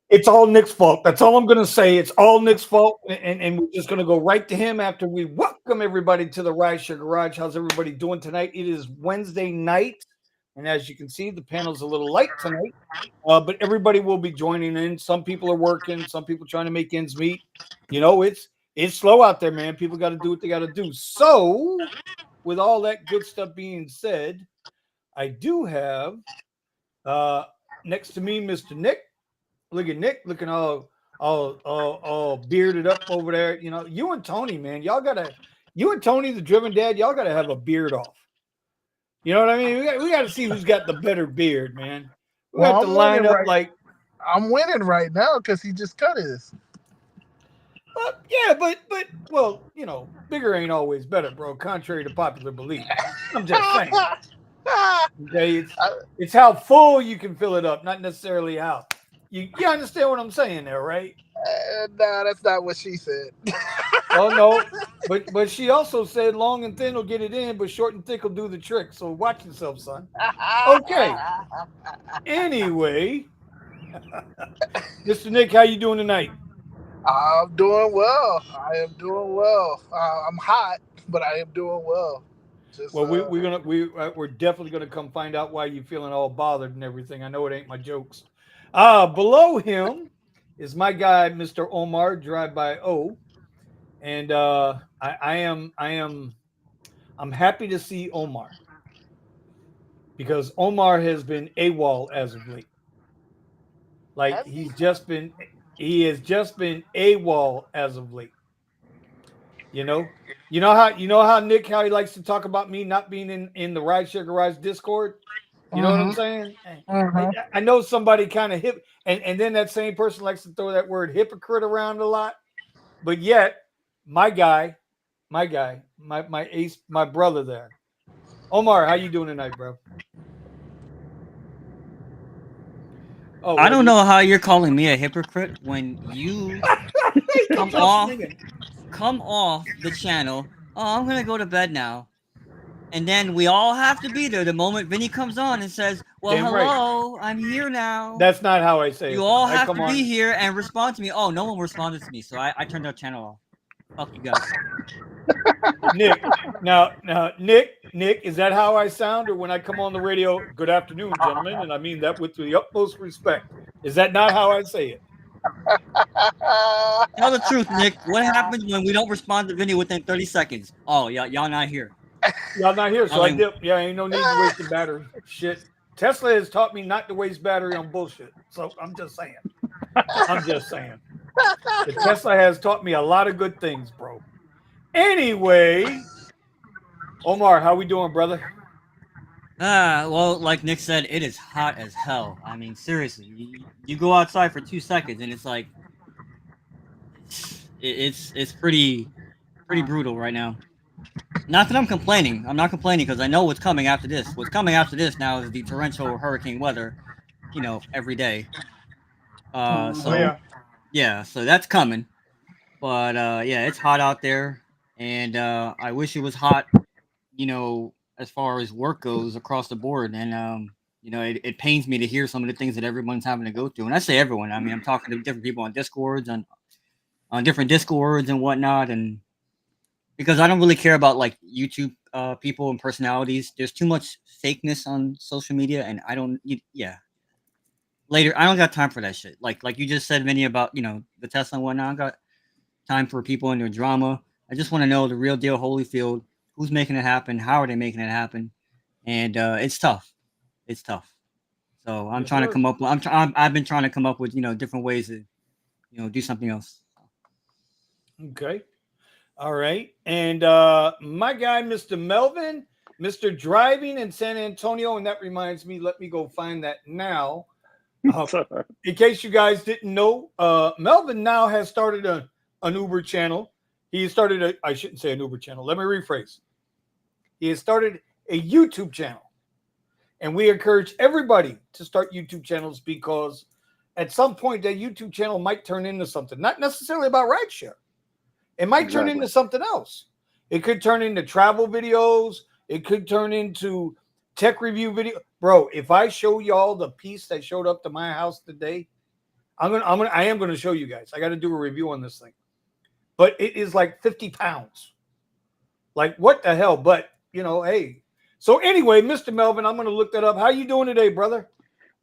It's all Nick's fault. That's all I'm going to say. It's all Nick's fault. And we're just going to go right to him after we welcome everybody to the Rideshare Garage. How's everybody doing tonight? It is Wednesday night. And as you can see, the panel's a little light tonight. But everybody will be joining in. Some people are working. Some people trying to make ends meet. You know, it's slow out there, man. People got to do what they got to do. So, with all that good stuff being said, I do have next to me Mr. Nick. Look at Nick looking all bearded up over there. You know, you and Tony, man, you and Tony, the driven dad, y'all gotta have a beard off. You know what I mean? We got to see who's got the better beard, man. We Well, have to line up like I'm winning right now because he just cut his. yeah, but well, you know, bigger ain't always better, bro. Contrary to popular belief. I'm just saying. Okay, it's how full you can fill it up, not necessarily how. You understand what I'm saying there, right? No, that's not what she said. Oh no, but she also said long and thin will get it in, but short and thick will do the trick. So watch yourself, son. Okay. Anyway, Mr. Nick, how you doing tonight? I'm doing well. I am doing well. I'm hot, but I am doing well. Just, Well, we're definitely gonna come find out why you're feeling all bothered and everything. I know it ain't my jokes. Below him is my guy, Mr. Omar, Drive by O, and I'm happy to see Omar because Omar has been AWOL as of late. Like he has just been AWOL as of late. You know, you know how Nick how he likes to talk about me not being in the Rideshare Garage Discord. You know what I'm saying? I know somebody kind of hip, and then that same person likes to throw that word hypocrite around a lot. But yet, my ace, my brother there, Omar, how you doing tonight, bro? Oh, I don't know how you're calling me a hypocrite when you come off the channel. Oh, I'm gonna go to bed now. And then we all have to be there the moment Vinny comes on and says, "Well, damn right. hello, I'm here now." That's not how I say it. You all have to be here and respond to me. Oh, no one responded to me, so I turned our channel off. Fuck you guys. Nick, now, Nick, is that how I sound? Or when I come on the radio, good afternoon, gentlemen, and I mean that with the utmost respect. Is that not how I say it? Tell the truth, Nick. What happens when we don't respond to Vinny within 30 seconds? Oh, y'all not here. Y'all not here, so I dip. Yeah, ain't no need to waste the battery. Shit. Tesla has taught me not to waste battery on bullshit. So I'm just saying. The Tesla has taught me a lot of good things, bro. Anyway, Omar, how we doing, brother? Well, like Nick said, it is hot as hell. I mean, seriously, you go outside for 2 seconds and it's like, it's pretty brutal right now. Not that I'm complaining. I'm not complaining because I know what's coming after this. What's coming after this now is the torrential hurricane weather, you know, every day. Yeah, so that's coming. But yeah, it's hot out there, and I wish it was hot, you know, as far as work goes across the board. And you know, it pains me to hear some of the things that everyone's having to go through. And I say everyone, I mean, I'm talking to different people on Discords, on different Discords and whatnot, and because I don't really care about like YouTube people and personalities. There's too much fakeness on social media, and yeah. Later, I don't got time for that shit. Like you just said, Vinny, about the Tesla and whatnot. I got time for people and their drama. I just want to know the real deal, Holyfield. Who's making it happen? How are they making it happen? And it's tough. It's tough. So I'm trying to come up. I've been trying to come up with different ways to do something else. Okay. All right. And my guy, Mr. Melvin, Mr. Driving in San Antonio. And that reminds me, let me go find that now. In case you guys didn't know, Melvin now has started an Uber channel. He started I shouldn't say an Uber channel. Let me rephrase. He has started a YouTube channel. And we encourage everybody to start YouTube channels because at some point that YouTube channel might turn into something, not necessarily about rideshare. It might turn into something else. It could turn into travel videos. It could turn into tech review video, bro. If I show y'all the piece that showed up to my house today, I am gonna show you guys. I got to do a review on this thing, but it is like 50 pounds. Like what the hell? But hey. So anyway, Mr. Melvin, I'm gonna look that up. How you doing today, brother?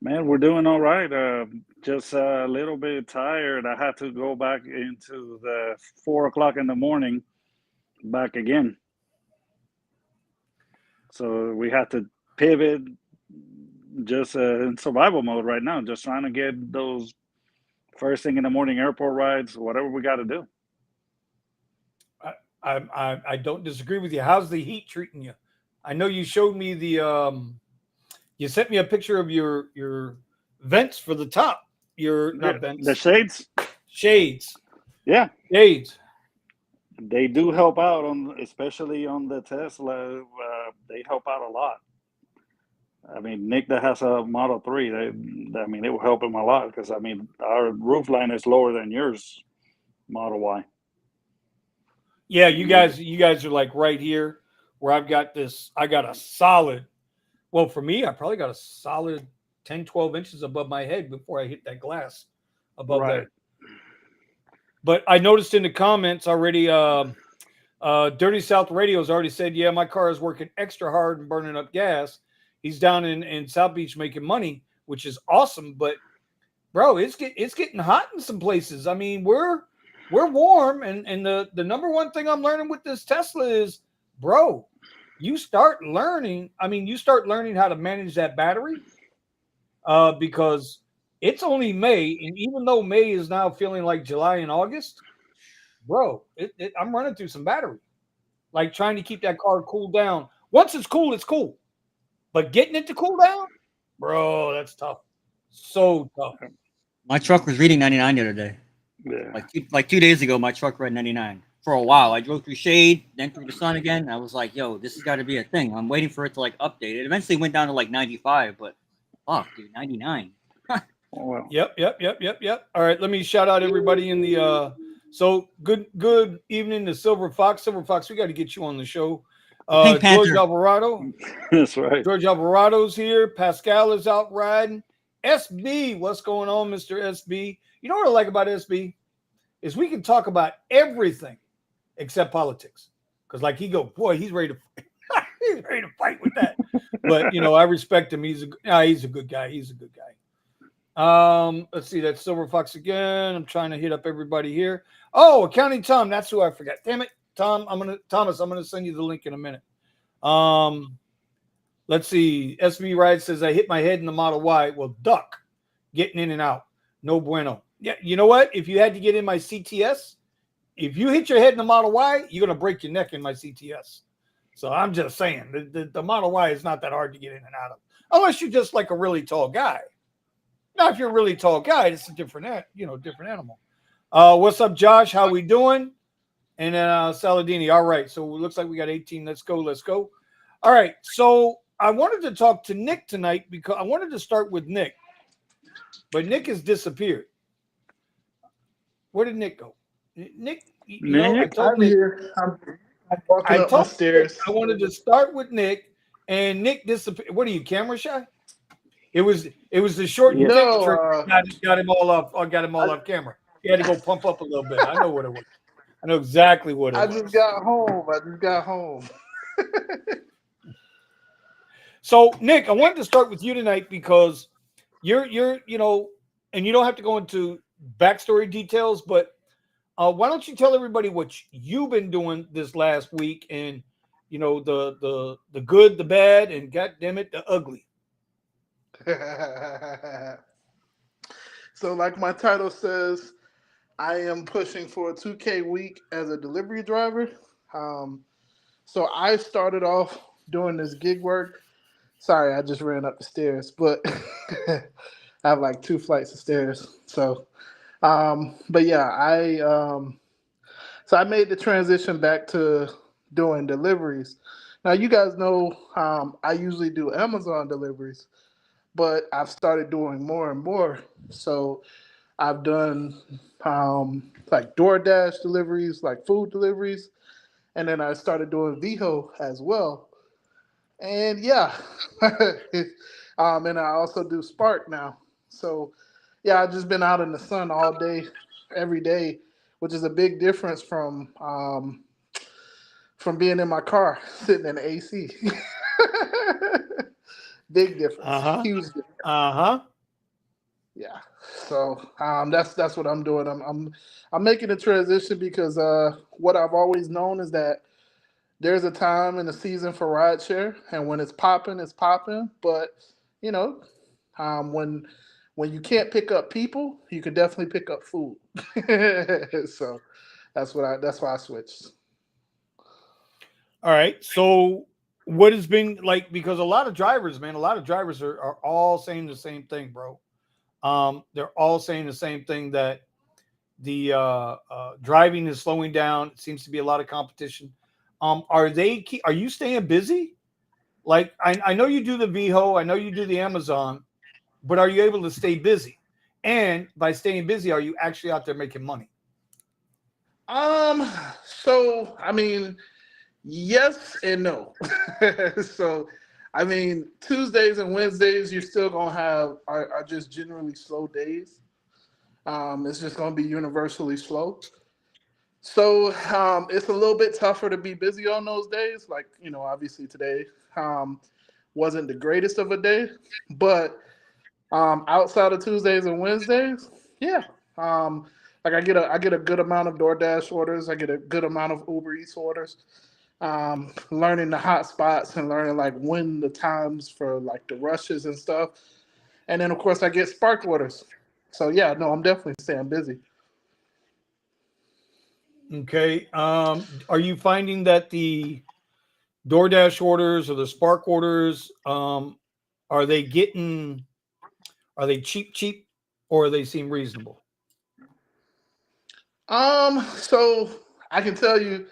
Man, we're doing all right. Just a little bit tired. I had to go back into the 4 o'clock in the morning back again. So we had to pivot just in survival mode right now, just trying to get those first thing in the morning airport rides, whatever we got to do. I don't disagree with you. How's the heat treating you? I know you showed me you sent me a picture of your vents for the top. Not vents. The shades. Shades. Yeah. Shades. They do help out especially on the Tesla. They help out a lot. I mean, Nick that has a Model 3, it will help him a lot because our roof line is lower than yours, Model Y. Yeah, you guys are like right here where I got a solid. Well, for me, I probably got a solid 10, 12 inches above my head before I hit that glass above there. But I noticed in the comments already, Dirty South Radio's already said, yeah, my car is working extra hard and burning up gas. He's down in South Beach making money, which is awesome. But bro, it's getting hot in some places. I mean, we're warm, and the number one thing I'm learning with this Tesla is, bro, you start learning how to manage that battery, because it's only May, and even though May is now feeling like July and August, bro, I'm running through some battery, like trying to keep that car cooled down. Once it's cool, but getting it to cool down, bro, that's tough. So tough. My truck was reading 99 the other day. Yeah. Like 2 days ago, my truck read 99 for a while. I drove through shade, then through the sun again. I was like, yo, this has got to be a thing. I'm waiting for it to like update. It eventually went down to like 95, but fuck, dude, 99. Oh, well. Yep. All right, let me shout out everybody in the so good evening to Silver Fox. Silver Fox, we got to get you on the show. George Alvarado. That's right. George Alvarado's here. Pascal is out riding. SB, what's going on, Mr. SB? You know what I like about SB is we can talk about everything except politics. Because like he's ready to he's ready to fight with that. But I respect him. He's a good guy. He's a good guy. Let's see, that's Silver Fox again. I'm trying to hit up everybody here. Oh, Accounting Tom, that's who I forgot. Damn it, Tom. Thomas, I'm gonna send you the link in a minute. Let's see. SB Ride says I hit my head in the Model Y. Well, duck, getting in and out. No bueno. Yeah, you know what? If you had to get in my CTS, if you hit your head in the Model Y, you're gonna break your neck in my CTS. So I'm just saying, the Model Y is not that hard to get in and out of, unless you're just like a really tall guy. Now, if you're a really tall guy, it's a different animal. What's up, Josh? How we doing? And then Saladini. All right. So it looks like we got 18. Let's go. All right. So I wanted to talk to Nick tonight because I wanted to start with Nick, but Nick has disappeared. Where did Nick go? Nick, I'm here. I'm walking up the stairs. I wanted to start with Nick, and Nick disappeared. What are you, camera shy? It was the short trick got him all off. Got him all off camera. He had to go pump up a little bit. I know what it was. I know exactly what it was. I just got home. So, Nick, I wanted to start with you tonight because you're and you don't have to go into backstory details, but why don't you tell everybody what you've been doing this last week, and the good, the bad, and goddamn it, the ugly. So, like my title says, I am pushing for a 2K week as a delivery driver. So I started off doing this gig work. Sorry, I just ran up the stairs, but I have like 2 flights of stairs. So, but yeah, so I made the transition back to doing deliveries. Now, you guys know I usually do Amazon deliveries, but I've started doing more and more. So I've done like DoorDash deliveries, like food deliveries, and then I started doing VHO as well. And yeah, and I also do Spark now. So yeah, I've just been out in the sun all day, every day, which is a big difference from being in my car sitting in the AC. Big difference, Uh-huh. huge difference. Uh-huh. Yeah. So that's what I'm doing. I'm making a transition because what I've always known is that there's a time in the season for rideshare, and when it's popping. But you know, when you can't pick up people, you can definitely pick up food. So that's why I switched. All right. So what has been like, because a lot of drivers, man, a lot of drivers are all saying the same thing, bro. They're all saying the same thing, that the driving is slowing down. It seems to be a lot of competition. Are you staying busy? Like, I know you do the VHO, I know you do the Amazon, but are you able to stay busy? And by staying busy, are you actually out there making money? Um, so I mean, yes and no. So I mean, Tuesdays and Wednesdays you're still gonna have are just generally slow days. It's just gonna be universally slow. So it's a little bit tougher to be busy on those days. Like, obviously today um, wasn't the greatest of a day, but outside of Tuesdays and Wednesdays, yeah. Um, like I get a good amount of DoorDash orders. I get a good amount of Uber Eats orders. Learning the hot spots and learning like when the times for like the rushes and stuff. And then of course I get Spark orders. So yeah, no, I'm definitely staying busy. Okay. Are you finding that the DoorDash orders or the Spark orders, are they getting, are they cheap, or they seem reasonable? So I can tell you,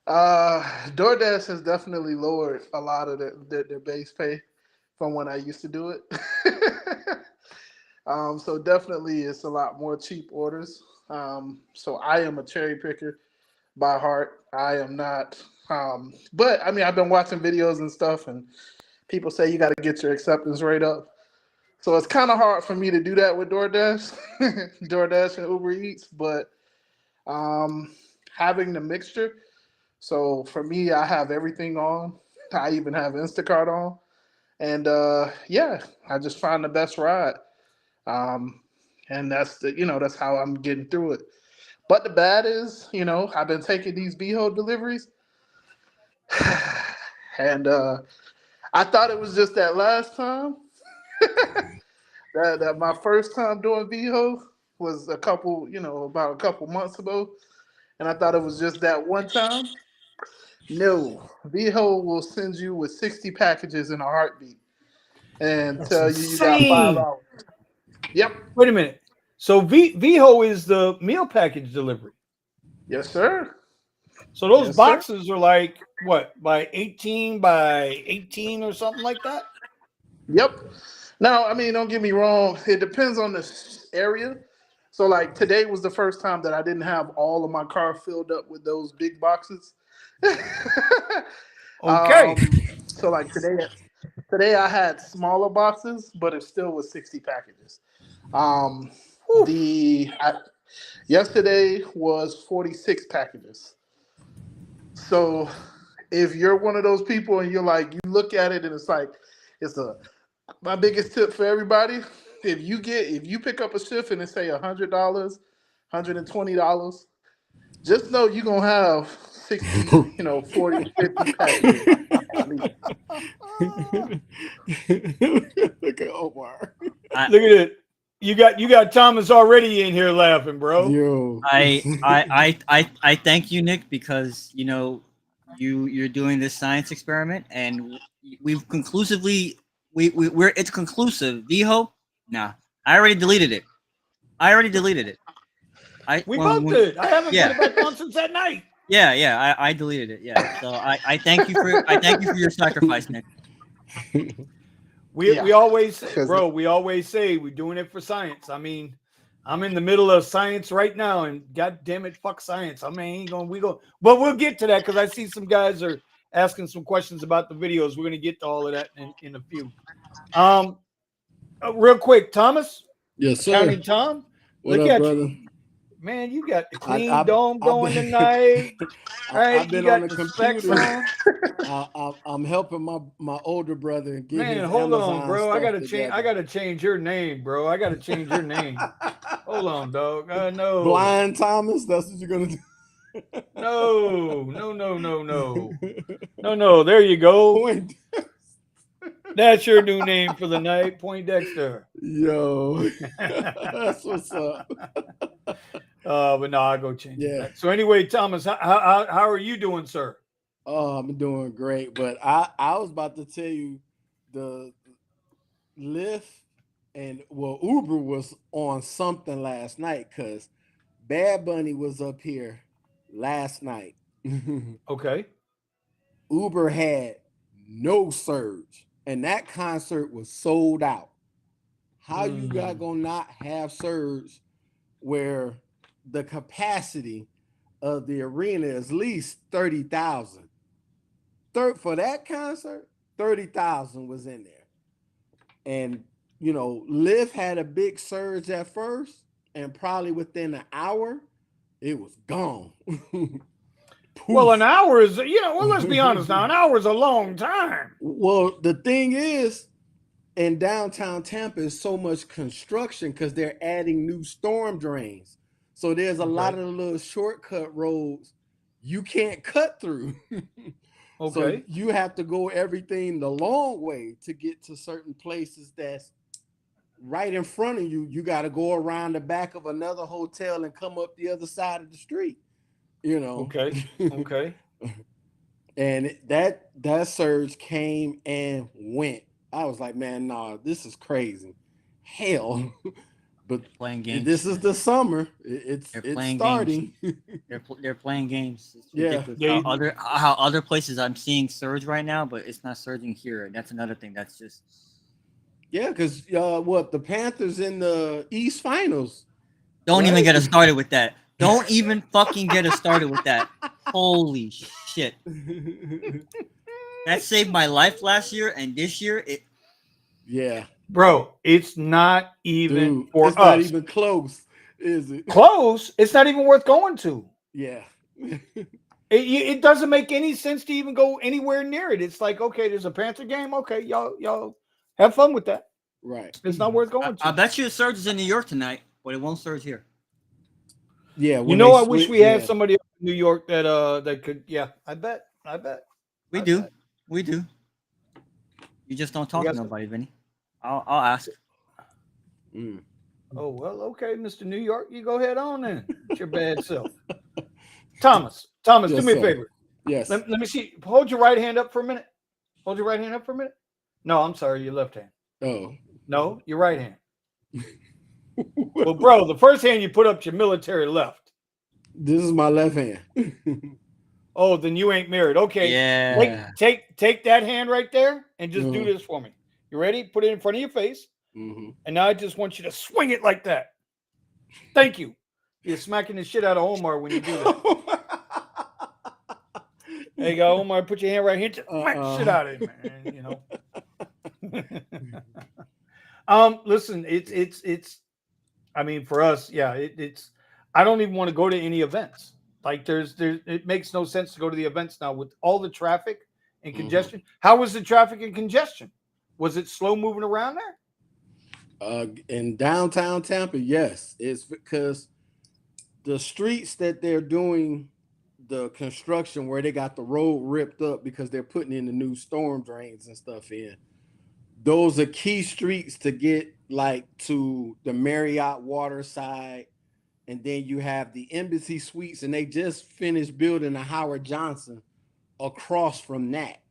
DoorDash has definitely lowered a lot of their base pay from when I used to do it. So definitely it's a lot more cheap orders. So I am a cherry picker by heart. I am not. But I mean, I've been watching videos and stuff, and people say you got to get your acceptance rate up. So it's kind of hard for me to do that with DoorDash, DoorDash and Uber Eats. But um, having the mixture. So for me, I have everything on. I even have Instacart on, and yeah, I just find the best ride. Um, and that's how I'm getting through it. But the bad is, I've been taking these VHO deliveries, and I thought it was just that last time. That my first time doing VHO was about a couple months ago, and I thought it was just that one time. No, VHO will send you with 60 packages in a heartbeat and That's tell you got 5 insane. hours. Yep. Wait a minute. So VHO is the meal package delivery. Yes, sir. So those Yes, sir. boxes are like what, by 18 by 18 or something like that? Yep. Now, I mean, don't get me wrong. It depends on the area. So, like today was the first time that I didn't have all of my car filled up with those big boxes. Okay. So like today I had smaller boxes, but it still was 60 packages. Um, Whew. yesterday was 46 packages. So if you're one of those people and you look at it and it's like, it's a my biggest tip for everybody: if you pick up a shift and it say $100, $120, just know you're gonna have 60, 40, 50 packages at least. Look at Omar. Look at it. You got Thomas already in here laughing, bro. Yo. I thank you, Nick, because you're doing this science experiment, and we've conclusively we're it's conclusive. VHO, nah, I already deleted it. We both did. I haven't yeah. put it back on since that night. Yeah, I deleted it. Yeah, so I thank you for your sacrifice, Nick. We always say, bro, we always say we're doing it for science. I mean, I'm in the middle of science right now, and god damn it, fuck science. I mean, but we'll get to that because I see some guys are asking some questions about the videos. We're going to get to all of that in a few. Real quick, Thomas, Yes, sir. Counting Tom, What look up, at brother? you. Man, you got the clean I've dome going been, tonight. Right? I've been You got on the specs computer. on. I'm helping my older brother get Man, his hold Amazon on, bro. stuff I gotta together. change. I gotta change your name, bro. I gotta change your name. Hold on, dog. No. Blind Thomas. That's what you're gonna do. No. There you go. Point. That's your new name for the night, Poindexter. Yo, that's what's up. But no, I'll go change that. So anyway, Thomas, how are you doing, sir? Oh, I'm doing great. But I was about to tell you the Lyft and Uber was on something last night because Bad Bunny was up here last night. Okay. Uber had no surge, and that concert was sold out. How you got gonna not have surge where the capacity of the arena is at least 30,000? For that concert, 30,000 was in there. And Lyft had a big surge at first, and probably within an hour, it was gone. Well, an hour is, let's be honest now, an hour is a long time. Well, the thing is, in downtown Tampa is so much construction because they're adding new storm drains. So there's a lot of the little shortcut roads you can't cut through. So you have to go everything the long way to get to certain places that's right in front of you. You got to go around the back of another hotel and come up the other side of the street. Okay. And that surge came and went. I was like, man, nah, this is crazy. Hell. But playing games. This is the summer. It's starting. They're playing games. It's ridiculous. Yeah. How other places I'm seeing surge right now, but it's not surging here. That's another thing. That's just because the Panthers in the East Finals. Don't even get us started with that. Don't even fucking get us started with that. Holy shit. That saved my life last year, and this year Bro, it's not even for us. It's not even close, is it? Close? It's not even worth going to. Yeah. It doesn't make any sense to even go anywhere near it. It's like, okay, there's a Panther game. Okay, y'all have fun with that. Right. It's not worth going to. I bet you it surges in New York tonight, but it won't surge here. Yeah. I wish we had somebody in New York that could. Yeah, I bet. We do. You just don't talk to nobody, Vinny. I'll ask. Oh, well, okay, Mr. New York, you go ahead on then. It's your bad self. Thomas, Yes, do me a sir. favor. Yes. Let me see. Hold your right hand up for a minute. No, I'm sorry, your left hand. Oh. No, your right hand. Well, bro, the first hand you put up is your military left. This is my left hand. Oh, then you ain't married. Okay. Yeah. Take that hand right there and just do this for me. You ready? Put it in front of your face. Mm-hmm. And now I just want you to swing it like that. Thank you. You're smacking the shit out of Omar when you do that. There you go, Omar. Put your hand right here. Just smack the shit out of it, man. Listen, it's. I mean, for us, yeah, it's. I don't even want to go to any events. Like, it makes no sense to go to the events now with all the traffic and congestion. How was the traffic and congestion? Was it slow moving around there? In downtown Tampa, yes. It's because the streets that they're doing the construction where they got the road ripped up because they're putting in the new storm drains and stuff in. Those are key streets to get like to the Marriott Waterside. And then you have the Embassy Suites, and they just finished building a Howard Johnson across from that.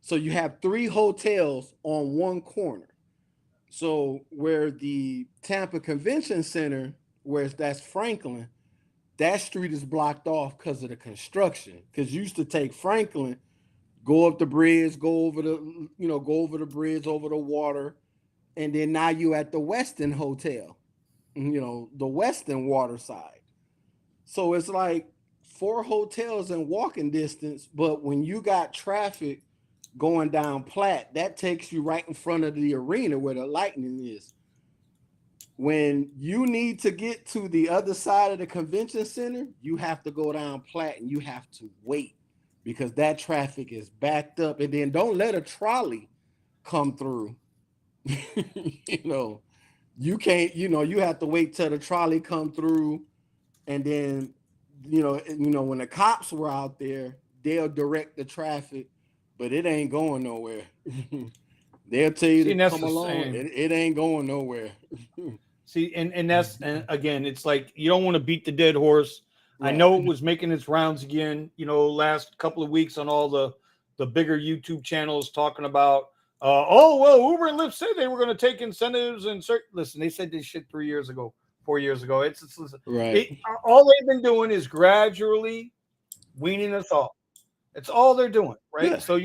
So you have 3 hotels on one corner. So where the Tampa Convention Center, where that's Franklin, that street is blocked off because of the construction. Because you used to take Franklin, go up the bridge, go over the bridge, over the water, and then now you at the Westin Hotel, the Westin Waterside. So it's like 4 hotels in walking distance, but when you got traffic going down Platte, that takes you right in front of the arena where the Lightning is. When you need to get to the other side of the convention center, you have to go down Platte and you have to wait because that traffic is backed up. And then don't let a trolley come through. You can't, you have to wait till the trolley come through. And then, when the cops were out there, they'll direct the traffic, but it ain't going nowhere. They'll tell you to come along. It ain't going nowhere. See, and that's, and again, it's like you don't want to beat the dead horse. Right. I know it was making its rounds again, last couple of weeks on all the bigger YouTube channels talking about, Uber and Lyft said they were going to take incentives and listen, they said this shit 4 years ago. It's right. All they've been doing is gradually weaning us off. It's all they're doing, right? Yeah. So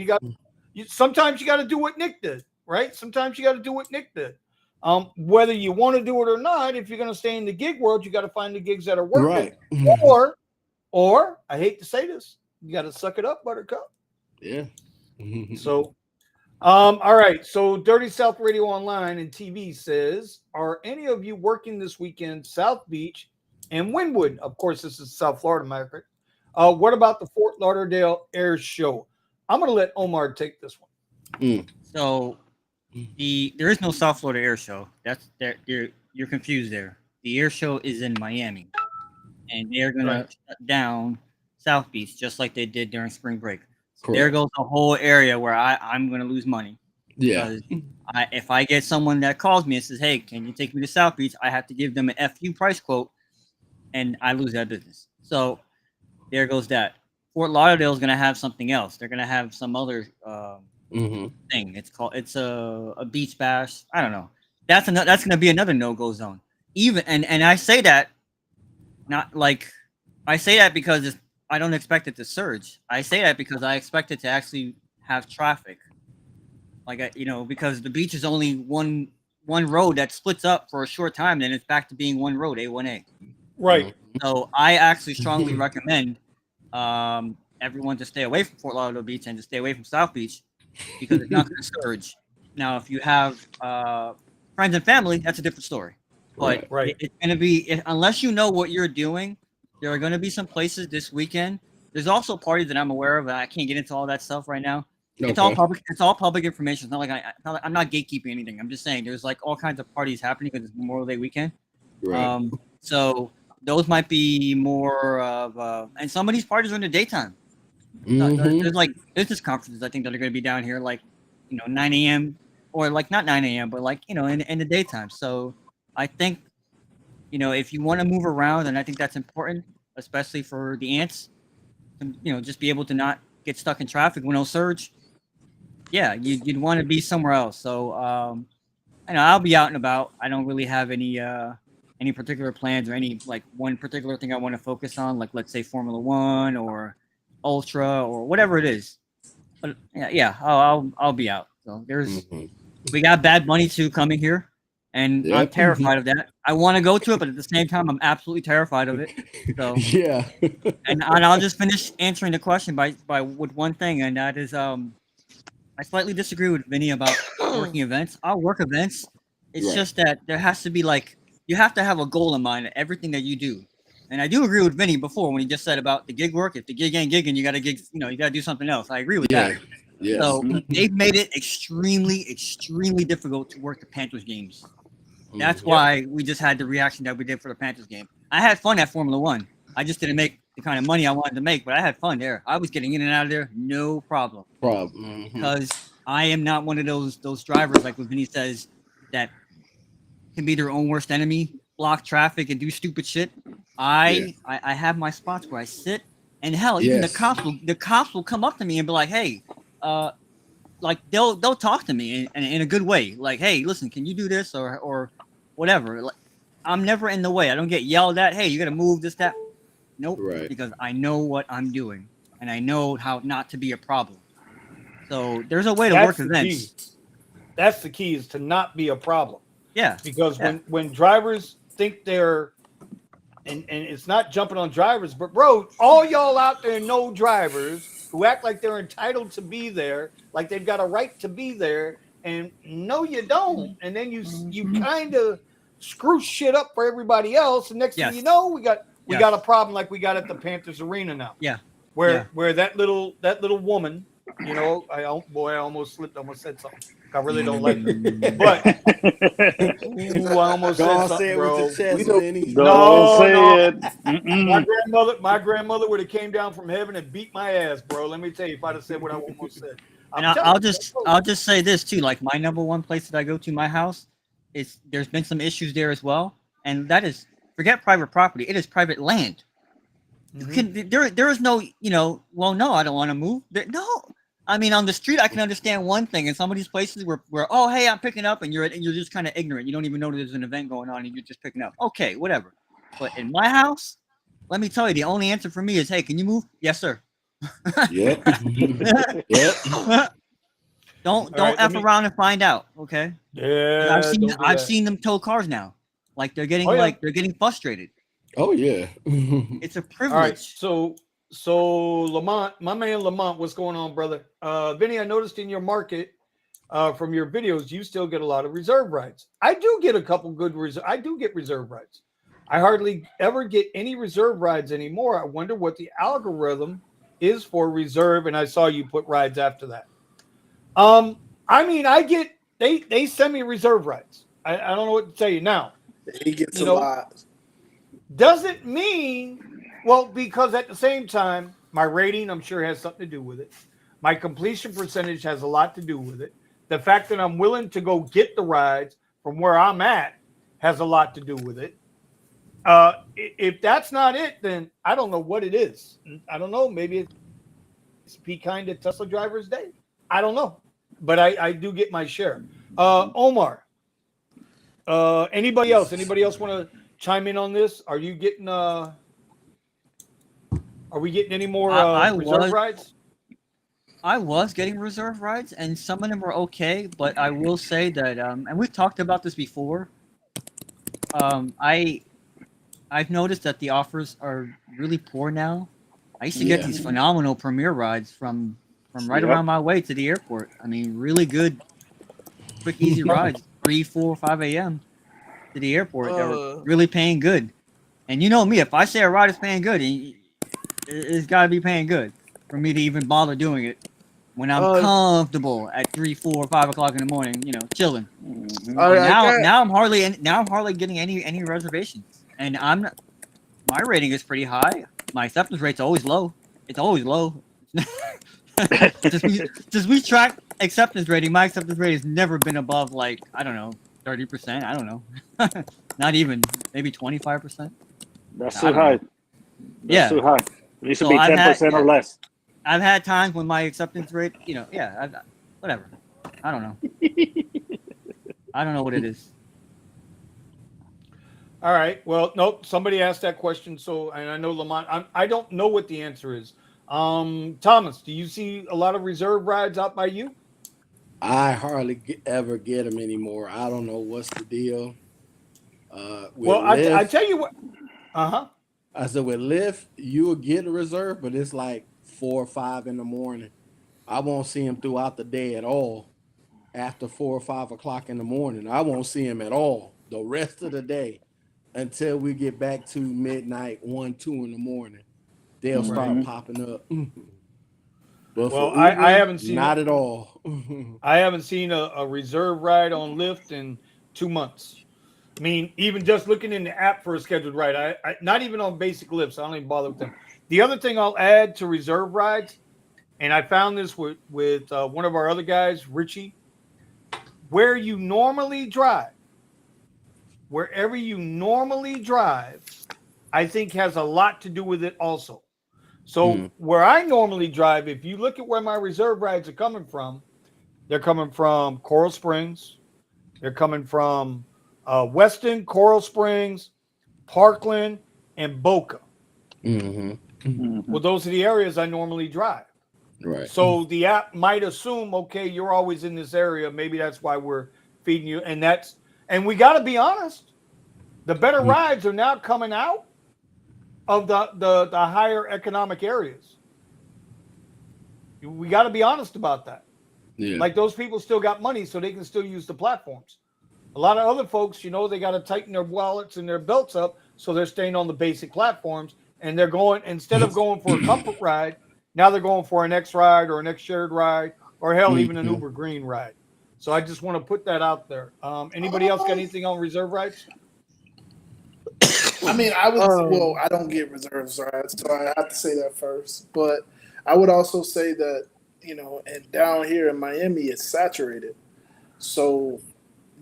sometimes you got to do what Nick did, right? Sometimes you got to do what Nick did. Whether you want to do it or not, if you're going to stay in the gig world, you got to find the gigs that are working. Right. Or I hate to say this, you got to suck it up, Buttercup. Yeah. So, all right. So Dirty South Radio Online and TV says, are any of you working this weekend, South Beach and Wynwood? Of course, this is South Florida, Margaret. What about the Fort Lauderdale Air Show? I'm going to let Omar take this one. So there is no South Florida Air Show. You're confused there. The air show is in Miami, and they're going to shut down South Beach just like they did during spring break. So there goes a whole area where I'm going to lose money. Yeah. If I get someone that calls me and says, "Hey, can you take me to South Beach?" I have to give them an FU price quote, and I lose that business. So there goes that. Fort Lauderdale is going to have something else. They're going to have some other thing. It's a beach bash. I don't know. That's going to be another no-go zone. And I say that because I don't expect it to surge. I say that because I expect it to actually have traffic. Because the beach is only one road that splits up for a short time, then it's back to being one road, A1A. Right. So I actually strongly recommend everyone to stay away from Fort Lauderdale Beach and to stay away from South Beach because it's not going to surge. Now, if you have friends and family, that's a different story. But it's going to be, unless you know what you're doing, there are going to be some places this weekend. There's also parties that I'm aware of, and I can't get into all that stuff right now. Okay. It's all public. It's all public information. It's not like I'm not gatekeeping anything. I'm just saying there's like all kinds of parties happening because it's Memorial Day weekend. Right. So those might be more of, and some of these parties are in the daytime. There's like business conferences I think that are going to be down here, like 9 a.m. or like not 9 a.m. but like in the daytime. So I think if you want to move around, and I think that's important, especially for the ants, just be able to not get stuck in traffic when it'll surge. Yeah, you'd want to be somewhere else. So I'll be out and about. I don't really have any particular plans or any like one particular thing I want to focus on, like let's say Formula One or Ultra or whatever it is. But yeah, I'll be out. So we got Bad Bunny 2 coming here, and I'm terrified of that. I want to go to it, but at the same time, I'm absolutely terrified of it. So yeah, and I'll just finish answering the question with one thing, and that is I slightly disagree with Vinny about working events. I'll work events. It's just that there has to be you have to have a goal in mind in everything that you do. And I do agree with Vinny before when he just said about the gig work. If the gig ain't gigging, you got to gig. You got to do something else. I agree with that. Yes. So they've made it extremely, extremely difficult to work the Panthers games. That's why we just had the reaction that we did for the Panthers game. I had fun at Formula One. I just didn't make the kind of money I wanted to make, but I had fun there. I was getting in and out of there, no problem. Because I am not one of those drivers, like what Vinny says, that can be their own worst enemy, block traffic, and do stupid shit. I have my spots where I sit, and hell, even the cops will come up to me and be like, "Hey," like they'll talk to me in a good way, like, "Hey, listen, can you do this or whatever?" Like, I'm never in the way. I don't get yelled at. Hey, you gotta move this, that. Nope. Right. Because I know what I'm doing, and I know how not to be a problem. So there's a way to work events. That's the key, is to not be a problem. Yeah. Because when drivers think they're and it's not jumping on drivers, but bro, all y'all out there know drivers who act like they're entitled to be there, like they've got a right to be there, and no, you don't. And then you kind of screw shit up for everybody else. And next thing you know, we got a problem like we got at the Panthers Arena now. Yeah. Where that little woman, you know, I almost slipped, almost said something. I really don't like it, but I almost said something, bro. Don't say it. My grandmother would have came down from heaven and beat my ass, bro. Let me tell you, if I'd have said what I almost said. And I'll just say this too. Like my number one place that I go to, my house, there's been some issues there as well, and that is, forget private property. It is private land. Mm-hmm. There is no, you know, well, no, I don't want to move. No. I mean, on the street, I can understand one thing. In some of these places where oh, hey, I'm picking up, and you're just kind of ignorant. You don't even know there's an event going on, and you're just picking up. Okay, whatever. But in my house, let me tell you, the only answer for me is, hey, can you move? Yes, sir. Yep. Yep. Don't F around and find out. Okay. Yeah. I've seen them tow cars now. Like they're getting they're getting frustrated. Oh yeah. It's a privilege. All right. So Lamont, my man Lamont, what's going on, brother? Vinny, I noticed in your market, from your videos, you still get a lot of reserve rides. I do get a couple good I do get reserve rides. I hardly ever get any reserve rides anymore. I wonder what the algorithm is for reserve, and I saw you put rides after that. I mean, I get they send me reserve rides. I don't know what to tell you now. He gets a lot. Doesn't mean. Well, because at the same time, my rating, I'm sure, has something to do with it. My completion percentage has a lot to do with it. The fact that I'm willing to go get the rides from where I'm at has a lot to do with it. If that's not it, then I don't know what it is. I don't know. Maybe it's be kind of Tesla Drivers Day. I don't know. But I do get my share. Omar, anybody else? Anybody else want to chime in on this? Are you getting... Are we getting any more reserve rides? I was getting reserve rides, and some of them were okay. But I will say that, and we've talked about this before. I've noticed that the offers are really poor now. I used to get these phenomenal Premier rides from right around my way to the airport. I mean, really good, quick, easy rides, 3, 4, 5 a.m. to the airport. They were really paying good. And you know me, if I say a ride is paying good, it's got to be paying good for me to even bother doing it when I'm comfortable at 3, 4, 5 o'clock in the morning, you know, chilling. Now I'm hardly getting any reservations, and my rating is pretty high. My acceptance rate's always low. It's always low. Just we track acceptance rating. My acceptance rate has never been above, like, I don't know, 30%. I don't know, not even, maybe 25%. That's too high. That's too high. It needs to be 10% or less. I've had times when my acceptance rate, you know, whatever. I don't know. I don't know what it is. All right. Well, nope. Somebody asked that question. So, and I know Lamont, I don't know what the answer is. Thomas, do you see a lot of reserve rides out by you? I hardly ever get them anymore. I don't know what's the deal. Well, I tell you what. I said with Lyft, you'll get a reserve, but it's like 4 or 5 in the morning. I won't see him throughout the day at all. After 4 or 5 o'clock in the morning, I won't see him at all the rest of the day until we get back to midnight, 1, 2 in the morning. They'll start popping up. But well, Uber, I haven't seen not at all. I haven't seen a reserve ride on Lyft in 2 months. I mean, even just looking in the app for a scheduled ride, I not even on basic Lyfts. I don't even bother with them. The other thing I'll add to reserve rides, and I found this with one of our other guys, Richie, wherever you normally drive, I think has a lot to do with it also. So where I normally drive, if you look at where my reserve rides are coming from, they're coming from Coral Springs. They're coming from Weston, Coral Springs, Parkland, and Boca. Well, those are the areas I normally drive. Right. So the app might assume, okay, you're always in this area. Maybe that's why we're feeding you. And we got to be honest. The better rides are now coming out of the higher economic areas. We got to be honest about that. Yeah. Like those people still got money, so they can still use the platforms. A lot of other folks, they got to tighten their wallets and their belts up, so they're staying on the basic platforms, and they're going, instead of going for a comfort ride, now they're going for an X ride or an X shared ride, or hell, even an Uber Green ride. So I just want to put that out there. Anybody else got anything on reserve rides? I mean, I don't get reserves rides, so I have to say that first. But I would also say that, and down here in Miami, it's saturated. So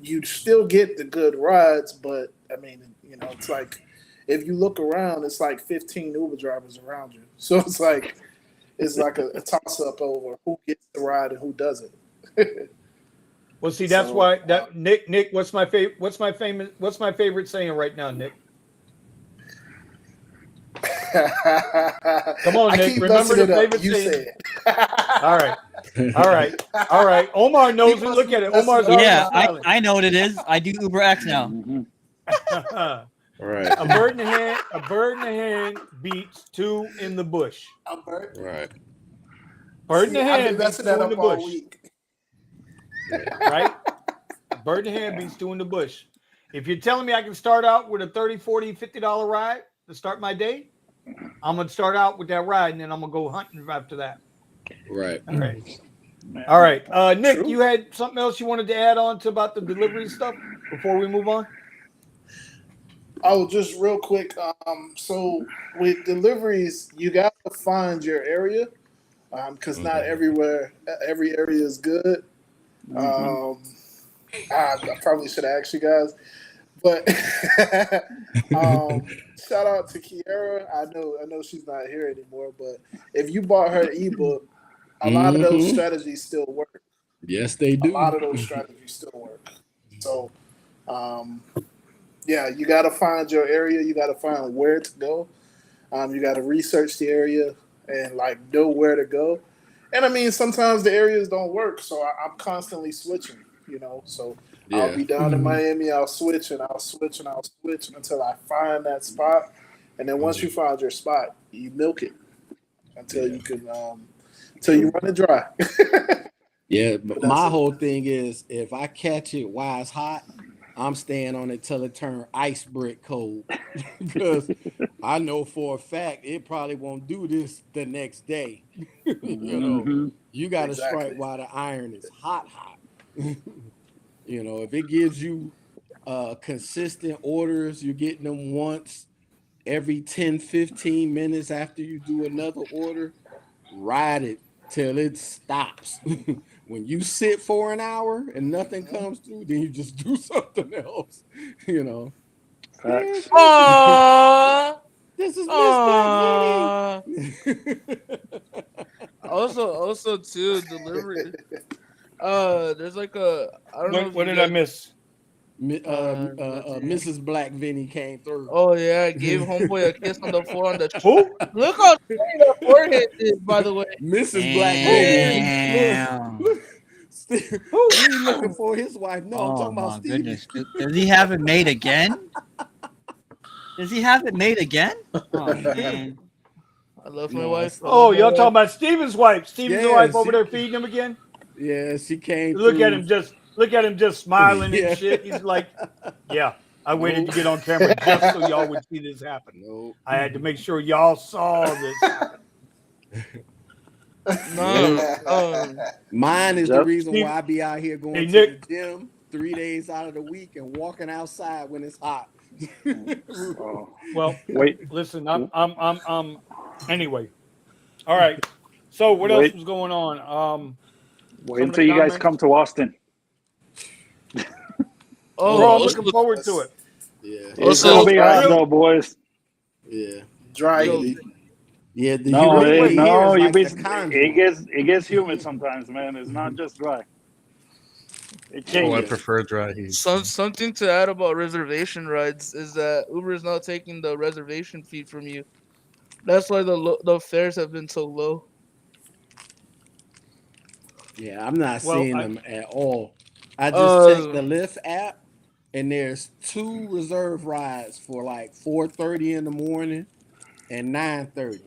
you still get the good rides, but I mean, it's like if you look around, it's like 15 Uber drivers around you. So it's like a toss up over who gets the ride and who doesn't. Well, see, that's why that Nick, what's my favorite saying right now, Nick? Come on, Nick. Remember the favorite saying. All right. Omar knows it. Look at it. Omar's I know what it is. I do Uber X now. Right. A bird in the hand beats two in the bush. Right. Bird in the hand beats two in the bush. Right? Bird in the hand beats two in the bush. If you're telling me I can start out with a $30, $40, $50 ride to start my day, I'm going to start out with that ride, and then I'm going to go hunting after that. Right. All right. Nick, you had something else you wanted to add on to about the delivery stuff before we move on? Oh, just real quick. So with deliveries, you got to find your area because not every area is good. I probably should have asked you guys, but shout out to Kiara. I know she's not here anymore, but if you bought her ebook, a lot of those strategies still work. Yes, they do. A lot of those strategies still work. So, you got to find your area. You got to find where to go. You got to research the area and know where to go. And I mean, sometimes the areas don't work, so I'm constantly switching. So I'll be down in Miami. I'll switch and I'll switch and I'll switch until I find that spot. And then once you find your spot, you milk it until you can, until you run it dry. Yeah, but my whole thing is if I catch it while it's hot, I'm staying on it till it turns ice brick cold because I know for a fact it probably won't do this the next day. You got to strike while the iron is hot. If it gives you consistent orders, you're getting them once every 10, 15 minutes after you do another order, ride it till it stops. When you sit for an hour and nothing comes through, then you just do something else. Facts. Aww. This is Miss Also too, delivery. There's I don't know. What did I miss? Mrs. Black Vinny came through. Oh yeah, gave homeboy a kiss on the floor on the. Who? Look how straight her forehead is, by the way. Mrs. Black Vinny. He's looking for his wife. No, I'm talking about Steve. Goodness. Does he have it made again? Oh, man. I love my wife. Oh, y'all talking about Steven's wife? Steven's wife over there feeding him again? Yeah, she came. Look at him just smiling and shit. He's like, yeah, I waited to get on camera just so y'all would see this happen. Nope. I had to make sure y'all saw this happen. Mine is the reason why I be out here going to the gym 3 days out of the week and walking outside when it's hot. Well, wait. Listen, I'm. Anyway, all right. So what else was going on? Wait until you guys come to Austin. We're all looking forward to it. Yeah, it's gonna be hot though, boys. Yeah, dry. Yeah, it gets humid sometimes, man. It's not just dry. It changes. I prefer dry heat. Something to add about reservation rides is that Uber is now taking the reservation fee from you. That's why the fares have been so low. Yeah, I'm not seeing them at all. I just checked the Lyft app, and there's 2 reserve rides for 4:30 in the morning and 9:30.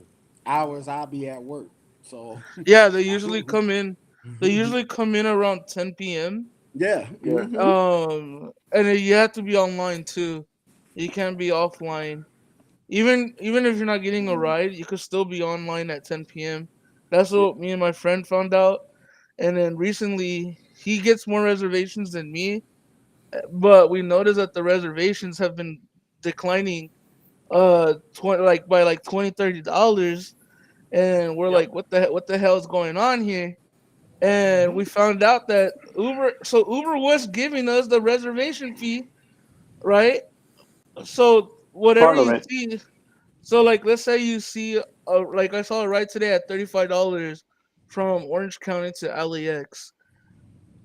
Hours I'll be at work. So Yeah, they usually come in. They usually come in around 10 p.m. yeah. Yeah. And then you have to be online too. You can't be offline. Even if you're not getting a ride, you could still be online at 10 p.m. That's what me and my friend found out. And then recently, he gets more reservations than me, but we noticed that the reservations have been declining 20 like by like $20-$30, and we're Yep. like, what the hell is going on here? And Mm-hmm. we found out that Uber was giving us the reservation fee, right? So whatever Part of you it. see, so like let's say you see like I saw a ride today at $35 from Orange County to LAX.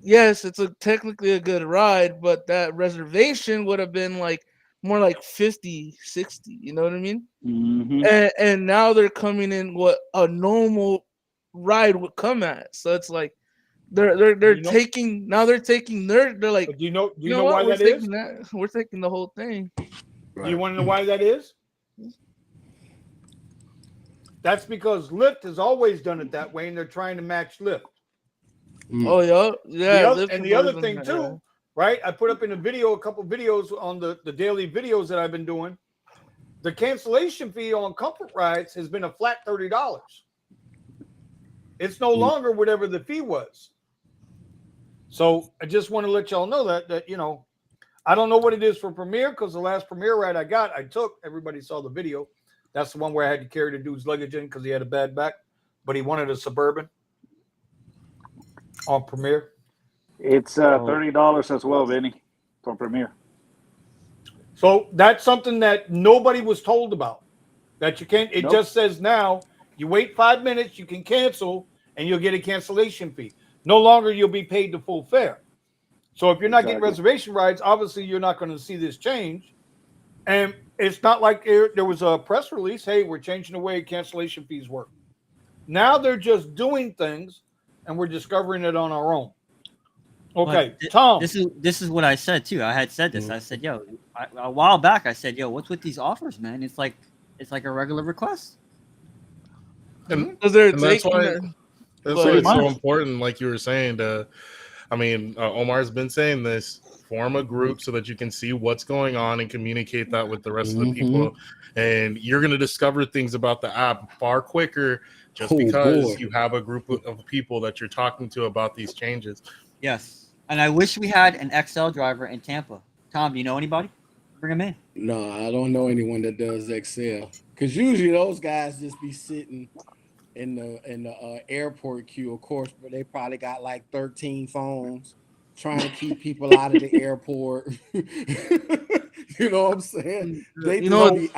Yes, it's technically a good ride, but that reservation would have been like more like 50, 60, you know what I mean? Mm-hmm. And now they're coming in what a normal ride would come at. So it's like they're You know, taking now they're like, but do you know? Do you you know know what, why that is? we're taking the whole thing. Do you Right. want to know why that is? That's because Lyft has always done it that way, and they're trying to match Lyft. Oh yeah, Lyft And has the always other done thing that, too, right? I put up in a video, a couple videos on the daily videos that I've been doing. The cancellation fee on Comfort Rides has been a flat $30. It's no longer whatever the fee was. So I just want to let y'all know that you know, I don't know what it is for Premier, because the last Premier ride I got, I took. Everybody saw the video. That's the one where I had to carry the dude's luggage in because he had a bad back, but he wanted a Suburban on Premier. It's $30 as well, Vinny, for Premier. So that's something that nobody was told about. That you can't. It Nope. just says now you wait 5 minutes, you can cancel, and you'll get a cancellation fee. No longer you'll be paid the full fare. So if you're not getting Exactly. reservation rides, obviously you're not going to see this change. And it's not like there was a press release. Hey, we're changing the way cancellation fees work. Now they're just doing things, and we're discovering it on our own. Okay, Tom. This is what I said too. I had said this. I said, "Yo," a while back. I said, "Yo, what's with these offers, man? It's like a regular request." And, because they're and that's taking why it. that's But why it's so much. important, like you were saying. Omar's been saying this. Form a group so that you can see what's going on and communicate that with the rest of the people. And you're going to discover things about the app far quicker just because you have a group of people that you're talking to about these changes. Yes, and I wish we had an XL driver in Tampa. Tom, do you know anybody? Bring him in. No, I don't know anyone that does Excel. Because usually those guys just be sitting in the airport queue, of course, but they probably got like 13 phones trying to keep people out of the airport. You know what I'm saying? They You know,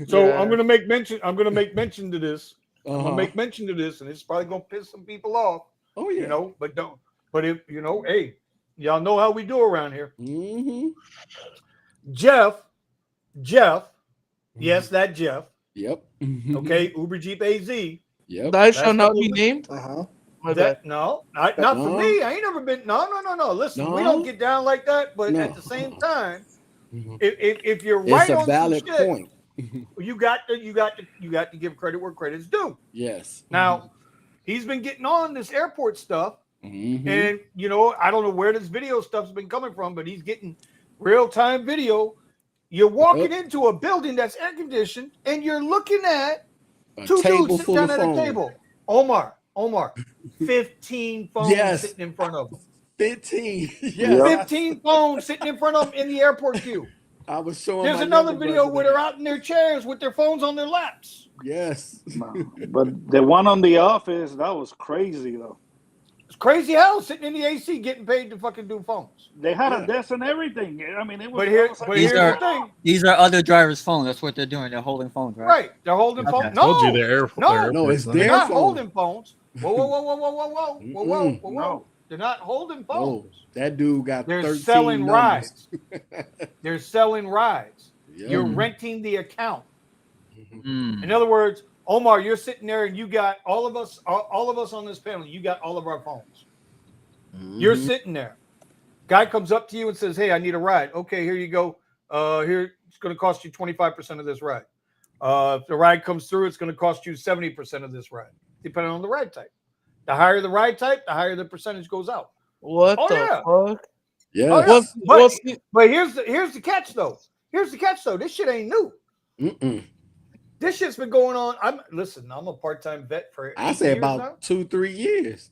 So Yeah. I'm going to make mention. I'm going to make mention to this. I'm Uh-huh. going to make mention to this, and it's probably going to piss some people off. Oh yeah. You know, but don't. But if you know, hey, y'all know how we do around here. Mm-hmm. Jeff, yes, that Jeff. Yep. Okay, Uber Jeep AZ. Yep. that shall That's not the be Uber- named. My bad. No, not for No. me. I ain't never been. No. Listen, we No. don't get down like that. But No. at the same time, Mhm. if you're It's right a on valid some shit, point. you got to give credit where credit's due. Yes. Now, he's been getting on this airport stuff, Mhm. and you know, I don't know where this video stuff's been coming from, but he's getting real-time video. You're walking into a building that's air conditioned, and you're looking at A two table dudes sitting full down of at a phones. table. Omar, 15 phones Yes. sitting in front of him. 15. Yes. Yep. 15 phones sitting in front of them in the airport queue. I was showing There's my another younger video brother where that. they're out in their chairs with their phones on their laps. Yes. No. But the one on the office, that was crazy though. It's crazy hell sitting in the AC getting paid to fucking do phones. They had Yeah. a desk and everything. I mean, it was. But here, I was like, but These here's are- the thing. These are other drivers' phones. That's what they're doing. They're holding phones, right? Right. They're holding Okay. phones. Told you No, the airport. No, it's they're their not phone. holding phones. Whoa. No. They're not holding Oh, phones. that dude got They're 13 selling numbers. rides. They're selling rides. Yeah. You're renting the account. Mm. In other words, Omar, you're sitting there and you got all of us on this panel. You got all of our phones. You're sitting there. Guy comes up to you and says, "Hey, I need a ride." Okay, here you go. Here it's going to cost you 25% of this ride. If the ride comes through, it's going to cost you 70% of this ride, depending on the ride type. The higher the ride type, the higher the percentage goes out. What Oh the yeah. fuck? Yeah. Oh yeah. What's But, what's the, but here's the catch though. Here's the catch though. This shit ain't new. Mm-mm. This shit's been going on. I'm a part-time vet for 8 I say years about now. 2-3 years.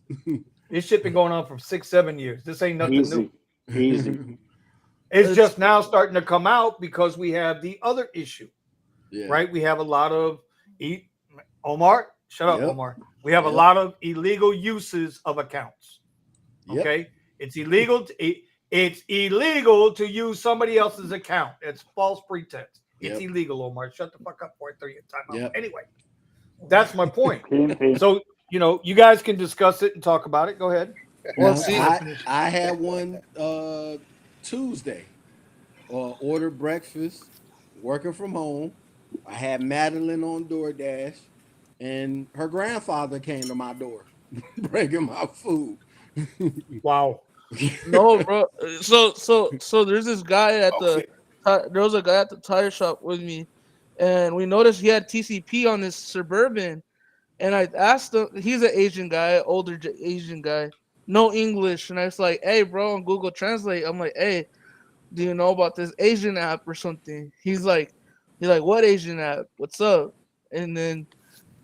This shit been going on for 6-7 years. This ain't nothing Easy. new. Easy. It's just now starting to come out because we have the other issue, Yeah. right? We have a lot of Omar. Shut up, Yep. Omar. We have a Yep. lot of illegal uses of accounts. Yep. Okay, it's illegal. It's illegal to use somebody else's account. It's false pretense. It's Yep. illegal, Omar. Shut the fuck up before I throw you a timeout. Yep. Anyway, that's my point. Pin. So you guys can discuss it and talk about it. Go ahead. Now, Well, see- I had one Tuesday. Ordered breakfast, working from home. I had Madeline on DoorDash, and her grandfather came to my door, bringing my food. Wow. no, bro. So there's this guy at Okay. there was a guy at the tire shop with me, and we noticed he had TCP on his Suburban, and I asked him. He's an Asian guy, older Asian guy, no English, and I was like, "Hey, bro," on Google Translate, I'm like, "Hey, do you know about this Asian app or something?" He's like, "What Asian app? What's up?" And then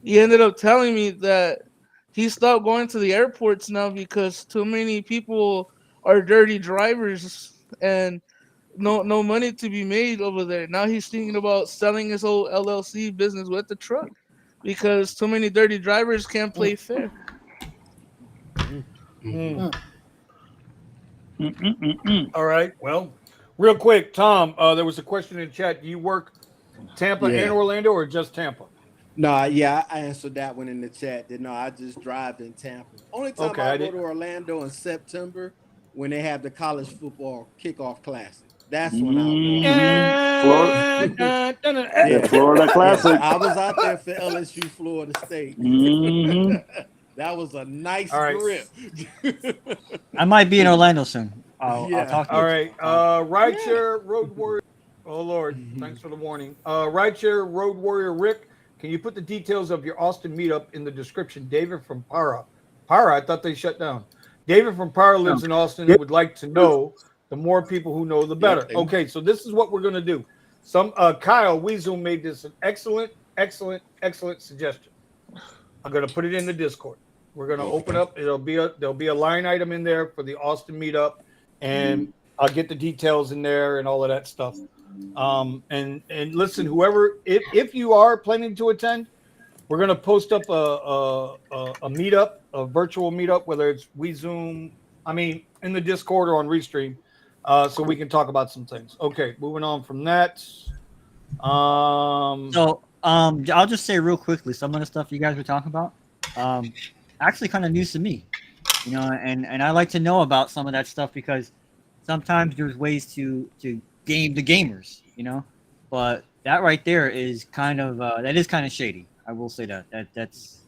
he ended up telling me that he stopped going to the airports now because too many people are dirty drivers and no money to be made over there. Now he's thinking about selling his whole LLC business with the truck because too many dirty drivers can't play fair. Mm. All right. Well, real quick, Tom, there was a question in chat. Do you work Tampa and Orlando or just Tampa? No, yeah, I answered that one in the chat. No, I just drive in Tampa. Only time Okay, I I go did- to Orlando in September when they have the college football kickoff classic. That's when I'll go. The Florida Classic. I was out there for LSU Florida State. Mhm. That was a nice All right. grip. I might be in Orlando soon. I'll Yeah. talk to All you. right. Rideshare Road Warrior. Oh Lord, thanks for the warning. Rideshare Road Warrior Rick, can you put the details of your Austin meetup in the description? David from Para. I thought they shut down. David from Para lives in Austin and would like to know. The more people who know, the better. Yep. Okay, so this is what we're gonna do. Kyle Weezoom made this an excellent suggestion. I'm gonna put it in the Discord. We're gonna open up. There'll be a line item in there for the Austin meetup, and I'll get the details in there and all of that stuff. And listen, whoever, if you are planning to attend, we're gonna post up a meetup, a virtual meetup, whether it's WeZoom, in the Discord or on Restream, so we can talk about some things. Okay, moving on from that. So I'll just say real quickly some of the stuff you guys were talking about. Actually kind of news to me, and I like to know about some of that stuff because sometimes there's ways to game the gamers, but that right there is kind of shady. I will say that's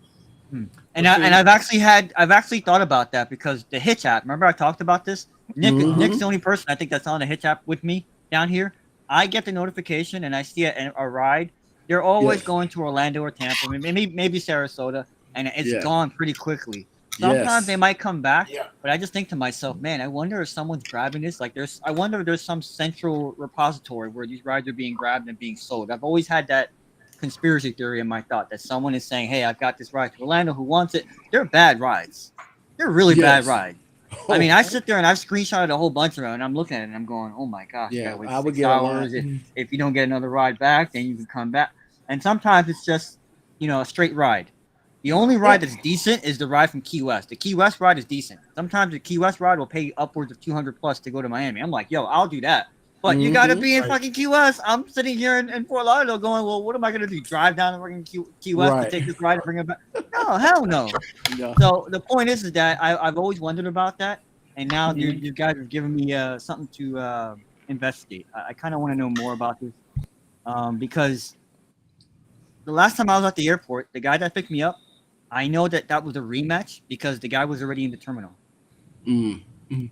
and I've actually thought about that because the Hitch app, remember I talked about this? Nick's the only person I think that's on the Hitch app with me down here. I get the notification and I see a ride. They're always going to Orlando or Tampa, maybe Sarasota, and it's gone pretty quickly. Sometimes they might come back, but I just think to myself, man, I wonder if someone's grabbing this. I wonder if there's some central repository where these rides are being grabbed and being sold. I've always had that conspiracy theory in my thought that someone is saying, hey, I've got this ride to Orlando. Who wants it? They're bad rides. They're really bad rides. I sit there and I've screenshotted a whole bunch of them, and I'm looking at it and I'm going, oh my gosh, yeah, wait I would 6 get hours. If you don't get another ride back, then you can come back. And sometimes it's just, a straight ride. The only ride that's decent is the ride from Key West. The Key West ride is decent. Sometimes the Key West ride will pay upwards of $200 plus to go to Miami. I'm like, yo, I'll do that. But you got to be in fucking Key West. I'm sitting here in Fort Lauderdale going, well, what am I going to do? Drive down to fucking Key West to take this ride and bring it back? No, hell no. So the point is that I've always wondered about that. And now you guys have given me something to investigate. I kind of want to know more about this because the last time I was at the airport, the guy that picked me up, I know that was a rematch because the guy was already in the terminal.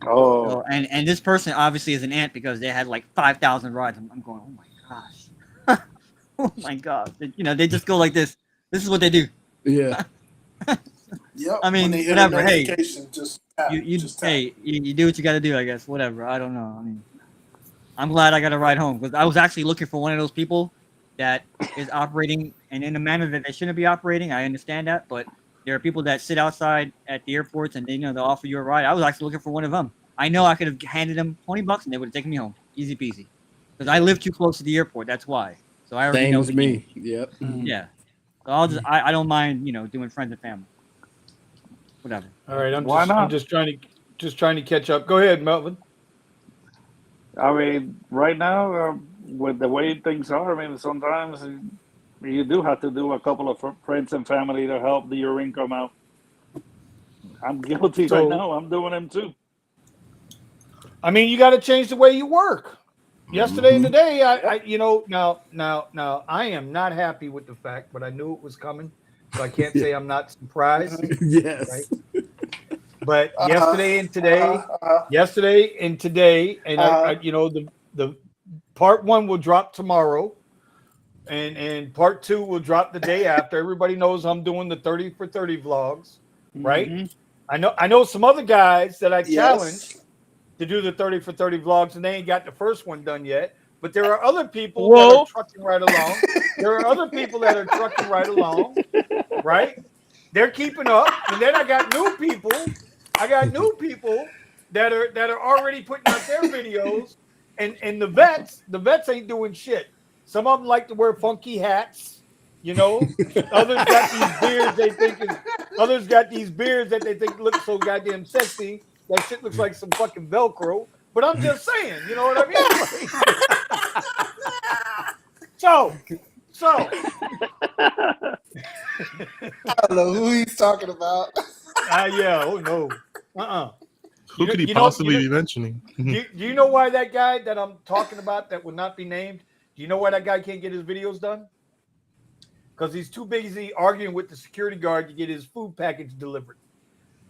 Oh, So, and this person obviously is an ant because they had like 5,000 rides. I'm going, oh my gosh. Oh my God! They just go like this. This is what they do. Yeah. Yep. I mean, when they hear whatever. The Hey, notification, just tap. Just tap. you do what you got to do, I guess. Whatever. I don't know. I mean, I'm glad I got a ride home because I was actually looking for one of those people that is operating and in a manner that they shouldn't be operating. I understand that, but there are people that sit outside at the airports and they'll offer you a ride. I was actually looking for one of them. I know I could have handed them $20 and they would have taken me home, easy peasy. Because I live too close to the airport. That's why. So I already Same know as the me. game. Yep. Yeah. So I don't mind doing friends and family. Whatever. All right, Why not? I'm just trying to catch up. Go ahead, Melvin. I mean, right now, with the way things are, I mean, sometimes you do have to do a couple of friends and family to help your income out. I'm guilty right now. I'm doing them too. I mean, you got to change the way you work. Yesterday and today, now I am not happy with the fact, but I knew it was coming, so I can't say I'm not surprised. Yes. Right? But yesterday and today, and the part 1 will drop tomorrow, and part 2 will drop the day after. Everybody knows I'm doing the 30 for 30 vlogs, right? Mm-hmm. I know some other guys that I challenged to do the 30 for 30 vlogs, and they ain't got the first one done yet. But there are other people that are trucking right along. Right? They're keeping up, and then I got new people. that are already putting out their videos, and the vets ain't doing shit. Some of them like to wear funky hats, Others got these beards that they think look so goddamn sexy. That shit looks like some fucking Velcro. But I'm just saying, you know what I mean? So. I don't know who he's talking about. Yeah. Oh no. Who could he possibly be mentioning? Do you know why that guy that I'm talking about that will not be named? Do you know why that guy can't get his videos done? Because he's too busy arguing with the security guard to get his food package delivered.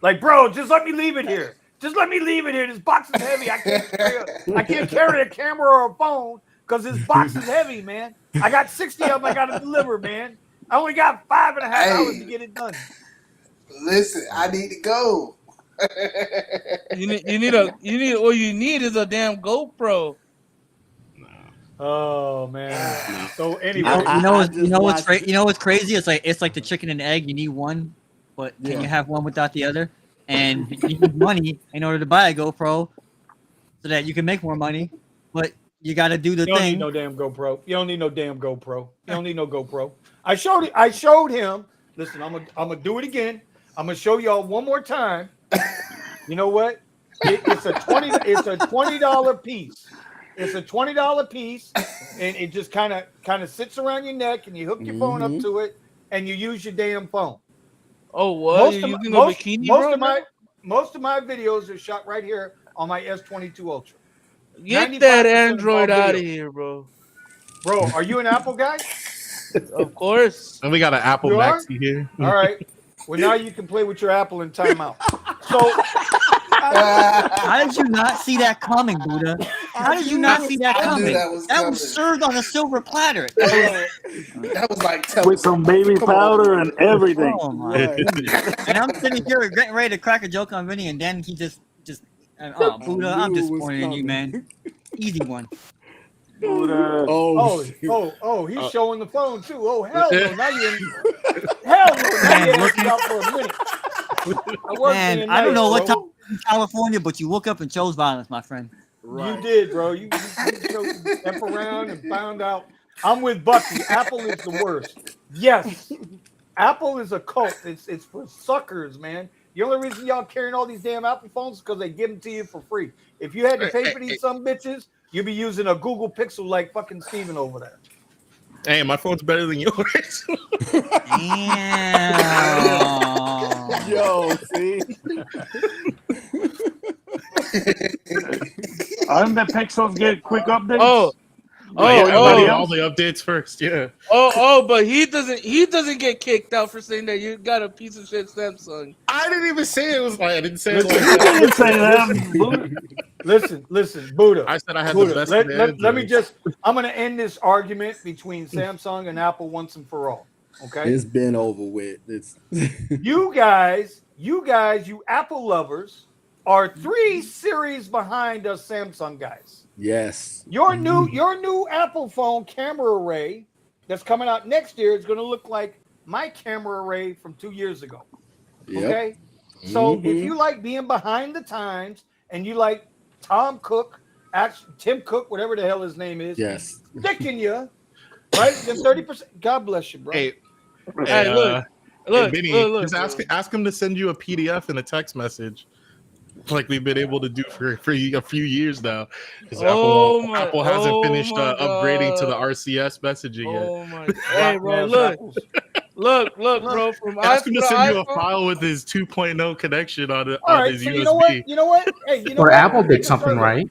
Like, bro, just let me leave it here. Just let me leave it here. This box is heavy. I can't carry a camera or a phone because this box is heavy, man. I got 60 of them I got to deliver, man. I only got 5.5 hours to get it done. Listen, I need to go. You need all you need is a damn GoPro. Oh man. So anyway, you know what's crazy? It's like the chicken and egg. You need one, but can you have one without the other? And you need money in order to buy a GoPro so that you can make more money. But you got to do the thing. You don't need no damn GoPro. You don't need no damn GoPro. You don't need no GoPro. I showed him. Listen, I'm gonna do it again. I'm gonna show y'all one more time. You know what? It's a $20 piece. It's a $20 piece, and it just kind of sits around your neck, and you hook your phone up to it, and you use your damn phone. Oh, what? Most of my videos are shot right here on my S22 Ultra. Get that Android out of here, bro. Bro, are you an Apple guy? Of course. And we got an Apple Maxi here. All right. Well, now you can play with your Apple in timeout. So, how did you not see that coming, Buddha? How did you not see that coming? That was served on a silver platter. That was like with some baby powder and everything. Oh my goodness. And I'm sitting here getting ready to crack a joke on Vinny, and then he just Buddha, I'm disappointed in you, man. Easy one. Buddha. He's showing the phone too. Oh hell no! Now you're looking out for a minute. Man, I don't know what time in California, but you woke up and chose violence, my friend. Right. You did, bro. You step around and found out. I'm with Bucky. Apple is the worst. Yes, Apple is a cult. It's for suckers, man. The only reason y'all carrying all these damn Apple phones is because they give them to you for free. If you had to pay for these some bitches, you'd be using a Google Pixel like fucking Steven over there. Hey, my phone's better than yours. Damn. Yo, see? Aren't the Pixels get quick updates? Oh, Everybody, all the updates first. Yeah. But he doesn't get kicked out for saying that you got a piece of shit Samsung. I didn't even say it was like I didn't say Listen, it like that. I didn't say that. Listen, Buddha. I said I had Buddha, the best. let me just. I'm going to end this argument between Samsung and Apple once and for all. Okay, It's been over with. It's you guys, you Apple lovers, are 3 series behind us Samsung guys. yes. Your new Apple phone camera array that's coming out next year is going to look like my camera array from 2 years ago. Yep. Okay, so if you like being behind the times and you like Tim Cook, whatever the hell his name is, Yes. dicking you, right? Then 30%. God bless you, bro. Hey, Look, Vinny, look, just ask him to send you a PDF and a text message, like we've been able to do for a few years now. Because Apple hasn't finished upgrading to the RCS messaging yet. Oh my! Hey, bro, look, bro. From Ask him to send you a iPhone, file with his 2.0 connection on All on right, his so USB. you know what? Hey, you know Or what? Apple Let's did take a something survey. right.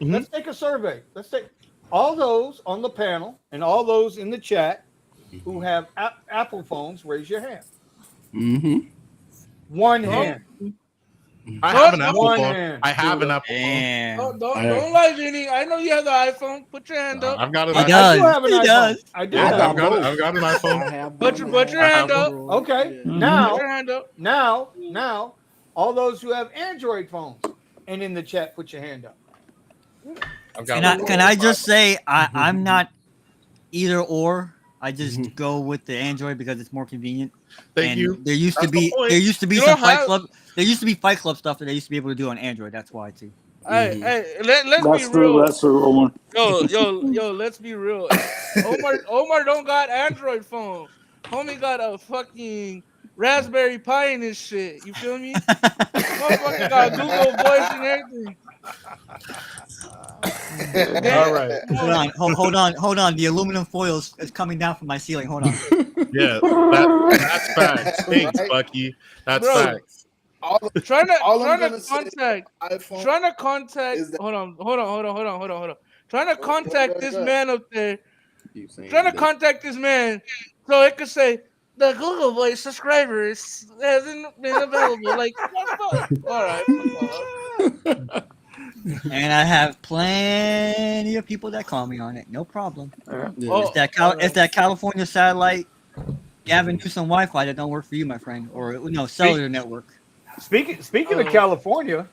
Let's take a survey. Let's take all those on the panel and all those in the chat who have Apple phones. Raise your hand. One hand. I have an Apple One phone. hand. I have an Apple phone. Damn. don't lie, Vinny. I know you have the iPhone. Put your hand up. I've got an He iPhone. does. I do have an He iPhone. does. I do. Yeah, have I've one. got an iPhone. I have Put one. your hand up. Okay. Yeah. Now, Put your hand up. now, all those who have Android phones and in the chat, put your hand up. I've got Can I just say I'm not either or. I just go with the Android because it's more convenient. Thank you. There used to That's the be point. some don't Fight have- Club. There used to be Fight Club stuff that they used to be able to do on Android. That's why too. Let's be That's true. real. That's true, Omar. Yo, let's be real. Omar don't got Android phone. Homie got a fucking Raspberry Pi in his shit. You feel me? Motherfucker got Google Voice and everything. All right. Hold on. The aluminum foil is coming down from my ceiling. Hold on. Yeah, that's facts. Thanks, Bucky. That's Bro. facts. Trying to iPhone contact. is that- Hold on. Trying to contact this go. man up there. Keep saying Trying to that. contact this man so it could say the Google Voice subscriber hasn't been available. Like, what the fuck? All right. And I have plenty of people that call me on it. No problem. Yeah. It's that California satellite Gavin Newsom Wi-Fi that don't work for you, my friend, or no cellular network. Speaking of California,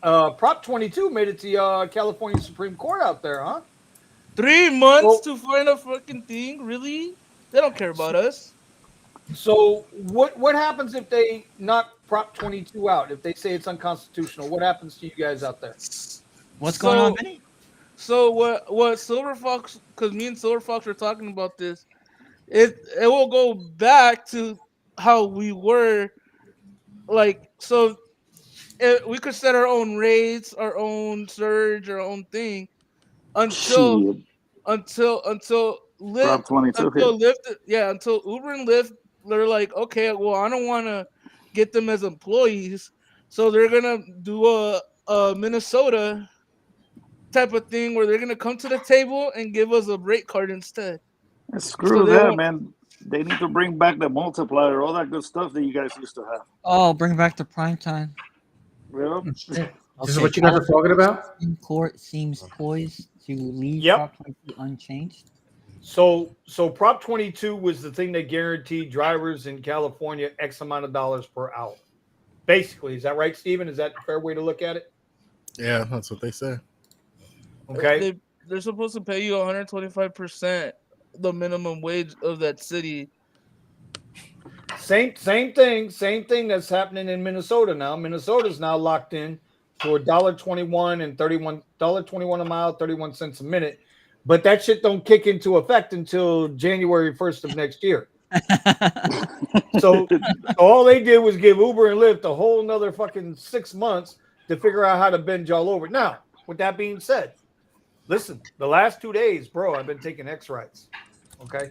Prop 22 made it to California Supreme Court out there, huh? 3 months to find a fucking thing? Really? They don't care about us. So what happens if they knock Prop 22 out? If they say it's unconstitutional, what happens to you guys out there? What's going on, Vinny? So what Silver Fox? Because me and Silver Fox were talking about this. It will go back to how we were, like, so. We could set our own rates, our own surge, our own thing until Lyft, Prop 22 until Uber and Lyft, they're like, okay, well, I don't want to get them as employees, so they're gonna do a Minnesota type of thing where they're gonna come to the table and give us a rate card instead. Screw that, man. They need to bring back the multiplier, all that good stuff that you guys used to have. Oh, bring back the prime time. Well, This is what you guys are talking about? Supreme Court seems poised to leave Yep. Prop 22 unchanged. So Prop 22 was the thing that guaranteed drivers in California X amount of dollars per hour. Basically, is that right, Steven? Is that a fair way to look at it? Yeah, that's what they say. Okay. They're supposed to pay you 125% the minimum wage of that city. Same thing that's happening in Minnesota now. Minnesota's now locked in to $1.21 and $1.21 a mile, 31 cents a minute. But that shit don't kick into effect until January 1st of next year. So all they did was give Uber and Lyft a whole nother fucking 6 months to figure out how to bend y'all over. Now, with that being said, listen, the last 2 days, bro, I've been taking X rides. Okay.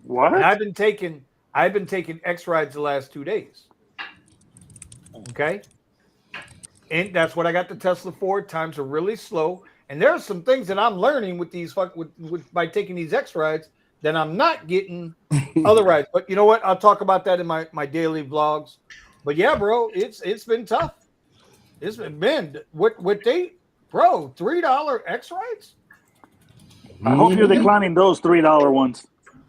what? And I've been taking X rides the last 2 days. Okay. And that's what I got the Tesla for. Times are really slow. And there's some things that I'm learning with these by taking these X rides that I'm not getting other rides. But you know what? I'll talk about that in my daily vlogs. But yeah, bro, it's been tough. It's been what they, bro, $3 X rides. I hope you're declining those $3 ones.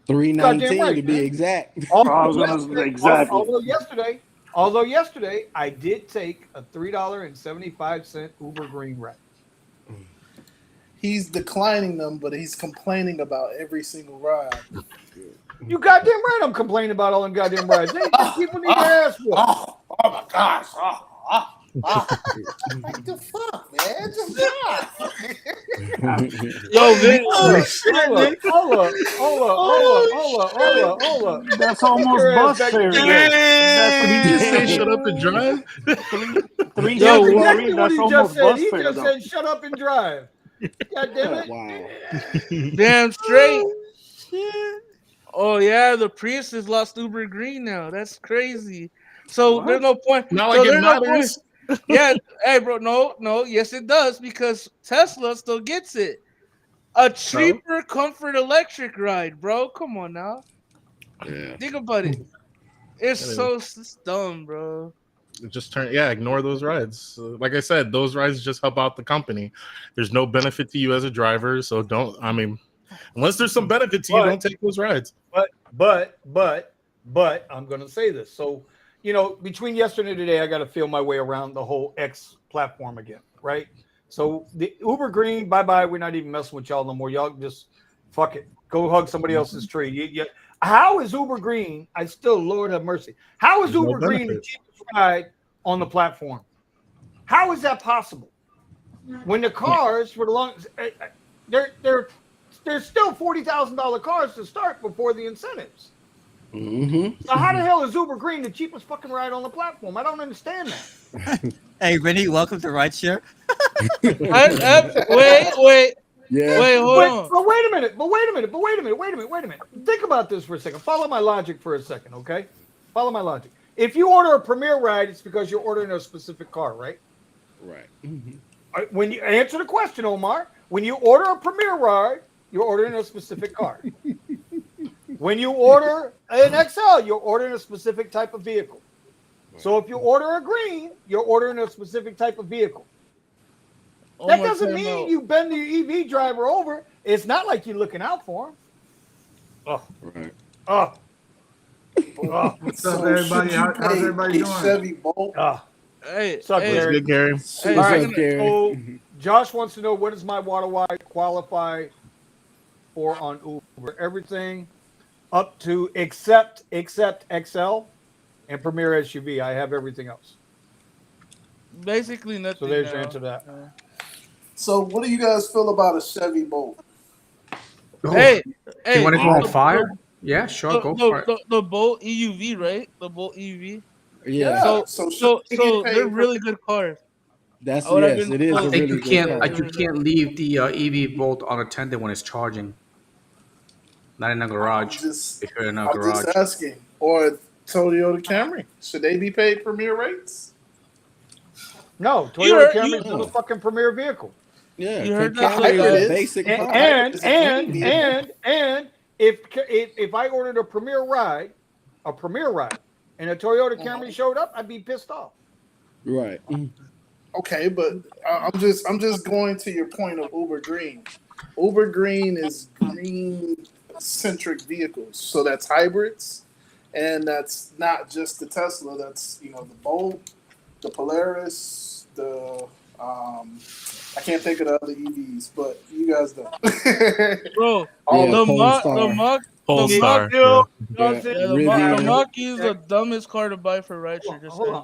$3.19 right, to be man. exact. I was gonna say exactly. Although yesterday I did take a $3.75 Uber Green ride. He's declining them, but he's complaining about every single ride. You goddamn right, I'm complaining about all them goddamn rides. People need their ass whooped. Oh my gosh. What the fuck, man? Yo, Vin, Hold up. That's almost bus fare. That's what he just said. Shut up and drive. Three. That's That's exactly what he just almost said. bus He fare. just Though. said, "Shut up and drive." God damn it! Wow. damn straight. Oh yeah, the Prius has lost Uber Green now. That's crazy. So What? there's no point. Not so like it there's no matters. point. Yeah, hey bro, no, yes it does because Tesla still gets it. A cheaper comfort electric ride, bro. Come on now. Yeah. Think about it. It's dumb, bro. Just ignore those rides. Like I said, those rides just help out the company. There's no benefit to you as a driver, so unless there's some benefit to you, don't take those rides. But I'm gonna say this. So, between yesterday and today, I got to feel my way around the whole X platform again, right? So the Uber Green, bye. We're not even messing with y'all no more. Y'all just fuck it. Go hug somebody else's tree. How is Uber Green? Lord have mercy. How is Uber Green the cheapest ride on the platform? How is that possible? When the cars for the longest, they're still $40,000 cars to start before the incentives. Mm-hmm. So how the hell is Uber Green the cheapest fucking ride on the platform? I don't understand that. Hey, Vinny, welcome to Rideshare. Wait. Yeah. Wait, hold on. But wait a minute. Think about this for a second. Follow my logic for a second, okay? Follow my logic. If you order a Premier ride, it's because you're ordering a specific car, right? Right. When you answer the question, Omar, when you order a Premier ride, you're ordering a specific car. When you order an XL, you're ordering a specific type of vehicle. So if you order a Green, you're ordering a specific type of vehicle. That doesn't mean you bend the EV driver over. It's not like you're looking out for him. Oh, Right. oh. What's up, everybody? How's everybody doing? Chevy Bolt. Hey, Suck, hey, Gary. Good, Gary. hey, All right, Gary? so Josh wants to know, what does my water wide qualify for on Uber? Everything up to except XL and Premier SUV. I have everything else. basically nothing. So there's now. your answer to that. So what do you guys feel about a Chevy Bolt? Hey, You want to go on the- fire? Yeah, sure, go for it. The Bolt EUV, right? The Bolt EUV. Yeah. So they're really good cars. That's I would have yes. been It is. told. A I think really you good can't. car. You can't leave the EV Bolt unattended when it's charging. Not in a garage. If you're in a I'm garage. just asking. Or Toyota Camry. Should they be paid Premier rates? No, You Toyota heard- Camry you- is a fucking Premier vehicle. Yeah. You heard Camry that? is Hybrid a is. basic car. And if I ordered a Premier ride, and a Toyota Camry showed up, I'd be pissed off. Right. Okay, but I'm just going to your point of Uber Green. Uber Green is green centric vehicles, so that's hybrids, and that's not just the Tesla. That's the Bolt, the Polaris, the I can't think of the other EVs, but you guys know. Bro, Yeah, the Polestar. Polestar. the Mach-E is the dumbest car to buy for rideshare. Just Hold saying.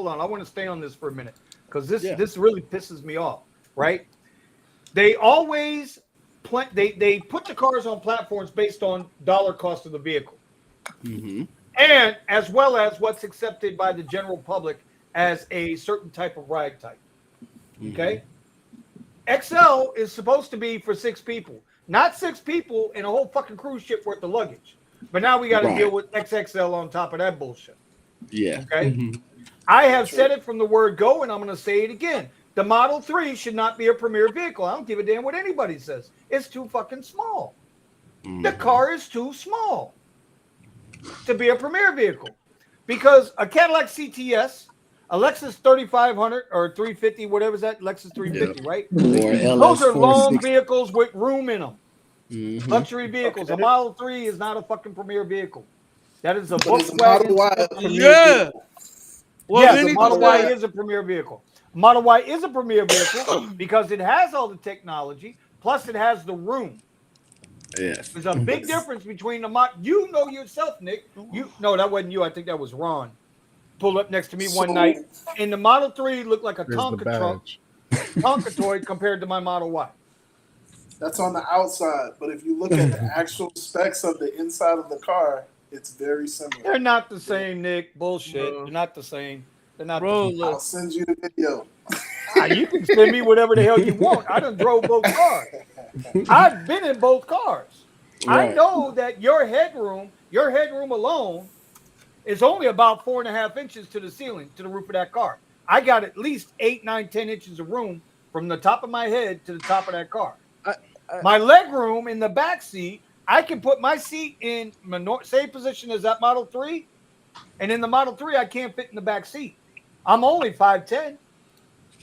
on. I want to stay on this for a minute because this Yeah. this really pisses me off. Right? They always they put the cars on platforms based on dollar cost of the vehicle, Mm-hmm. and as well as what's accepted by the general public as a certain type of ride type. Okay? XL is supposed to be for 6 people, not 6 people in a whole fucking cruise ship worth of luggage. But now we got to Right. deal with XXL on top of that bullshit. Yeah. Okay. Mhm. I have said it from the word go, and I'm going to say it again. The Model 3 should not be a premier vehicle. I don't give a damn what anybody says. It's too fucking small. The car is too small to be a premier vehicle. Because a Cadillac CTS, a Lexus 3500 or 350, whatever's that, Lexus 350, right? Or Those are long 460. vehicles with room in them. Mhm. Luxury vehicles. A Model 3 is not a fucking premier vehicle. That is a But is a Model Volkswagen. Y a premier Yeah. vehicle? Well, Yes, Vinny, the Model Model Y Y. is a premier vehicle. Model Y is a premier vehicle because it has all the technology, plus it has the room. Yes. There's a big difference between the Model. You know yourself, Nick. No, that wasn't you. I think that was Ron. Pulled up next to me one night, and the Model 3 looked like a There's the Tonka truck, badge. Tonka toy compared to my Model Y. That's on the outside, but if you look at the actual specs of the inside of the car, it's very similar. They're not the same, Nick. Bullshit. Bro. They're not the same. They're not bro, the same. I'll look. send you the video. You can send me whatever the hell you want. I done drove both cars. I've been in both cars. I Right. know that your headroom alone is only about 4.5 inches to the ceiling, to the roof of that car. I got at least 8, 9, 10 inches of room from the top of my head to the top of that car. My leg room in the back seat, I can put my seat in same position as that Model 3, and in the Model 3, I can't fit in the back seat. I'm only 5'10".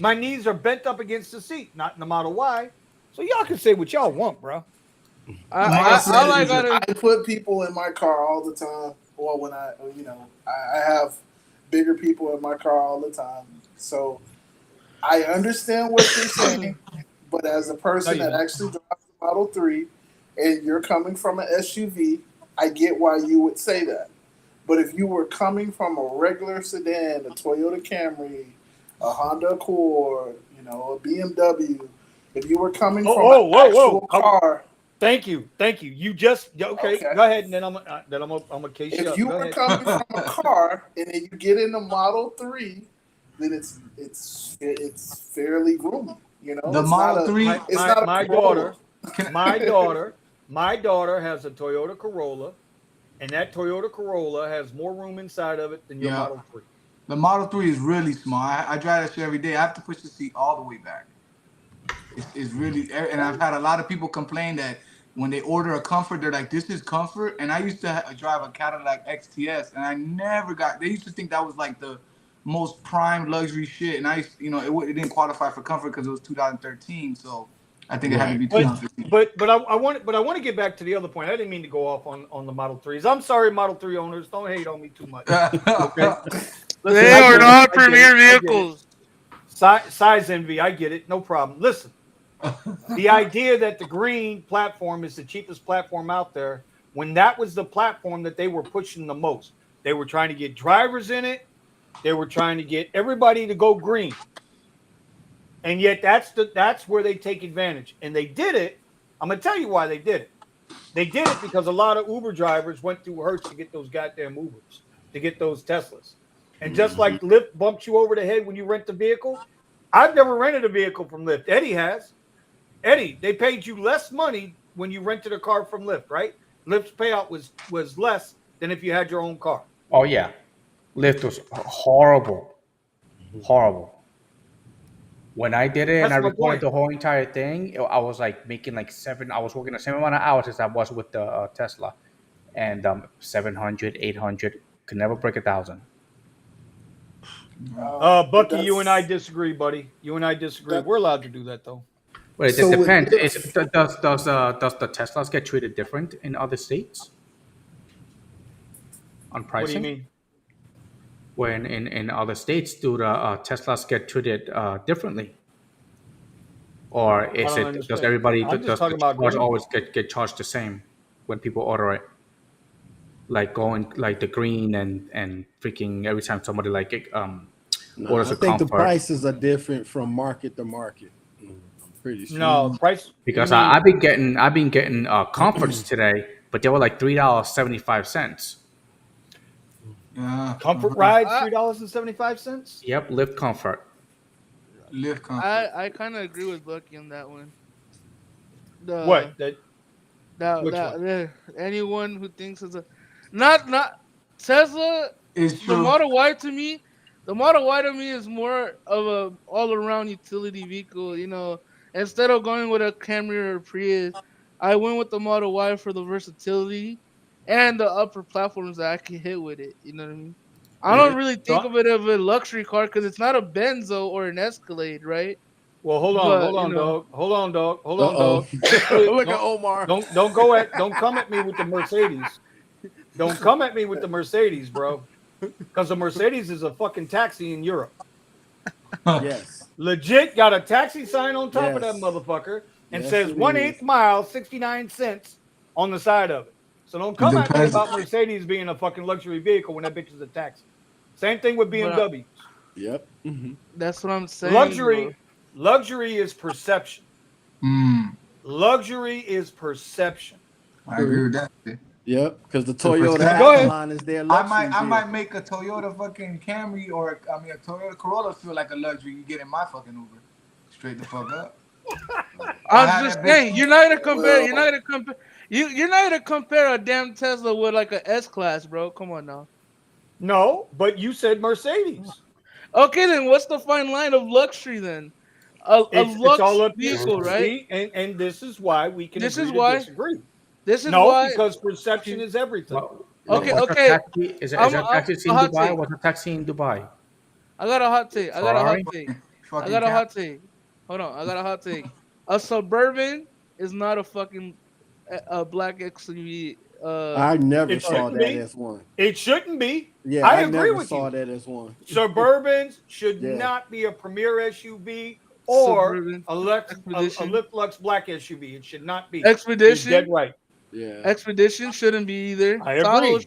My knees are bent up against the seat, not in the Model Y. So y'all can say what y'all want, bro. I put people in my car all the time. Well, when I have bigger people in my car all the time. So I understand what you're saying, but as a person that actually drives the Model 3 and you're coming from an SUV, I get why you would say that. But if you were coming from a regular sedan, a Toyota Camry, a Honda Accord, a BMW, if you were coming from an actual car. Thank you. You just okay. Go ahead, and then I'm gonna case you up. If you were coming from a car and then you get in the Model 3, then it's fairly roomy. The Model 3. My daughter has a Toyota Corolla, and that Toyota Corolla has more room inside of it than your Model 3. The Model 3 is really small. I drive that shit every day. I have to push the seat all the way back. It's really, and I've had a lot of people complain that when they order a Comfort, they're like, "This is Comfort." And I used to drive a Cadillac XTS, and I never got. They used to think that was like the most prime luxury shit, and it didn't qualify for Comfort because it was 2013. So I think it had to be 2015. But I want to get back to the other point. I didn't mean to go off on the Model 3s. I'm sorry, Model 3 owners. Don't hate on me too much. Okay. Listen, They are not premier vehicles. Size envy, I get it. No problem. Listen, the idea that the green platform is the cheapest platform out there, when that was the platform that they were pushing the most. They were trying to get drivers in it. They were trying to get everybody to go green. And yet that's where they take advantage. And they did it. I'm going to tell you why they did it. They did it because a lot of Uber drivers went through Hertz to get those goddamn Ubers, to get those Teslas. And just like Lyft bumps you over the head when you rent the vehicle, I've never rented a vehicle from Lyft. Eddie has. Eddie, they paid you less money when you rented a car from Lyft, right? Lyft's payout was less than if you had your own car. Oh yeah, Lyft was horrible. When I did it and I recorded the whole entire thing, I was like making like I was working the same amount of hours as I was with the Tesla, and 700, 800, could never break 1,000. Bucky, you and I disagree, buddy. You and I disagree. We're allowed to do that, though. Well, it depends. Does the Teslas get treated different in other states on pricing? What do you mean? When in other states, do the Teslas get treated differently, or does everybody always get charged the same when people order it? Like going like the green and freaking every time somebody orders a I think Comfort. the prices are different from market to market. I'm pretty sure. No price because I've been getting Comforts today, but they were like $3.75. Comfort rides $3.75. Yep, Lyft Comfort. Lyft Comfort. I kind of agree with Bucky on that one. Anyone who thinks it's not Tesla is the Model Y to me. The Model Y to me is more of a all-around utility vehicle. You know, instead of going with a Camry or a Prius, I went with the Model Y for the versatility and the upper platforms that I can hit with it. You know what I mean? I don't really think of it as a luxury car because it's not a Benzo or an Escalade, right? Well, hold But on, dog. Hold on, dog. Hold on, Uh-oh. dog. Look at Omar. Don't come at me with the Mercedes. Don't come at me with the Mercedes, bro. Because the Mercedes is a fucking taxi in Europe. Yes. Legit got a taxi sign on top of that Yes. motherfucker and Yes, says it 1/8 is. mile, 69 cents on the side of it. So don't come at me about Mercedes being a fucking luxury vehicle when that bitch is a taxi. Same thing with BMWs. Yep. That's what I'm saying. Luxury is perception. Mm, Luxury is perception. I agree with that. Yep. Because the Toyota Go ahead. line is their I luxury might make a Toyota fucking Camry or a Toyota Corolla feel like a luxury. You get in my fucking Uber, straight the fuck up. I'm just saying, you're not gonna compare. You're not gonna compare a damn Tesla with like a S class, bro. Come on now. No, but you said Mercedes. Okay, then what's the fine line of luxury then? It's all up to vehicle, right? And this is why we can This agree is to why- disagree. This is No, why. because perception is everything. Okay, What's okay. A taxi? Is I'm a taxi in hot Dubai? take. What's a taxi in Dubai? I got a hot take. I got a hot Ferrari? take. I Fucking got a Cam- hot take. Hold on. I got a hot take. A Suburban is not a fucking a black XUV. I never It saw shouldn't that be. as one. It shouldn't be. Yeah, I I agree never with saw you. that as one. Suburbans should Yeah. not be a premier SUV or Suburban. a Expedition. Lyft Lux black SUV. It should not be. Expedition. You're dead right. Yeah. Expedition shouldn't be either. I agree.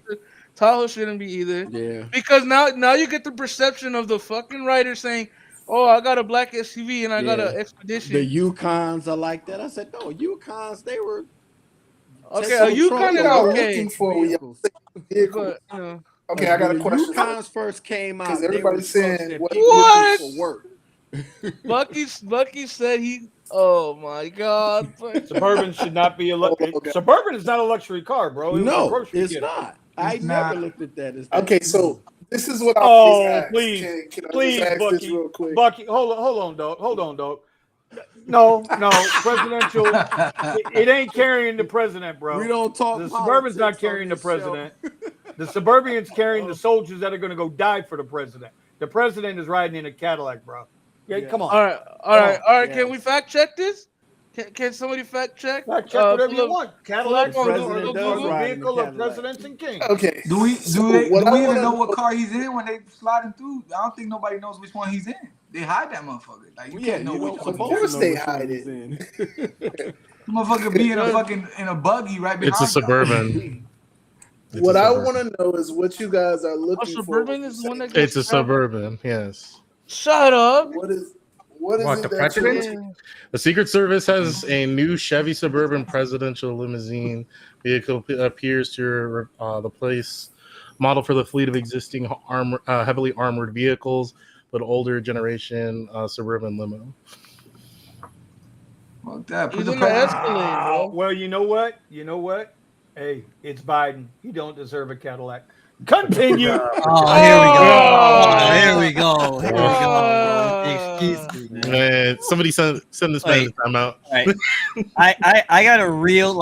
Tahoe shouldn't be either. Yeah. Because now you get the perception of the fucking rider saying, "Oh, I got a black SUV and I got an Expedition." The Yukons are like that. I said, no, Yukons, they were Okay, a Yukon is y'all okay. looking for when y'all say vehicles. But, you know, Okay, I got a when the question. Yukons first came out, 'Cause they were everybody's saying, trucks that what- people What? used for work. Bucky said he. Oh my God! Suburban should not be a Suburban is not a luxury car, bro. It was a No, grocery it's getter. not. I It's never not. looked at that as Okay, so this is what I Oh, always ask. please, Can I please, just ask Bucky, this real quick? Bucky, hold on, dog. No, presidential. It ain't carrying the president, bro. we don't talk. The Suburban's not politics carrying on the this show. president. The Suburban's carrying the soldiers that are going to go die for the president. The president is riding in a Cadillac, bro. Yeah, Yeah. come on. All right. Yes. Can we fact check this? Can somebody fact check? Fact check whatever you Philip- want. Cadillacs Philip are on president the does Google? ride in vehicle the of Cadillac. presidents and kings. Okay. Do we So what even I wanna- know what car he's in when they sliding through? I don't think nobody knows which one he's in. They hide that motherfucker. Like you can't know which one. Of course they hide it. Motherfucker be in a buggy right behind. It's a you. Suburban. What I want to know is what you guys are A looking for. Suburban when is you the one say- that gets It's a Suburban. Yes. Shut up. What is What, it the that president? you're- The Secret Service has a new Chevy Suburban presidential limousine vehicle appears to replace model for the fleet of existing heavily armored vehicles, but older generation Suburban limo. Fuck that. Put He's the in the president. Escalade, bro. Well, you know what? Hey, it's Biden. He don't deserve a Cadillac. Continue. Oh, here we go. Oh, here we go. Here we go. Excuse me, man. Man, somebody send this man Wait. a timeout. All right. I got a real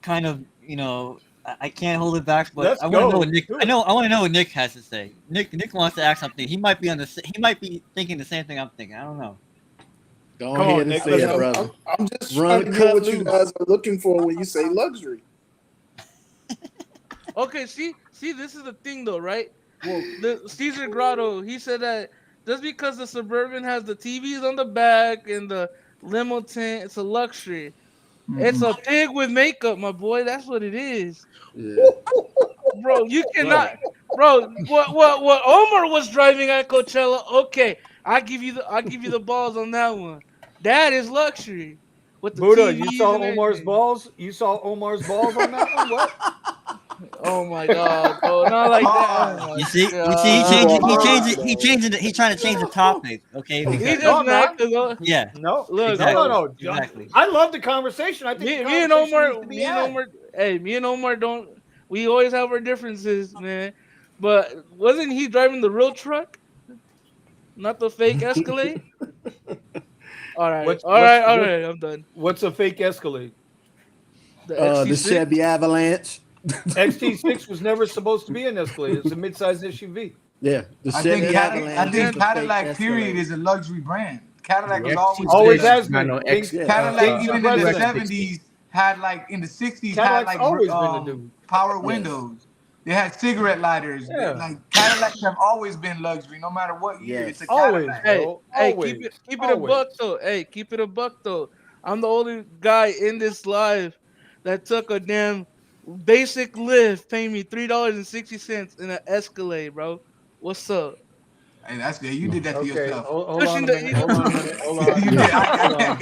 kind of I can't hold it back, but Let's I want to go. know what Nick. Do it. I want to know what Nick has to say. Nick wants to ask something. He might be He might be thinking the same thing I'm thinking. I don't know. Go Come on, ahead and Nick, say let's it, go. brother. I'm just Run, trying to cut know what you loose. guys are looking for when you say luxury. Okay, see, this is the thing though, right? Well, the Caesar Grotto, he said that just because the Suburban has the TVs on the back and the limo tent, it's a luxury. It's a pig with makeup, my boy. That's what it is, Yeah. bro. You cannot, bro. What Omar was driving at Coachella? Okay, I give you the balls on that one. That is luxury. With the Buddha, TVs you saw and Omar's everything. balls? You saw Omar's balls on that one? What? Oh my God, bro! Not like that. Oh my You see, God. he's trying to change the topic. Okay. He Because, just No, I'm mad not. because yeah. No. Look, Exactly. No. Exactly. I love the conversation. I think me and Omar, hey, me and Omar don't. We always have our differences, man. But wasn't he driving the real truck? Not the fake Escalade? All right. All right. I'm done. What's a fake Escalade? The The XT6? Chevy Avalanche. XT6 was never supposed to be an Escalade. It's a mid-size SUV. Yeah, the I Chevy think Avalanche. I think is a Cadillac fake period Escalade. is a luxury brand. Cadillac was Always has been. No, Cadillac even in the president. 70s had like in the 60s Cadillac's had like always been the dude. power windows. They had cigarette lighters. Yeah. Like Cadillacs have always been luxury, no matter what year. Yes. It's a Always. Cadillac. Hey, bro. hey, Always. keep it a buck though. Hey, keep it a buck though. I'm the only guy in this live that took a damn basic Lyft, paying me $3.60 in an Escalade, bro. What's up? Hey, that's good. You did that to Okay, yourself. hold on a minute. Hold on a minute. Hold on. You did. I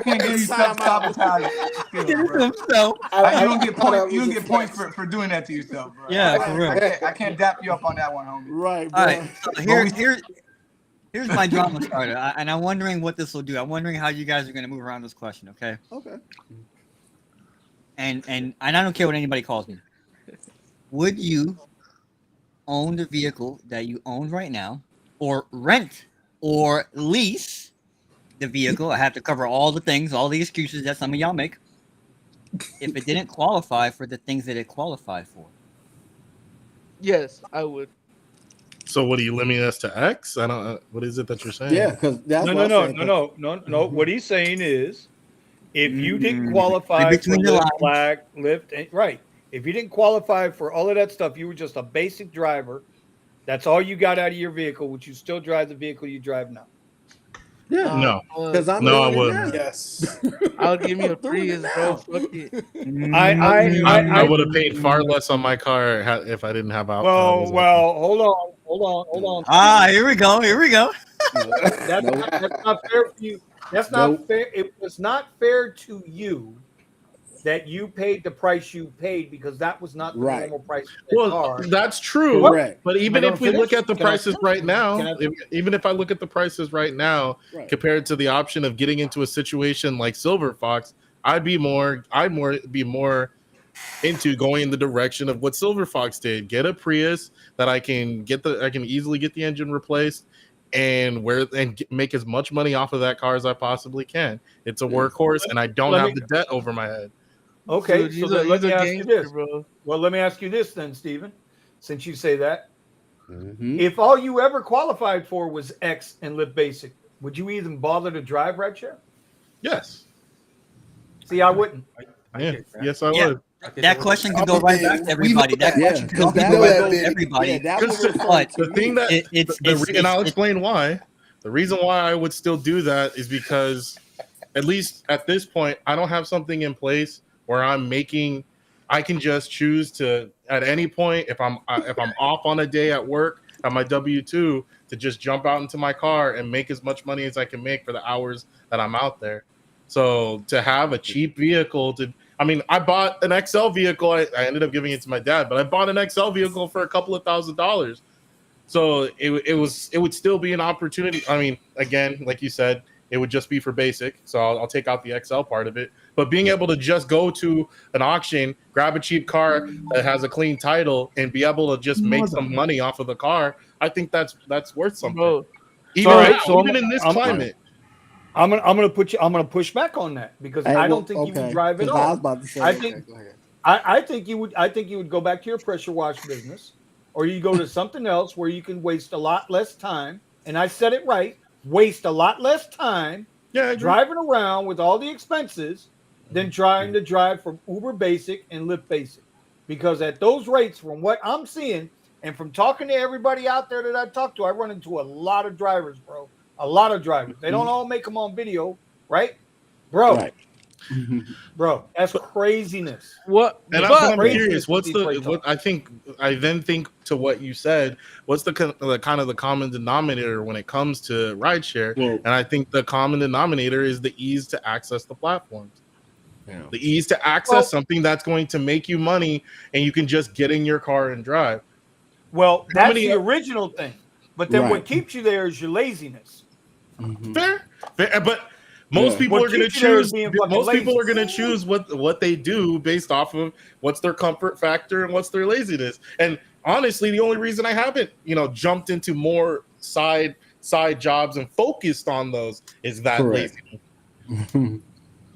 can't give you Time out. self-sabotage skills, bro. You don't get points. You don't get points for doing that to yourself, bro. Yeah, for real. I can't dap you up on that one, homie. Right, bro. All right, so here's my drama starter, and I'm wondering what this will do. I'm wondering how you guys are going to move around this question, okay? Okay. And I don't care what anybody calls me. Would you own the vehicle that you own right now, or rent or lease the vehicle? I have to cover all the things, all the excuses that some of y'all make, if it didn't qualify for the things that it qualified for. Yes, I would. So what are you limiting us to X? I don't. What is it that you're saying? Yeah, because that's No. What he's saying is, if you didn't qualify for Between the Lyft, lines. Black, Lyft, right? If you didn't qualify for all of that stuff, you were just a basic driver. That's all you got out of your vehicle. Would you still drive the vehicle you drive now? Yeah. No. Because I'm No, I doing it wouldn't. now. Yes. I'll give me a Prius, bro. Fuck it. I would have paid far less on my car if I didn't have out. Well, hold on. Ah, here we go. That's not fair for you. That's not fair. It was not fair to you that you paid the price you paid, because that was not the normal price of the car. That's true. Correct. But even if we look at the prices right now, Can even if I look at the prices right now, compared to the option of getting into a situation like Silver Fox, I'd be more into going in the direction of what Silver Fox did. Get a Prius that I can easily get the engine replaced and make as much money off of that car as I possibly can. It's a workhorse, and I don't have the debt over my head. Okay, Dude, so let me ask you this. bro. Well, let me ask you this then, Steven, since you say that. If all you ever qualified for was X and Lyft Basic, would you even bother to drive Rideshare? Yes. See, I wouldn't. Yes, I would. That question can go right back to everybody. That question can go that right was- to everybody. But The thing that and I'll explain why. The reason why I would still do that is because, at least at this point, I don't have something in place where I can just choose to, at any point, if I'm off on a day at work at my W-2, to just jump out into my car and make as much money as I can make for the hours that I'm out there. So to have a cheap vehicle I bought an XL vehicle. I ended up giving it to my dad, but I bought an XL vehicle for a couple of $1,000s. So it would still be an opportunity. I mean, again, like you said, it would just be for basic. So I'll take out the XL part of it. But being able to just go to an auction, grab a cheap car that has a clean title, and be able to just make some money off of the car, I think that's worth something. Bro. Even in this climate. I'm gonna push back on that, because I don't think you would drive it all. I was about to say, go ahead. I think you would go back to your pressure wash business, or you go to something else where you can waste a lot less time. And I said it right, waste a lot less time driving around with all the expenses than trying to drive from Uber Basic and Lyft Basic. Because at those rates, from what I'm seeing and from talking to everybody out there that I talk to, I run into a lot of drivers, bro. A lot of drivers. They don't all make them on video, right? Bro. Right. Bro, that's craziness. What? And I'm curious. I then think to what you said. What's the kind of the common denominator when it comes to rideshare? And I think the common denominator is the ease to access the platforms. Yeah. The ease to access something that's going to make you money, and you can just get in your car and drive. Well, that's the original thing. But then what keeps you there is your laziness. Fair. But most people are going to choose. Most people are going to choose what they do based off of what's their comfort factor and what's their laziness. And honestly, the only reason I haven't, jumped into more side jobs and focused on those is that laziness.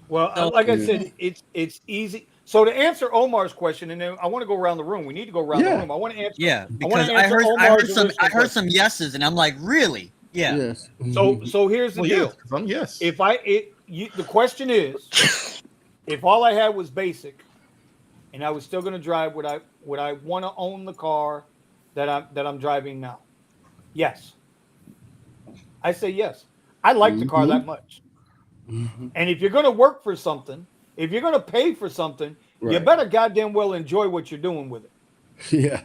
Well, like I said, it's easy. So to answer Omar's question, and then I want to go around the room. We need to go around the room. I want to answer. Yeah, because I heard some yeses, and I'm like, really? Yeah. Yes. So here's the deal. Yes. The question is, if all I had was basic, and I was still going to drive, would I want to own the car that I'm driving now? Yes. I say yes. I like the car that much. And if you're going to work for something, if you're going to pay for something, you better goddamn well enjoy what you're doing with it. Yeah.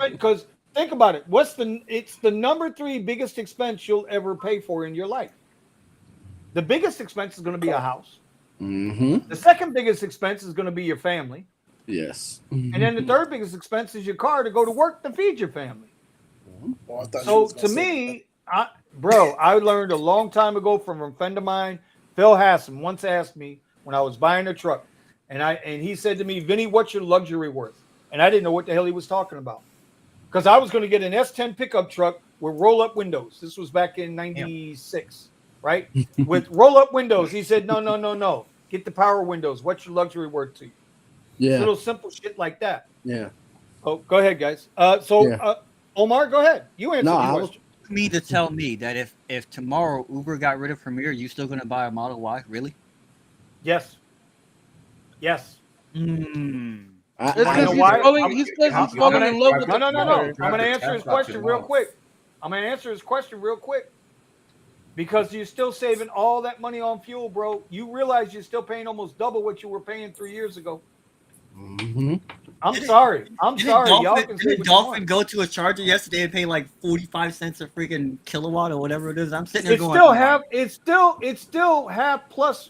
Because think about it. It's the number 3 biggest expense you'll ever pay for in your life. The biggest expense is going to be a house. The second biggest expense is going to be your family. Yes. And then the third biggest expense is your car to go to work to feed your family. So to me, I learned a long time ago from a friend of mine, Phil Hassan, once asked me when I was buying a truck, and he said to me, Vinny, what's your luxury worth? And I didn't know what the hell he was talking about. Because I was going to get an S10 pickup truck with roll-up windows. This was back in 96, right? With roll-up windows. He said, no. Get the power windows. What's your luxury worth to you? Yeah. Little simple shit like that. Yeah. Oh, go ahead, guys. Omar, go ahead. You answer the question. Me to tell me that if tomorrow Uber got rid of Premier, you still gonna buy a Model Y? Really? Yes. Because he's falling in love with No. I'm gonna answer his question real quick. Because you're still saving all that money on fuel, bro. You realize you're still paying almost double what you were paying 3 years ago. I'm sorry. Y'all can say did Dolphin go to a charger yesterday and pay like 45 cents a freaking kilowatt or whatever it is? I'm sitting there going, it's still half plus.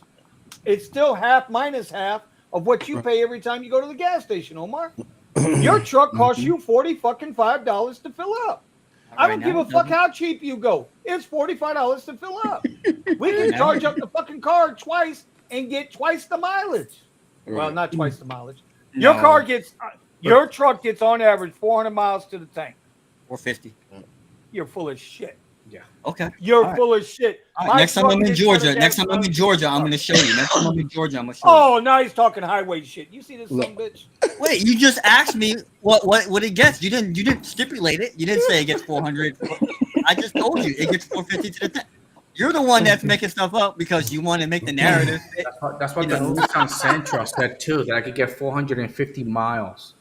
It's still half minus half of what you pay every time you go to the gas station, Omar. Your truck costs you $45 to fill up. I don't give a fuck how cheap you go. It's $45 to fill up. We can charge up the fucking car twice and get twice the mileage. Well, not twice the mileage. Your truck gets on average 400 miles to the tank. 450. You're full of shit. Yeah. Okay. You're full of shit. Next time I'm in Georgia, I'm going to show you. Next time I'm in Georgia, I'm going to show you. Oh, now he's talking highway shit. You see this son bitch? Wait, you just asked me what it gets. You didn't stipulate it. You didn't say it gets 400. I just told you it gets 450 to the tank. You're the one that's making stuff up because you want to make the narrative. That's what the Nissan Sentra said too, that I could get 450 miles.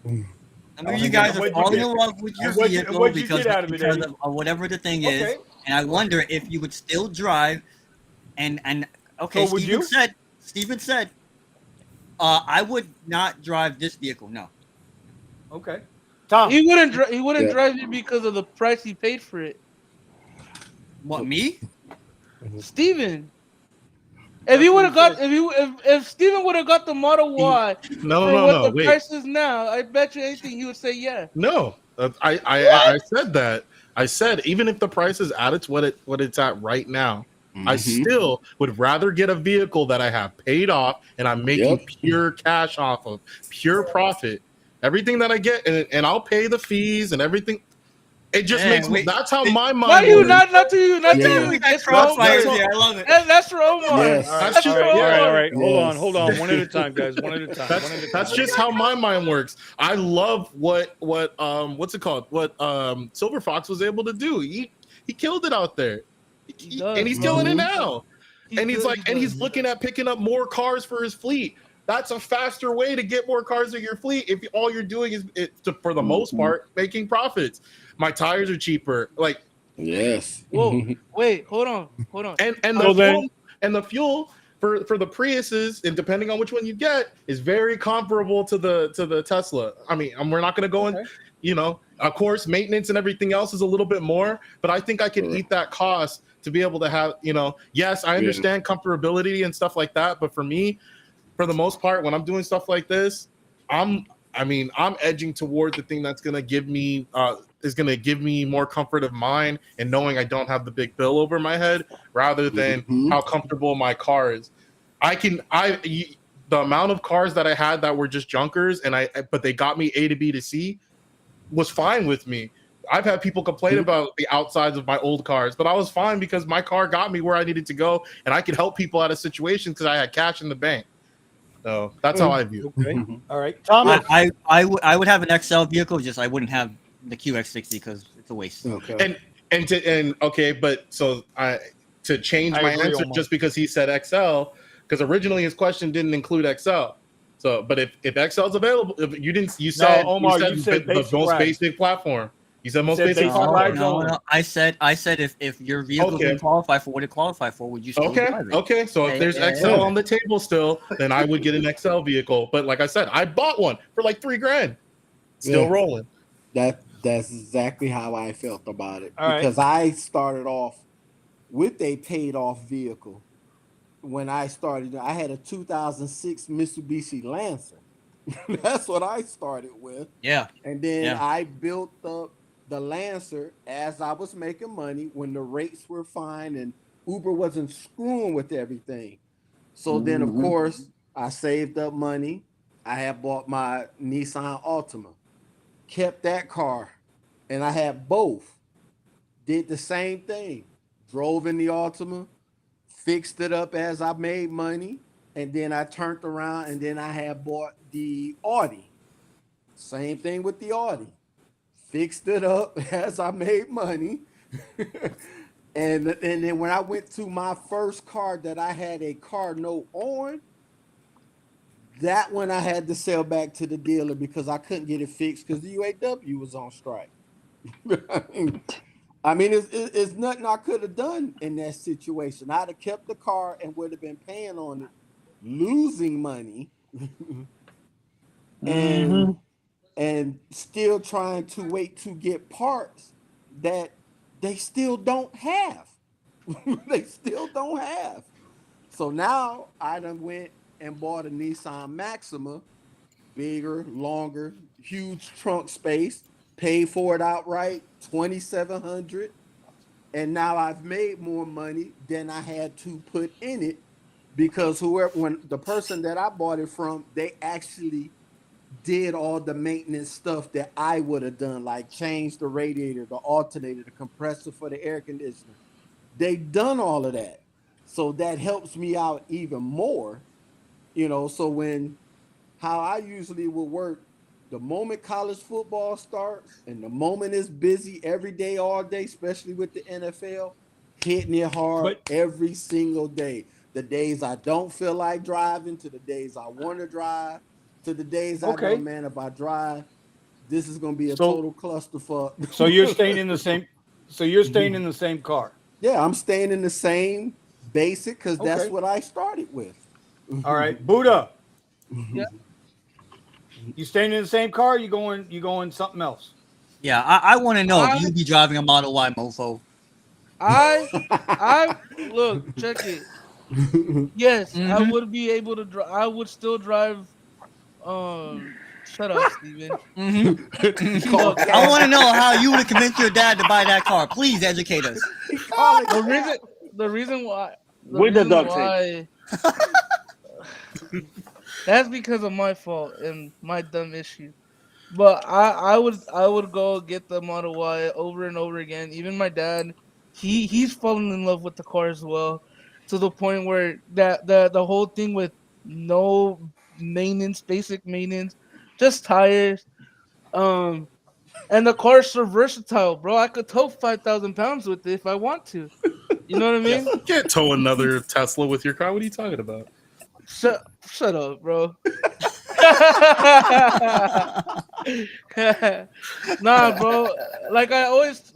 I mean, you guys are falling in love with your vehicle because of whatever the thing is, and I wonder if you would still drive. And okay, so Steven said, I would not drive this vehicle. No. Okay. Tom, he wouldn't drive it because of the price he paid for it. What, me? Steven. If Steven would have got the Model Y the price is now, I bet you anything he would say yeah. No. I said that. I said even if the price is at what it's at right now, I still would rather get a vehicle that I have paid off and I'm making pure cash off of, pure profit. Everything that I get, and I'll pay the fees and everything. It just makes me. That's how my mind. Not you, not to you. That's for Omar. I love it. That's for Omar. Yes. That's for Omar. All right. Hold on. One at a time, guys. One at a time. That's just how my mind works. I love what's it called? What Silver Fox was able to do. He killed it out there, and he's killing it now. He's looking at picking up more cars for his fleet. That's a faster way to get more cars in your fleet if all you're doing is, for the most part, making profits. My tires are cheaper. Like, yes. Whoa, wait, hold on. And the fuel for the Priuses, and depending on which one you get, is very comparable to the Tesla. I mean, we're not going to go in. Of course, maintenance and everything else is a little bit more, but I think I can eat that cost to be able to have. Yes, I understand comfortability and stuff like that, but for me, for the most part, when I'm doing stuff like this, I'm edging toward the thing that's going to give me more comfort of mind and knowing I don't have the big bill over my head, rather than how comfortable my car is. The amount of cars that I had that were just junkers but they got me A to B to C, was fine with me. I've had people complain about the outsides of my old cars, but I was fine because my car got me where I needed to go, and I could help people out of situations because I had cash in the bank. So that's how I view it. Okay. All right. Thomas. I would have an XL vehicle, just I wouldn't have the QX60 because it's a waste. Okay. But so to change I my agree, answer Omar. just because he said XL, because originally his question didn't include XL. So, but if XL is available, if you said Omar, you said the basic most ride. basic platform. You said most said basic basic platform. ride. No. I said if your vehicle didn't qualify for what it qualified for, would you still drive it? Okay. So if there's XL on the table still, then I would get an XL vehicle. But like I said, I bought one for like $3,000. Still rolling. That's exactly how I felt about it. All because I started off with a paid off vehicle. When I started, I had a 2006 Mitsubishi Lancer. That's what I started with. Yeah. And then I built up the Lancer as I was making money when the rates were fine and Uber wasn't screwing with everything. So then, of course, I saved up money. I had bought my Nissan Altima, kept that car, and I had both. Did the same thing. Drove in the Altima, fixed it up as I made money, and then I turned around and then I had bought the Audi. Same thing with the Audi. Fixed it up as I made money. and then when I went to my first car that I had a car note on, that one I had to sell back to the dealer because I couldn't get it fixed because the UAW was on strike. I mean, it's nothing I could have done in that situation. I'd have kept the car and would have been paying on it, losing money, and still trying to wait to get parts that they still don't have. They still don't have. So now I done went and bought a Nissan Maxima, bigger, longer, huge trunk space. Paid for it outright, $2,700, and now I've made more money than I had to put in it because when the person that I bought it from, they actually did all the maintenance stuff that I would have done, like change the radiator, the alternator, the compressor for the air conditioner. They done all of that, so that helps me out even more, So how I usually will work. The moment college football starts and the moment it's busy every day, all day, especially with the NFL, hitting it hard every single day. The days I don't feel like driving to the days I want to drive to the days I know, man, if I drive, this is going to be a total clusterfuck. So you're staying in the same. So you're staying in the same car. Yeah, I'm staying in the same basic because that's what I started with. All right, Buddha. Yeah. You staying in the same car? Or you going something else? Yeah, I want to know if you be driving a Model Y, mofo. I look, check it. Yes, I would be able to drive. I would still drive. Shut up, Steven. Look, I want to know how you would have convinced your dad to buy that car. Please educate us. The reason why. With the duct tape. That's because of my fault and my dumb issue. But I would go get the Model Y over and over again. Even my dad, he's fallen in love with the car as well, to the point where the whole thing with no maintenance, basic maintenance, just tires, and the car's so versatile, bro. I could tow 5,000 pounds with it if I want to. You know what I mean? You can't tow another Tesla with your car. What are you talking about? Shut up, bro. Nah, bro. Like I always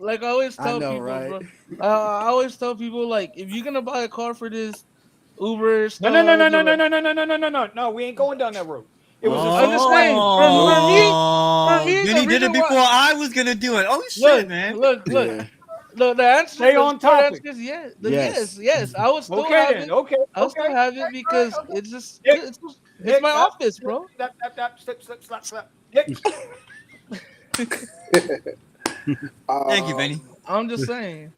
tell people, right? bro. I always tell people, like, if you're gonna buy a car for this Uber stuff, No, we ain't going down that road. It was. I'm just saying, for me, Vinny did it before I was gonna do it. Oh shit, man! Look. Yeah. The answer. Stay on topic. Is yes. I would still have it. I would still have it because it's just it's my office, bro. Slap. Thank you, Vinny. I'm just saying.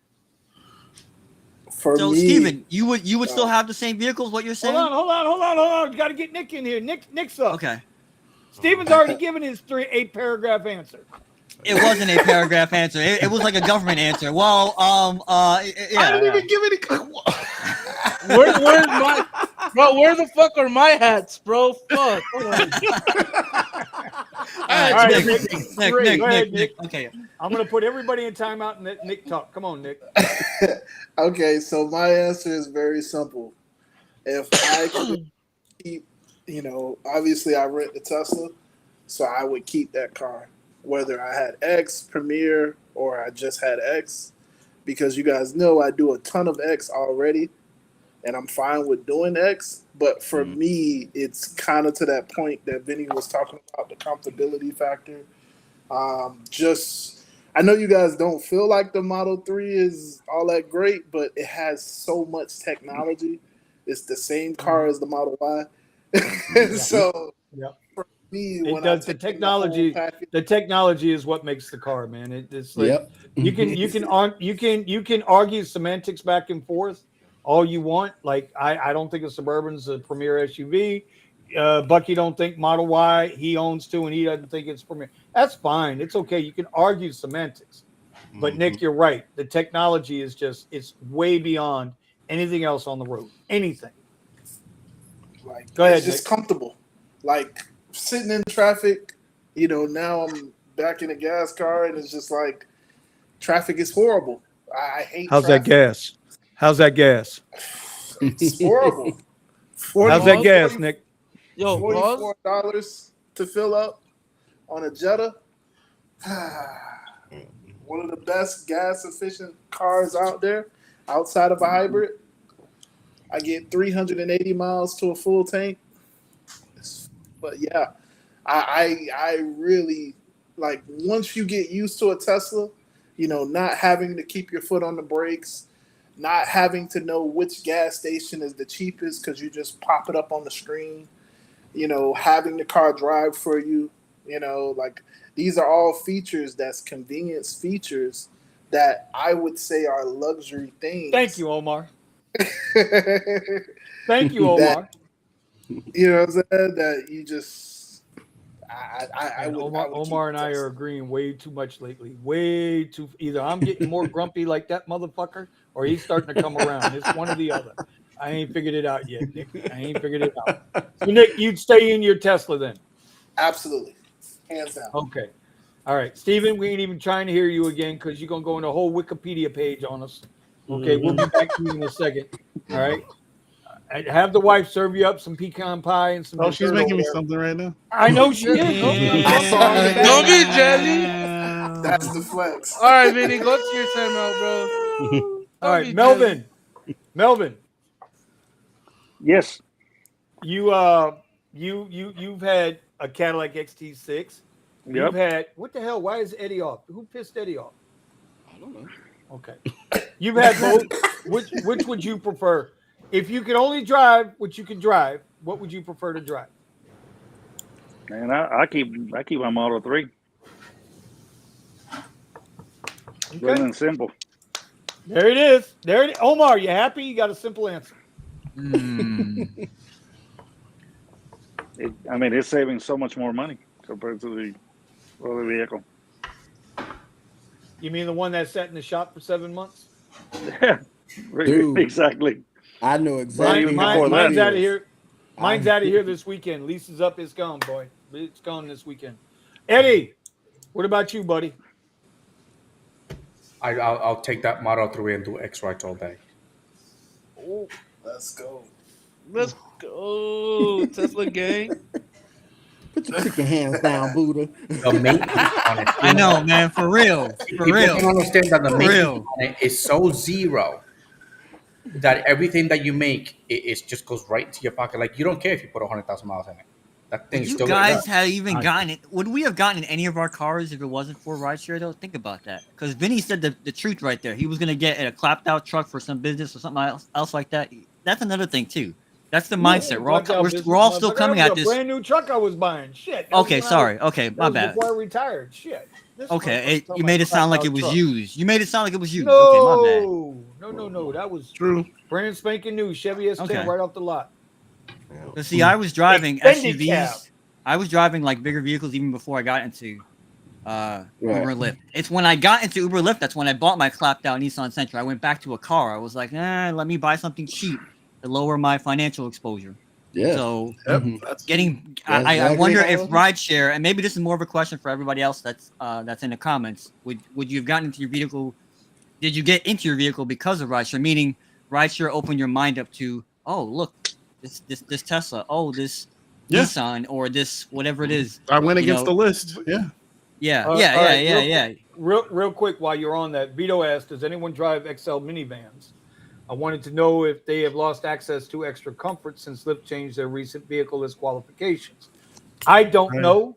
So, Steven, you would still have the same vehicles? What you're saying? Hold on. You got to get Nick in here. Nick's up. Okay. Steven's already given his 8 paragraph answer. It wasn't a paragraph answer. It was like a government answer. Well, I didn't even give any. Where's my bro? Where the fuck are my hats, bro? Fuck. Hold on. All right, Nick. Okay, I'm gonna put everybody in timeout and let Nick talk. Come on, Nick. Okay, so my answer is very simple. If I could keep, obviously I rent the Tesla, so I would keep that car, whether I had X, Premier, or I just had X, because you guys know I do a ton of X already, and I'm fine with doing X. But for me, it's kind of to that point that Vinny was talking about, the comfortability factor. I know you guys don't feel like the Model 3 is all that great, but it has so much technology. It's the same car as the Model Y. So for me, it does the technology. The technology is what makes the car, man. It's like you can argue semantics back and forth all you want. Like I don't think a Suburban's a premier SUV. Bucky don't think Model Y. He owns two, and he doesn't think it's premier. That's fine. It's okay. You can argue semantics, but Nick, you're right. The technology is it's way beyond anything else on the road. Anything. Like, go ahead. It's just comfortable. Like sitting in traffic. Now I'm back in a gas car, and it's just like traffic is horrible. I hate. How's traffic. that gas? How's that gas? It's horrible. How's that gas, Nick? Yo, $44 to fill up on a Jetta. One of the best gas efficient cars out there, outside of a hybrid. I get 380 miles to a full tank. But yeah, I really like, once you get used to a Tesla, not having to keep your foot on the brakes, not having to know which gas station is the cheapest because you just pop it up on the screen, having the car drive for you, like these are all features that's convenience features that I would say are luxury things. Thank you, Omar. Thank you, Omar. You know what I'm saying? That you just, Omar and I are agreeing way too much lately. Way too. Either I'm getting more grumpy like that motherfucker, or he's starting to come around. It's one or the other. I ain't figured it out yet, Nick. I ain't figured it out. So, Nick, you'd stay in your Tesla then? Absolutely. Hands down. Okay. All right. Steven, we ain't even trying to hear you again because you're going to go on a whole Wikipedia page on us. Okay. We'll be back to you in a second. All right. Have the wife serve you up some pecan pie and some. Oh, she's making me something right now. I know she is. Don't be jelly. That's the flex. All right, Vinny, go to your timeout, bro. All right, Melvin. Melvin. Yes. You've had a Cadillac XT6. You've had, what the hell? Why is Eddie off? Who pissed Eddie off? I don't know. Okay. You've had both. Which would you prefer? If you could only drive what you could drive, what would you prefer to drive? Man, I keep my Model 3. Okay. Plain and simple. There it is. There it is. Omar, you happy? You got a simple answer. It's saving so much more money compared to the other vehicle. You mean the one that sat in the shop for 7 months? Yeah, Dude. Exactly. I know exactly. Mine's out of here. Mine's out of here this weekend. Lease is up. It's gone, boy. It's gone this weekend. Eddie, what about you, buddy? I'll take that Model 3 and do X rides all day. Oh, let's go. Let's go, Tesla gang. Put your chicken hands down, Buddha. The maintenance on it. I know, man. For real. People don't understand that the maintenance on it is so zero that everything that you make, it just goes right into your pocket. Like, you don't care if you put 100,000 miles in it. That thing You still guys have even gotten it. Would we have gotten in any of our cars if it wasn't for Rideshare, though? Think about that. Because Vinny said the truth right there. He was going to get a clapped out truck for some business or something else like that. That's another thing, too. That's the mindset. We're all still coming at this. Brand new truck I was buying. Shit. Okay, sorry. Okay, my bad. Before I retired. Shit. Okay, you made it sound like it was used. You made it sound like it was used. No, okay, my bad. No. That was true. Brand spanking new Chevy S10 right off the lot. But see, I was driving SUVs. I was driving like bigger vehicles even before I got into Uber Right. Lyft. It's when I got into Uber Lyft that's when I bought my clapped out Nissan Sentra. I went back to a car. I was like, let me buy something cheap to lower my financial exposure. Yeah. So Yep, Mhm. that's getting, That's I exactly wonder how if it is. rideshare, and maybe this is more of a question for everybody else that's in the comments. Would you have gotten into your vehicle? Did you get into your vehicle because of rideshare? Meaning rideshare opened your mind up to, oh look, this Tesla, oh this yeah. Nissan, or this whatever it is. I went You against know, the list. Yeah. yeah, All yeah, yeah, right, yeah, yeah. real quick while you're on that, Vito asked, does anyone drive XL minivans? I wanted to know if they have lost access to extra comfort since Lyft changed their recent vehicle list qualifications. I don't know.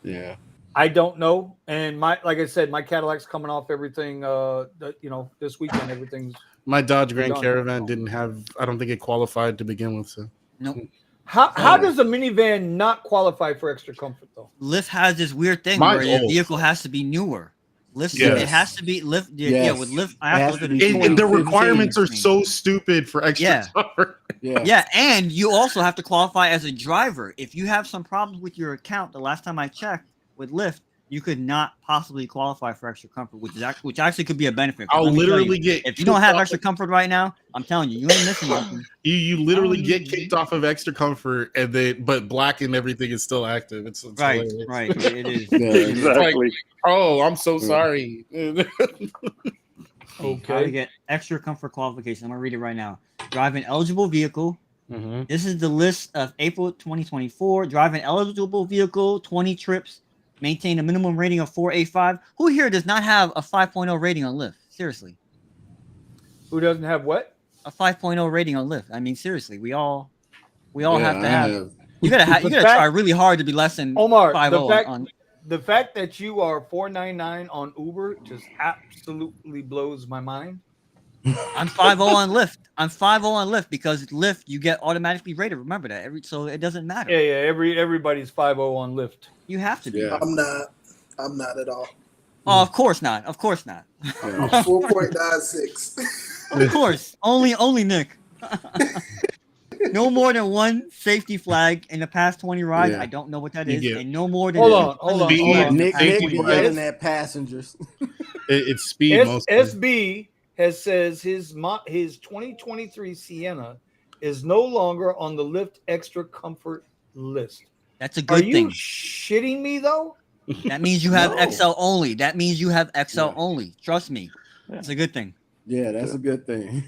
Yeah. I don't know. And like I said, my Cadillac's coming off everything. This weekend everything's. My Dodge Grand done. Caravan didn't have. I don't think it qualified to begin with. So Nope. How does a minivan not qualify for extra comfort though? Lyft has this weird thing Mine's where the old. vehicle has to be newer. Lyft, Yes. it has to be Lyft. Yeah, Yes. with Lyft, I It have has to to look at be the the 2015. requirements are so stupid for extra Yeah. comfort. Yeah. Yeah, and you also have to qualify as a driver. If you have some problems with your account, the last time I checked with Lyft, you could not possibly qualify for extra comfort, which actually could be a benefit. 'Cause I'll let me tell literally you, get if you don't have kicked extra comfort right now, I'm telling you, you ain't missing nothing. You literally get kicked off of extra comfort, and then but black and everything is still active. It's Right, hilarious. right. It is. Yeah. It is. Exactly. Oh, I'm so sorry. How to Okay. get extra comfort qualification. I'm gonna read it right now. Drive an eligible vehicle. Mm-hmm. This is the list of April 2024. Drive an eligible vehicle, 20 trips, maintain a minimum rating of 4.85. Who here does not have a 5.0 rating on Lyft? Seriously, Who doesn't have what? a 5.0 rating on Lyft. I mean, seriously, we all Yeah, have to I have. have. You gotta The try fact- really hard to be less than Omar, 5.0 on. the fact that you are 499 on Uber just absolutely blows my mind. I'm 5.0 on Lyft. I'm 5.0 on Lyft because Lyft you get automatically rated. Remember that so it doesn't matter. Yeah. Everybody's 5.0 on Lyft. You have to be. Yeah. I'm not at all. Oh, of course not. Of course not. Yeah. 4.96. Of course. Only Nick. No more than one safety flag in the past 20 rides. Yeah. I don't know what that You is. get- And no more than Hold two on. unlimited Speed. flags in the Nick past Safety be 20 flag. yelling rides. at passengers. It's speed mostly. SB says his 2023 Sienna is no longer on the Lyft extra comfort list. That's a Are good you thing. shitting me though? That means you have No. XL only. That means you have XL Yeah. only. Trust me. Yeah. It's a good thing. Yeah, that's a good thing.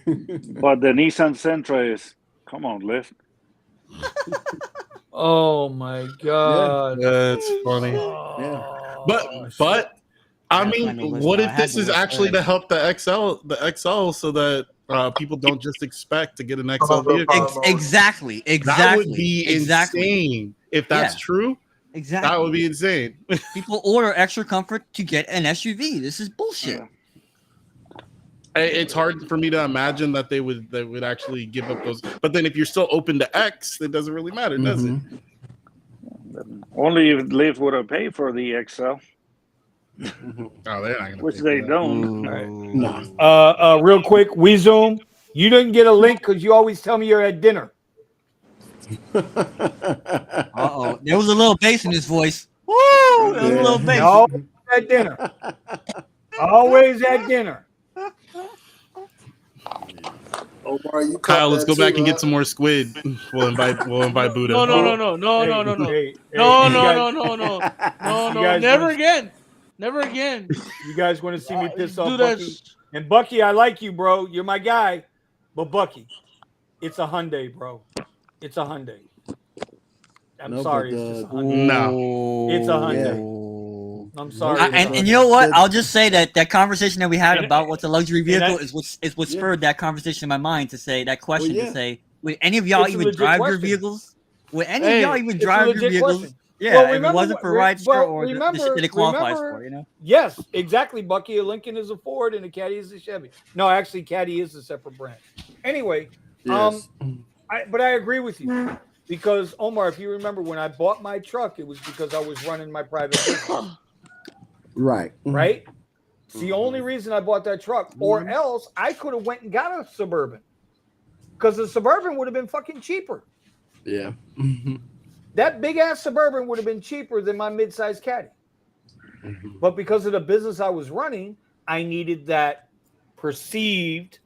But the Nissan Sentra is, come on, Lyft. Oh my god. That's funny. Oh, But I Yeah, mean, find the list what now. I if had this the is list actually earlier. to help the XL, so that people don't just expect to get an XL vehicle? Exactly. That would be Exactly. insane. If that's Yeah. true, Exactly. that would be insane. People order extra comfort to get an SUV. This is bullshit. Yeah. It's hard for me to imagine that they would actually give up those. But then if you're still open to X, it doesn't really matter, does it? Mhm. Only if Lyft would have paid for the XL, Oh, they're not gonna. which pay they for that. don't. No. real quick, WeZoom, you didn't get a link because you always tell me you're at dinner. Uh-oh. There was a little bass in his voice. Woo! There was a little bass. No, at dinner. Always at dinner. Omar, you Kyle, let's that go back too, and huh? get some more squid. We'll invite Buddha. No. Hey, No, you guys- no, you guys never wanna- again. Never again. You guys want to see me piss off Do that. Bucky? And Bucky, I like you, bro. You're my guy. But Bucky, it's a Hyundai, bro. It's a Hyundai. I'm No, sorry. but, It's just a Hyundai. No. It's a Hyundai. Yeah. I'm sorry. And you know what? The- I'll just say that conversation that we had And- about what's a luxury vehicle that- is what Yeah. spurred that conversation in my mind to say that question Well, yeah. to say, would any of y'all It's a even legit drive your question. vehicles? Would any Hey, of y'all even it's a drive your legit vehicles? question. Yeah, Well, if it remember wasn't for what- rideshare well, or the remember- shit that it qualifies remember- for, you know? Yes, exactly, Bucky. A Lincoln is a Ford and a Caddy is a Chevy. No, actually, Caddy is a separate brand. Anyway, Yes. but I agree with you because Omar, if you remember when I bought my truck, it was because I was running my private business, Right. right? It's the only reason I bought that truck, or else I could have went and got a Suburban because the Suburban would have been fucking cheaper. Yeah. That big ass Suburban would have been cheaper than my mid-sized Caddy. But because of the business I was running, I needed that perceived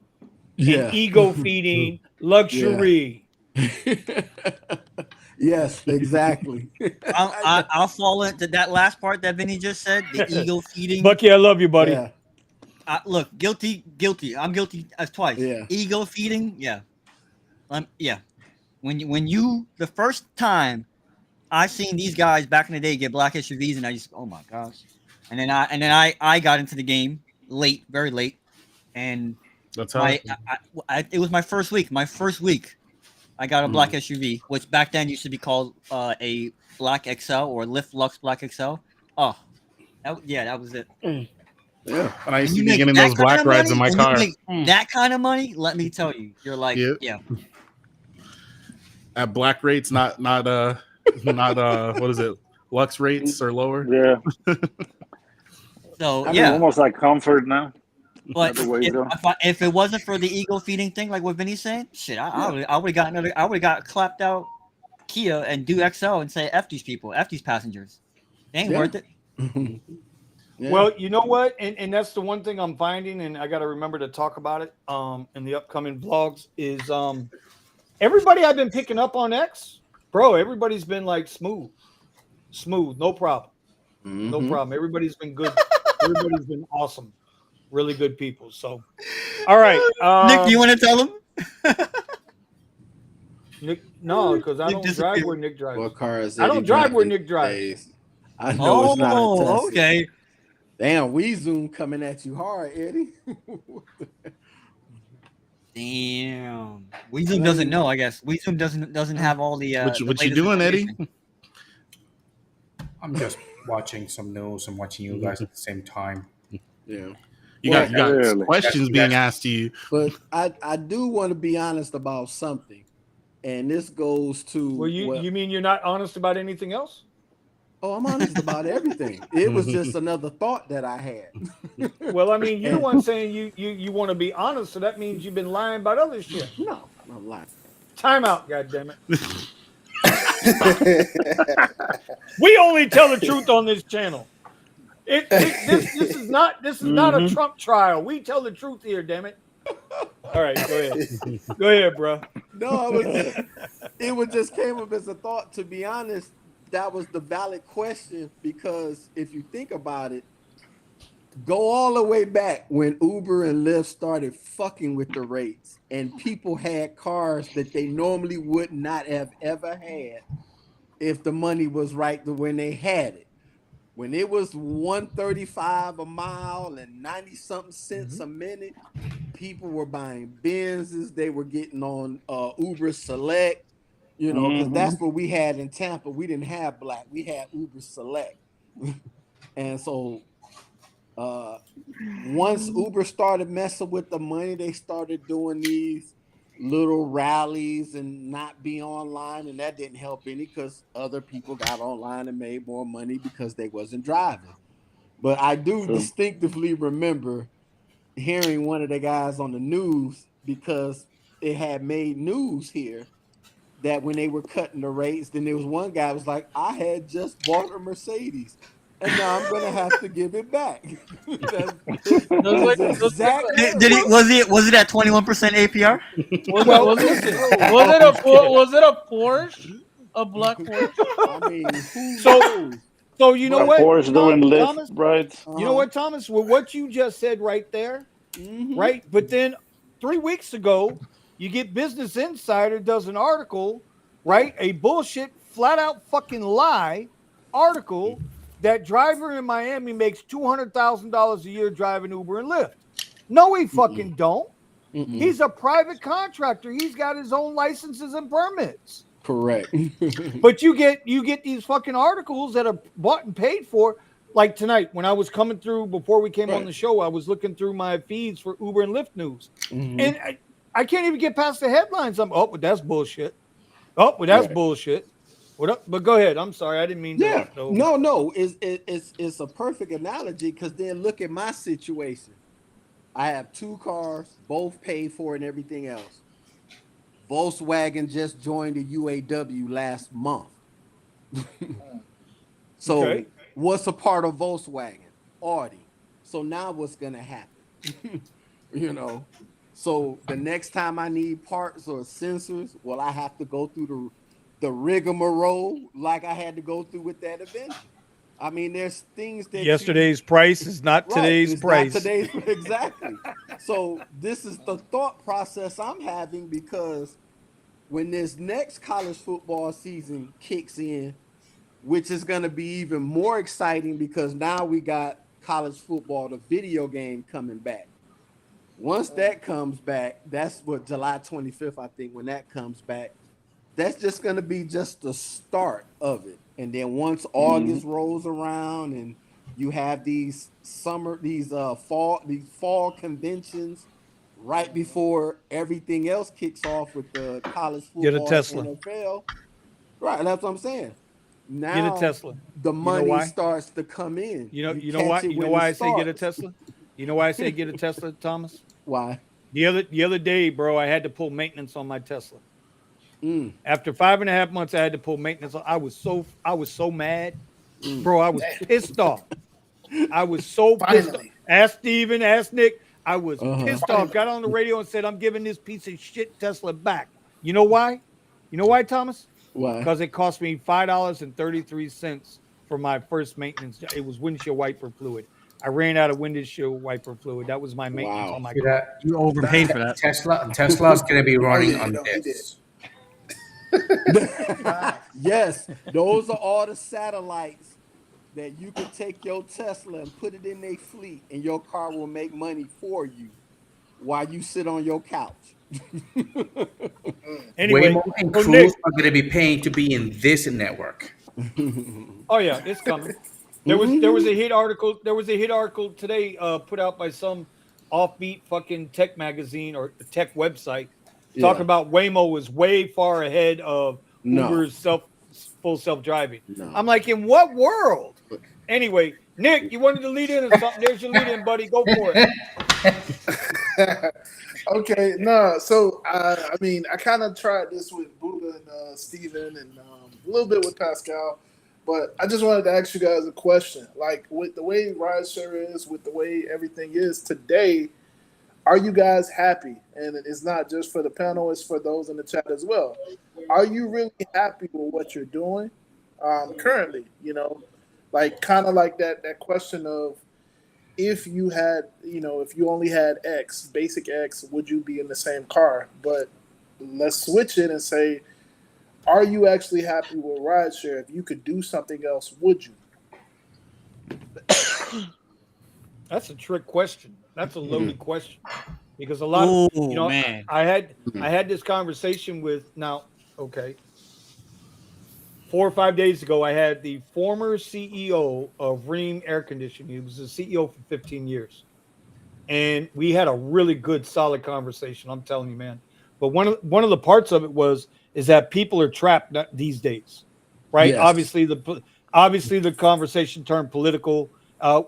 and ego feeding luxury. Yes, exactly. I'll fall into that last part that Vinny just said. The ego feeding. Bucky, I love you, buddy. Yeah. Look, guilty. I'm guilty as twice. Yeah. Ego feeding. Yeah. Yeah. When you the first time I seen these guys back in the day get black SUVs, and I just, oh my gosh. And then I got into the game late, very late, and That's it was my first week. I got a black SUV, which back then used to be called a Black XL or Lyft Lux Black XL. Oh, that was it. Yeah. And I used to be getting those black rides in my car. That kind of money, let me tell you, you're like, yeah. At black rates, not what is it? Lux rates or lower? Yeah. So almost like comfort now. But if it wasn't for the ego feeding thing, like what Vinny's saying, shit, I would have got clapped out Kia and do XL and say F these people, F these passengers. They ain't worth it. Well, you know what? And that's the one thing I'm finding, and I got to remember to talk about it in the upcoming vlogs, is everybody I've been picking up on X, bro, everybody's been like smooth, no problem. No problem. Everybody's been good. Everybody's been awesome. Really good people. So, all right. Nick, do you want to tell them? Nick, no, because I don't drive where Nick drives. What car is it? I don't drive where Nick drives. I know it's not a Tesla. Okay. Damn, we Zoom coming at you hard, Eddie. Damn. WeZoom doesn't know, I guess. WeZoom doesn't have all the what you doing, Eddie? I'm just watching some news and watching you guys at the same time. Yeah. You got questions being asked to you. But I do want to be honest about something. And this goes to Well, you mean you're not honest about anything else? Oh, I'm honest about everything. It was just another thought that I had. Well, I mean, you're the one saying you want to be honest, so that means you've been lying about other shit. No, I'm lying. Time out, goddammit. We only tell the truth on this channel. This is not a Trump trial. We tell the truth here, damn it. All right, go ahead. Go ahead, bro. No, it just came up as a thought. To be honest, that was the valid question, because if you think about it, go all the way back when Uber and Lyft started fucking with the rates, and people had cars that they normally would not have ever had if the money was right when they had it. When it was $1.35 a mile and 90-something cents a minute, people were buying Benzes. They were getting on Uber Select, because that's what we had in Tampa. We didn't have Black. We had Uber Select. And so once Uber started messing with the money, they started doing these little rallies and not be online, and that didn't help any, because other people got online and made more money because they wasn't driving. But I do distinctively remember hearing one of the guys on the news, because it had made news here, that when they were cutting the rates, then there was one guy who was like, I had just bought a Mercedes and now I'm gonna have to give it back. Was it at 21% APR? Was it a Porsche? A black Porsche? I mean, so you know what? Porsche doing Thomas, Lyft rides. You know what, Thomas? Well, what you just said right there, right? But then 3 weeks ago, you get Business Insider does an article, right? A bullshit, flat out fucking lie article that driver in Miami makes $200,000 a year driving Uber and Lyft. No, he fucking don't. He's a private contractor. He's got his own licenses and permits. Correct. But you get these fucking articles that are bought and paid for. Like tonight, when I was coming through before we came on the show, I was looking through my feeds for Uber and Lyft news, and I can't even get past the headlines. But that's bullshit. That's bullshit. What up? But go ahead. I'm sorry, I didn't mean to. Yeah. No. It's a perfect analogy, because then look at my situation. I have 2 cars, both paid for and everything else. Volkswagen just joined the UAW last month. So What's a part of Volkswagen? Audi. So now what's gonna happen? you know. So the next time I need parts or sensors, well, I have to go through the rigmarole like I had to go through with that Avenger. I mean, there's things that Yesterday's price is not right. today's It's not price. today's exactly. So this is the thought process I'm having because when this next college football season kicks in, which is going to be even more exciting because now we got college football, the video game coming back. Once that comes back, that's what July 25th, I think, when that comes back, that's just going to be just the start of it. And then once August rolls around and you have these fall conventions right before everything else kicks off with the college Get a football and Tesla. NFL. Right, that's what I'm saying. Get a Now Tesla. the You know money why? starts to come in. You know catch why? it You know when why it I say get a starts. Tesla? You know why I say get a Tesla, Thomas? Why? The other day, bro, I had to pull maintenance on my Tesla. After 5.5 months, I had to pull maintenance. I was so mad, bro. I was pissed off. I was so pissed off. Finally. Ask Steven, ask Nick. I was pissed off. Finally. Got on the radio and said, I'm giving this piece of shit Tesla back. You know why? You know why, Thomas? Why? Because it cost me $5.33 for my first maintenance. It was windshield wiper fluid. I ran out of windshield wiper fluid. That was my maintenance on my See car. that? You overpaid for that. Tesla's gonna be running yeah, on no, he this. Yes, those are all the satellites that you can take your Tesla and put it in their fleet, and your car will make money for you while you sit on your couch. Anyway, Waymo and so Cruise Nick, are gonna be paying to be in this network. oh yeah, it's coming. There was a hit article. There was a hit article today put out by some offbeat fucking tech magazine or tech website talking about Waymo was way far ahead of Uber's full self-driving. No. I'm like, in what world? Anyway, Nick, you wanted to lead in or something? There's your lead in, buddy. Go for it. Okay, no. So I mean, I kind of tried this with Buddha and Steven and a little bit with Pascal, but I just wanted to ask you guys a question. Like with the way Rideshare is, with the way everything is today, are you guys happy? And it's not just for the panel; it's for those in the chat as well. Are you really happy with what you're doing currently? You know, like kind of like that question of if you had, if you only had X, basic X, would you be in the same car? But let's switch it and say, are you actually happy with rideshare? If you could do something else, would you? That's a trick question. That's a loaded question because a lot of man. I had this conversation with okay. 4 or 5 days ago, I had the former CEO of Ream Air Conditioning. He was the CEO for 15 years. And we had a really good, solid conversation. I'm telling you, man. But one of the parts of it is that people are trapped these days, right? Yes. Obviously, the conversation turned political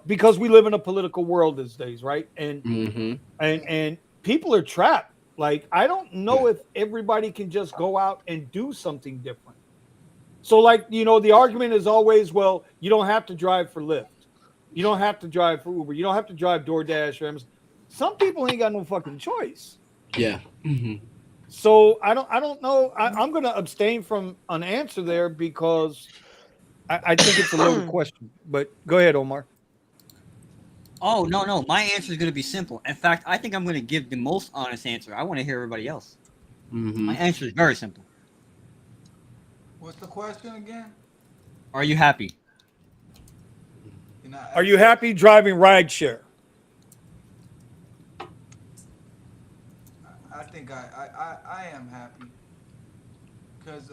because we live in a political world these days, right? And and people are trapped. Like, I don't know if everybody can just go out and do something different. So, like, the argument is always, well, you don't have to drive for Lyft. You don't have to drive for Uber. You don't have to drive DoorDash or Amazon. Some people ain't got no fucking choice. Yeah. So I don't know. I'm going to abstain from an answer there because I think it's a loaded question. But go ahead, Omar. Oh, no. My answer is going to be simple. In fact, I think I'm going to give the most honest answer. I want to hear everybody else. My answer is very simple. What's the question again? Are you happy? Are you happy driving rideshare? I think I am happy because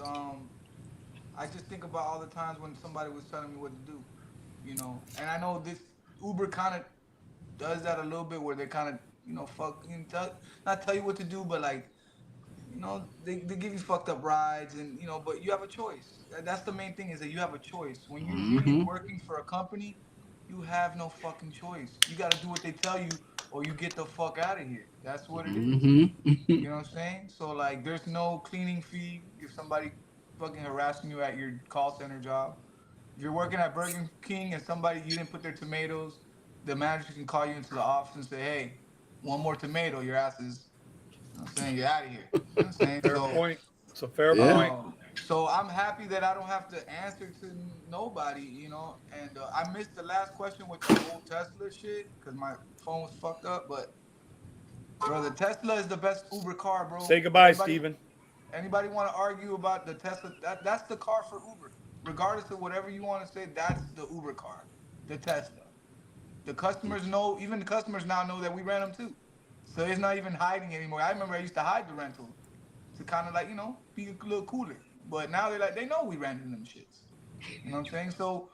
I just think about all the times when somebody was telling me what to do, and I know this Uber kind of does that a little bit where they kind of not tell you what to do, but like they give you fucked up rides and but you have a choice. That's the main thing, is that you have a choice when you're really working for a company. You have no fucking choice. You got to do what they tell you, or you get the fuck out of here. That's what it is. You know what I'm saying? So like, there's no cleaning fee if somebody fucking harassing you at your call center job. If you're working at Burger King and you didn't put their tomatoes, the manager can call you into the office and say, "Hey, one more tomato, your ass is." I'm saying you're out of here. You know what I'm saying? Fair point. It's a fair point. So I'm happy that I don't have to answer to nobody, And I missed the last question with the whole Tesla shit because my phone was fucked up. But bro, the Tesla is the best Uber car, bro. Say goodbye, Steven. Anybody want to argue about the Tesla? That's the car for Uber. Regardless of whatever you want to say, that's the Uber car, the Tesla. The customers know, even the customers now know that we ran them too. So it's not even hiding anymore. I remember I used to hide the rental to kind of like, be a little cooler. But now they know we rented them shits. You know what I'm saying? So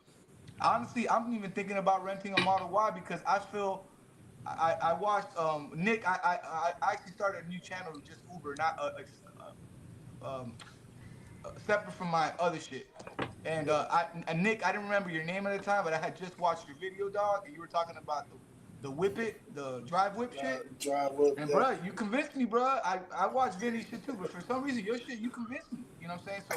honestly, I'm even thinking about renting a Model Y because I feel I watched Nick. I actually started a new channel with just Uber, not separate from my other shit. And Nick, I didn't remember your name at the time, but I had just watched your video, dog, and you were talking about the whip it, the drive whip shit. Drive whip. And bro, you convinced me, bro. I watched Vinny's shit too, but for some reason your shit, you convinced me. You know what I'm saying? So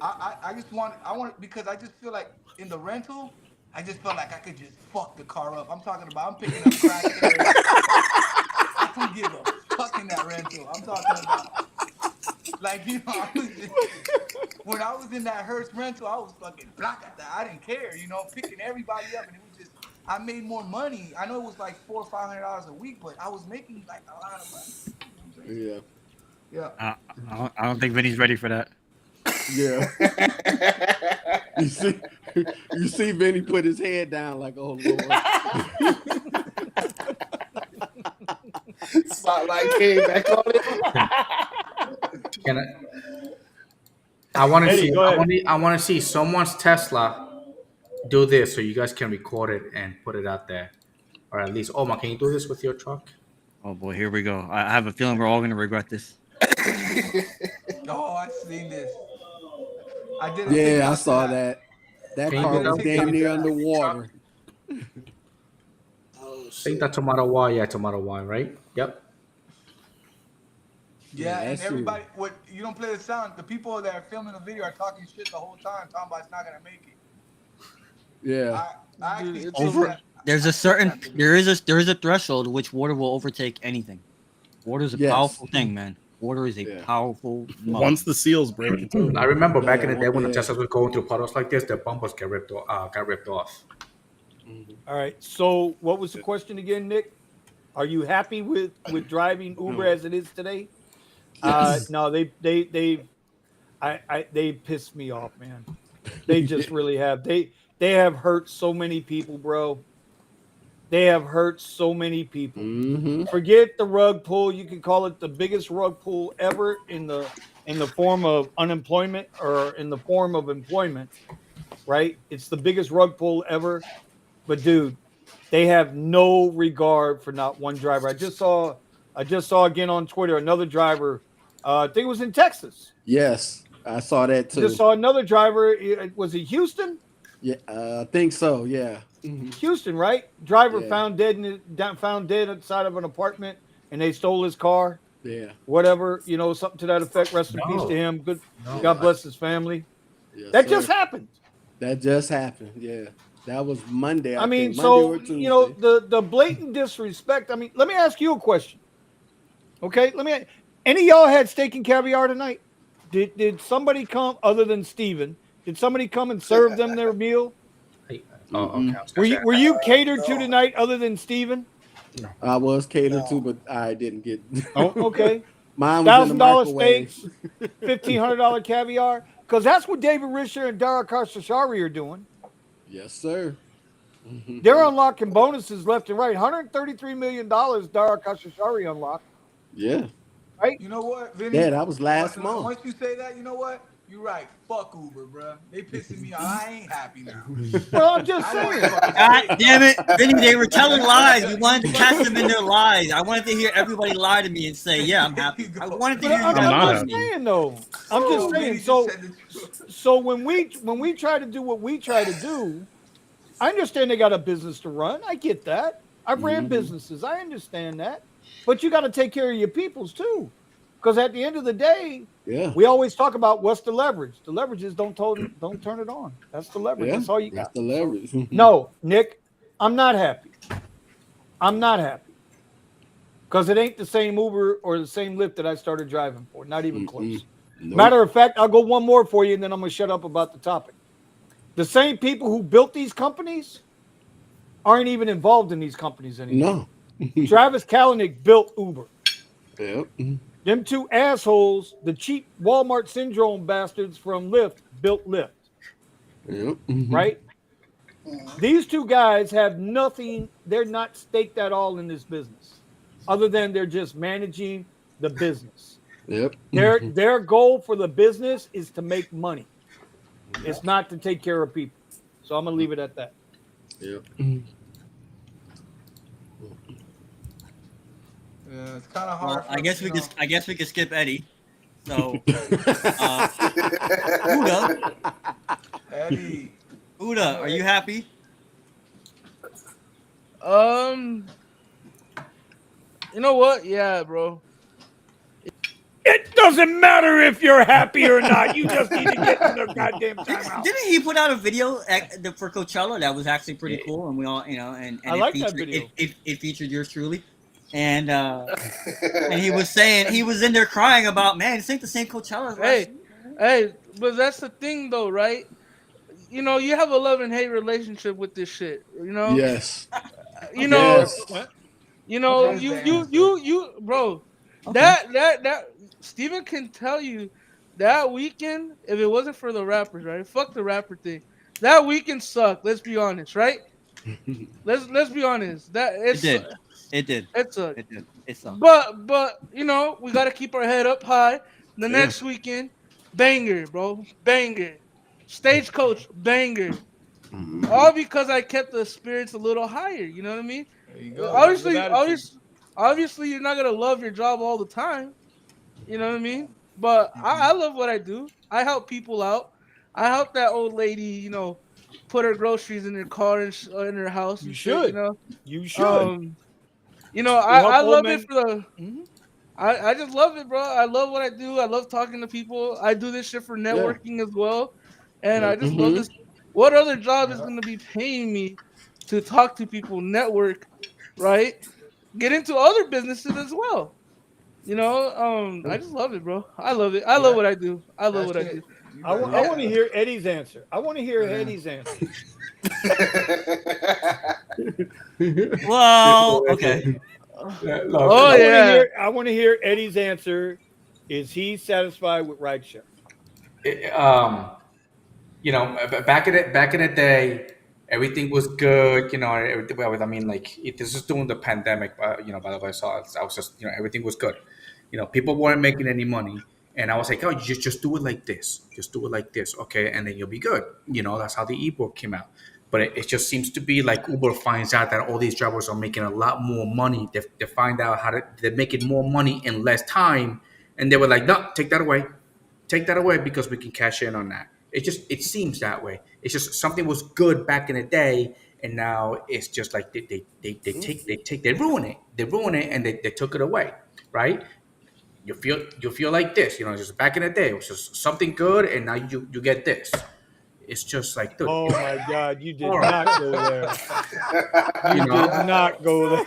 I just want because I just feel like in the rental, I just felt like I could just fuck the car up. I'm talking about I'm picking up crack. I don't give a fuck in that rental. I'm talking about like when I was in that Hertz rental, I was fucking black at that. I didn't care, picking everybody up, and it was just I made more money. I know it was like $400 or $500 a week, but I was making like a lot of money. You know what I'm saying? Yeah. I don't think Vinny's ready for that. Yeah. you see Vinny put his head down like, oh Lord. Spotlight came back on it. I want to see. I want to see someone's Tesla do this, so you guys can record it and put it out there, or at least, Omar, can you do this with your truck? Oh boy, here we go. I have a feeling we're all gonna regret this. Oh, I seen this. I did. Yeah, I saw that. That car was damn near underwater. I think that's Tomato Y. Yeah, Tomato Y, right? Yep. Yeah, and everybody, you don't play the sound. The people that are filming the video are talking shit the whole time, talking about it's not gonna make it. Yeah. There is a threshold which water will overtake anything. Water is a powerful thing, man. Water is a powerful. Once the seals break, it's over. I remember back in the day when the Teslas were going through puddles like this, the bumpers got ripped off. All right. So, what was the question again, Nick? Are you happy with driving Uber as it is today? No, they pissed me off, man. They just really have. They have hurt so many people, bro. They have hurt so many people. Mm-hmm. Forget the rug pull. You can call it the biggest rug pull ever in the form of unemployment or in the form of employment, right? It's the biggest rug pull ever. But dude, they have no regard for not one driver. I just saw again on Twitter another driver. I think it was in Texas. Yes, I saw that too. Just saw another driver. Was it Houston? Yeah, I think so. Yeah. Mm-hmm. Houston, right? Driver found dead outside of an apartment, and they stole his car. Yeah. Whatever, something to that effect. Rest in peace to him. Good. God bless his family. Yes, that just happened. That just happened. Yeah. That was Monday. I mean, so the blatant disrespect. I mean, let me ask you a question. Okay, any of y'all had steak and caviar tonight? Did somebody come other than Steven? Did somebody come and serve them their meal? Okay. Were you catered to tonight other than Steven? No. I was catered to, but I didn't get. Oh, okay. Mine was $1,000 steaks, $1,500 caviar, because that's what David Risher and Dara Khashoggi are doing. Yes, sir. They're unlocking bonuses left and right. $133 million Dara Khashoggi unlocked. Yeah. Right? You know what, Vinny? Yeah, that was last month. Once you say that, you know what? You're right. Fuck Uber, bro. They pissing me off. I ain't happy now. Well, I'm just saying. God damn it, Vinny, they were telling lies. We wanted to catch them in their lies. I wanted to hear everybody lie to me and say, yeah, I'm happy. I wanted to hear you I'm guys just saying, though. I'm just saying. So when we try to do what we try to do, I understand they got a business to run. I get that. I've ran businesses. I understand that. But you got to take care of your peoples, too. Because at the end of the day, we always talk about what's the leverage. The leverage is don't turn it on. That's the leverage. That's all you got. That's the leverage. No, Nick, I'm not happy. I'm not happy. Because it ain't the same Uber or the same Lyft that I started driving for. Not even close. Nope. Matter of fact, I'll go one more for you, and then I'm going to shut up about the topic. The same people who built these companies aren't even involved in these companies anymore. No. Travis Kalanick built Uber. Yep. Them two assholes, the cheap Walmart syndrome bastards from Lyft, built Lyft. Yep. Right? These two guys have nothing. They're not staked at all in this business, other than they're just managing the business. Yep. Their goal for the business is to make money. It's not to take care of people. So I'm gonna leave it at that. Yep. Yeah, it's kind of hard. Well, I guess we could skip Eddie. So, Uda, are you happy? You know what? Yeah, bro. It doesn't matter if you're happy or not. You just need to get in the goddamn timeout. Didn't he put out a video for Coachella that was actually pretty cool, and we all, and I like that video. It featured yours truly, and he was saying he was in there crying about, man, this ain't the same Coachella as last year. Hey, but that's the thing though, right? You know, you have a love and hate relationship with this shit. You know. Yes. You know. Yes. You know. You, bro. Okay. That Steven can tell you that weekend, if it wasn't for the rappers, right? Fuck the rapper thing. That weekend sucked. Let's be honest, right? Let's be honest. It did. It sucked. It sucked. But you know, we gotta keep our head up high. The next weekend, banger, bro, banger. Stagecoach, banger. All because I kept the spirits a little higher. You know what I mean? There you go. Obviously, you're not gonna love your job all the time. You know what I mean? But I love what I do. I help people out. I help that old lady, you know, put her groceries in her car and in her house. You should. You know. You should. You know, I love it for the. Mm-hmm. I just love it, bro. I love what I do. I love talking to people. I do this shit for networking as well, and I just love this. What other job is going to be paying me to talk to people, network, right? Get into other businesses as well. You know, I just love it, bro. I love it. I love what I do. I love what I do. I want to hear Eddie's answer. Eddie's answer. Well, okay. I want to hear Eddie's answer. Is he satisfied with Rideshare? You know, back in the day, everything was good. You know, I mean, like this is during the pandemic. You know, by the way, I was just, you know, everything was good. You know, people weren't making any money, and I was like, oh, you just do it like this. Just do it like this, okay, and then you'll be good. You know, that's how the ebook came out. But it just seems to be like Uber finds out that all these drivers are making a lot more money. They find out they're making more money in less time, and they were like, no, take that away because we can cash in on that. It seems that way. It's just something was good back in the day, and now it's just like they ruin it, and they took it away, right? You feel like this, you know, just back in the day, it was just something good, and now you get this. It's just like, dude. Oh my God, you did not go there. You did not go there.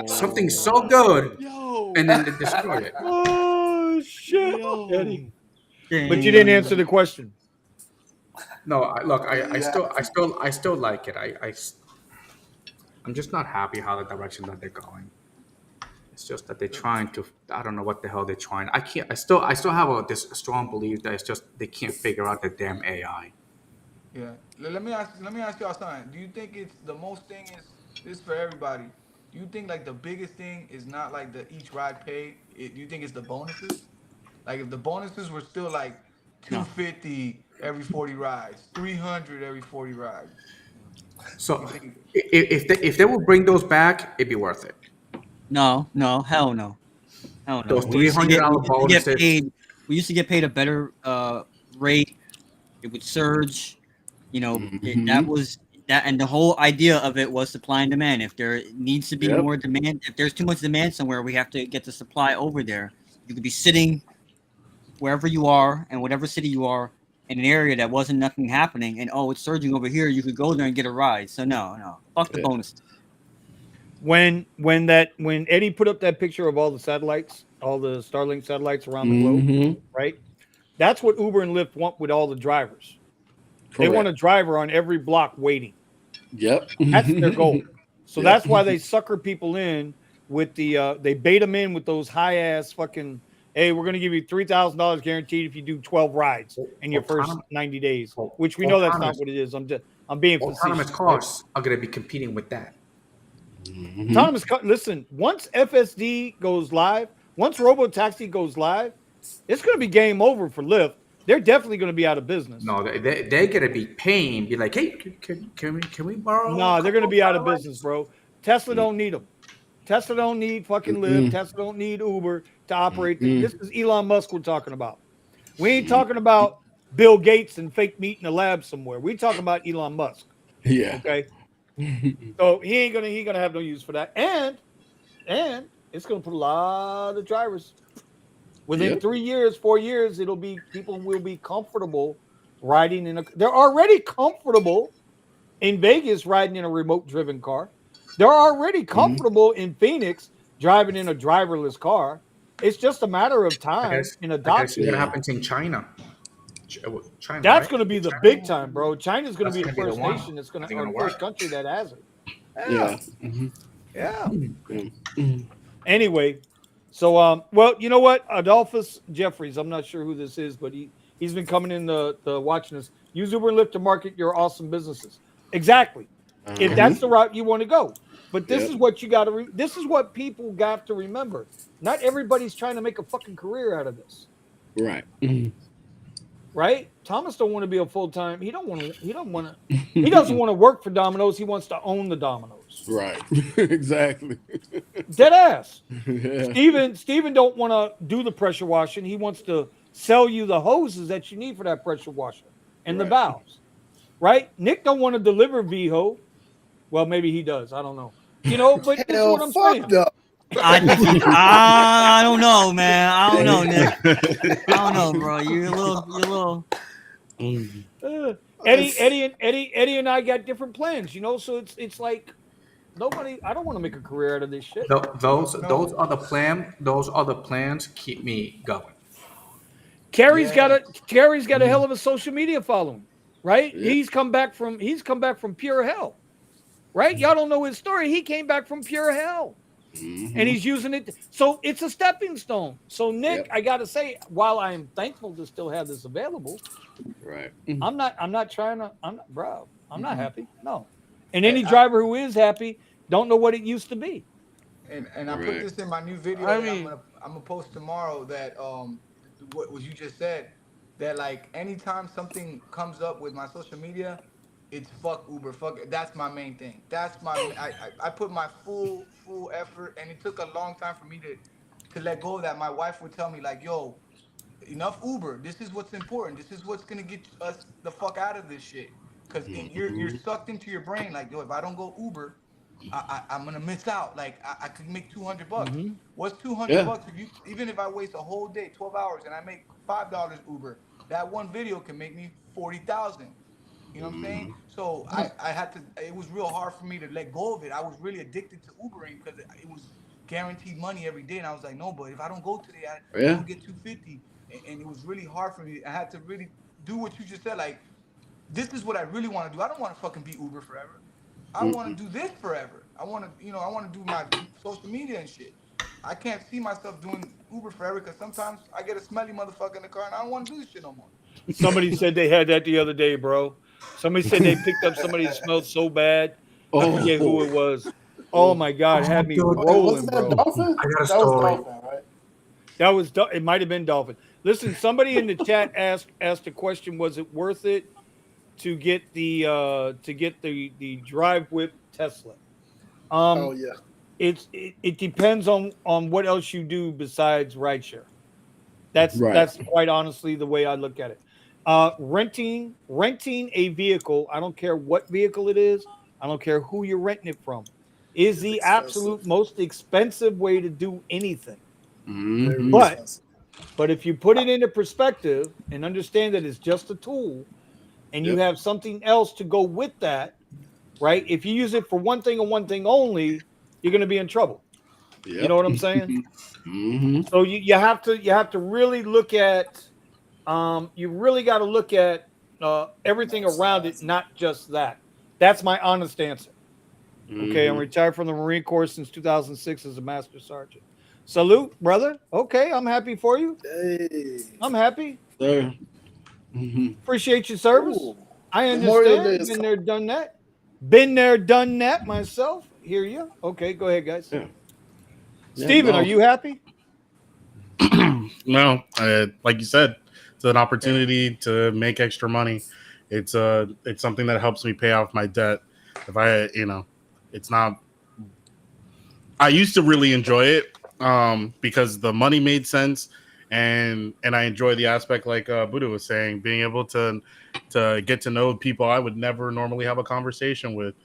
Something so good, and then they destroyed it. Oh shit, Eddie. But you didn't answer the question. No, I still like it. I'm just not happy how the direction that they're going. It's just that they're trying to. I don't know what the hell they're trying. I still have this strong belief that it's just they can't figure out the damn AI. Yeah. Let me ask y'all something. Do you think it's the most thing is this for everybody? Do you think like the biggest thing is not like the each ride paid? Do you think it's the bonuses? Like if the bonuses were still like $250 every 40 rides, $300 every 40 rides. So if they would bring those back, it'd be worth it. No, hell no. Those $300 bonuses. We used to get paid a better rate. It would surge. You know, that was and the whole idea of it was supply and demand. If there needs to be more demand, if there's too much demand somewhere, we have to get the supply over there. You could be sitting wherever you are and whatever city you are in an area that wasn't nothing happening, and it's surging over here. You could go there and get a ride. So no, fuck the bonuses. When Eddie put up that picture of all the satellites, all the Starlink satellites around the globe, right? That's what Uber and Lyft want with all the drivers. Correct. They want a driver on every block waiting. Yep. That's their goal. So that's why they sucker people in with the they bait them in with those high ass fucking, hey, we're going to give you $3,000 guaranteed if you do 12 rides in your first 90 days, which we know that's not what it is. I'm being facetious. Autonomous cars are going to be competing with that. Autonomous car. Listen, once FSD goes live, once Robotaxi goes live, it's going to be game over for Lyft. They're definitely going to be out of business. No, they're going to be paying. Be like, hey, can we borrow? No, they're going to be out of business, bro. Tesla don't need them. Tesla don't need fucking Lyft. Tesla don't need Uber to operate. This is Elon Musk we're talking about. We ain't talking about Bill Gates and fake meat in a lab somewhere. We talking about Elon Musk. Yeah. Okay. So he gonna have no use for that, and it's gonna put a lot of drivers within 3 years, 4 years. People will be comfortable riding in they're already comfortable in Vegas riding in a remote driven car. They're already comfortable in Phoenix driving in a driverless car. It's just a matter of time in adoption. What happens in China? That's going to be the big time, bro. China's going to be the first nation that's going to, or first country that has it. Yeah. Anyway, so well, you know what? Adolphus Jeffries, I'm not sure who this is, but he's been coming in the watching us. Use Uber and Lyft to market your awesome businesses. Exactly. If that's the route you want to go. But this is what you got to. This is what people got to remember. Not everybody's trying to make a fucking career out of this. Right. Right? Thomas don't want to be a full-time. He doesn't want to work for Domino's. He wants to own the Domino's. Right. Exactly. Dead ass. Steven don't want to do the pressure washing. He wants to sell you the hoses that you need for that pressure washer and the valves. Right? Nick don't want to deliver VHO. Well, maybe he does. I don't know. But this is what I'm saying. I don't know, man. I don't know, Nick. I don't know, bro. You're a little. Eddie and I got different plans, So it's like nobody. I don't want to make a career out of this shit. Those are the plan. Those are the plans. Keep me going. Carrie's got a hell of a social media following, right? Yeah. He's come back from pure hell, right? Y'all don't know his story. He came back from pure hell. And he's using it. So it's a stepping stone. So Nick, I got to say, while I am thankful to still have this available, right? I'm not happy. No. And any driver who is happy don't know what it used to be. And I put this in my new video. I'm gonna post tomorrow that what you just said, that like anytime something comes up with my social media, it's fuck Uber, that's my main thing. That's I put my full effort, and it took a long time for me to let go of that. My wife would tell me like, yo, enough Uber. This is what's important. This is what's gonna get us the fuck out of this shit. Cause you're sucked into your brain like, yo, if I don't go Uber, I'm gonna miss out. Like I could make $200. What's $200 if even if I waste a whole day, 12 hours, and I make $5 Uber, that one video can make me 40,000. You know what I'm saying? So I had to. It was real hard for me to let go of it. I was really addicted to Ubering because it was guaranteed money every day, and I was like, no, but if I don't go today, I don't get $250, and it was really hard for me. I had to really do what you just said. Like, this is what I really want to do. I don't want to fucking be Uber forever. I want to do this forever. I want to do my social media and shit. I can't see myself doing Uber forever because sometimes I get a smelly motherfucker in the car and I don't want to do this shit no more. Somebody said they had that the other day, bro. Somebody said they picked up somebody that smelled so bad. I forget who it was. Oh my God, it had me rolling, bro. Dolphin? I got a story. Dolphin, right? That was it. Might have been Dolphin. Listen, somebody in the chat asked a question: was it worth it to get the drive whip Tesla? It depends on what else you do besides rideshare. That's quite honestly the way I look at it. renting a vehicle, I don't care what vehicle it is, I don't care who you're renting it from, is the absolute most expensive way to do anything. But if you put it into perspective and understand that it's just a tool and you have something else to go with that, right? If you use it for one thing and one thing only, you're going to be in trouble. You know what I'm saying? So you have to really look at you really got to look at everything around it, not just that. That's my honest answer. Okay, I'm retired from the Marine Corps since 2006 as a master sergeant. Salute, brother. Okay, I'm happy for you. Hey. I'm happy. Sir. Appreciate your service. Ooh. I Memorial understand. Day is Been there, done that. Been there, done that myself. Hear you. Okay, go ahead, guys. Yeah. Steven, are you happy? No, like you said, it's an opportunity to make extra money. It's something that helps me pay off my debt. If I, it's not. I used to really enjoy it because the money made sense, and I enjoy the aspect like Buddha was saying, being able to get to know people I would never normally have a conversation with.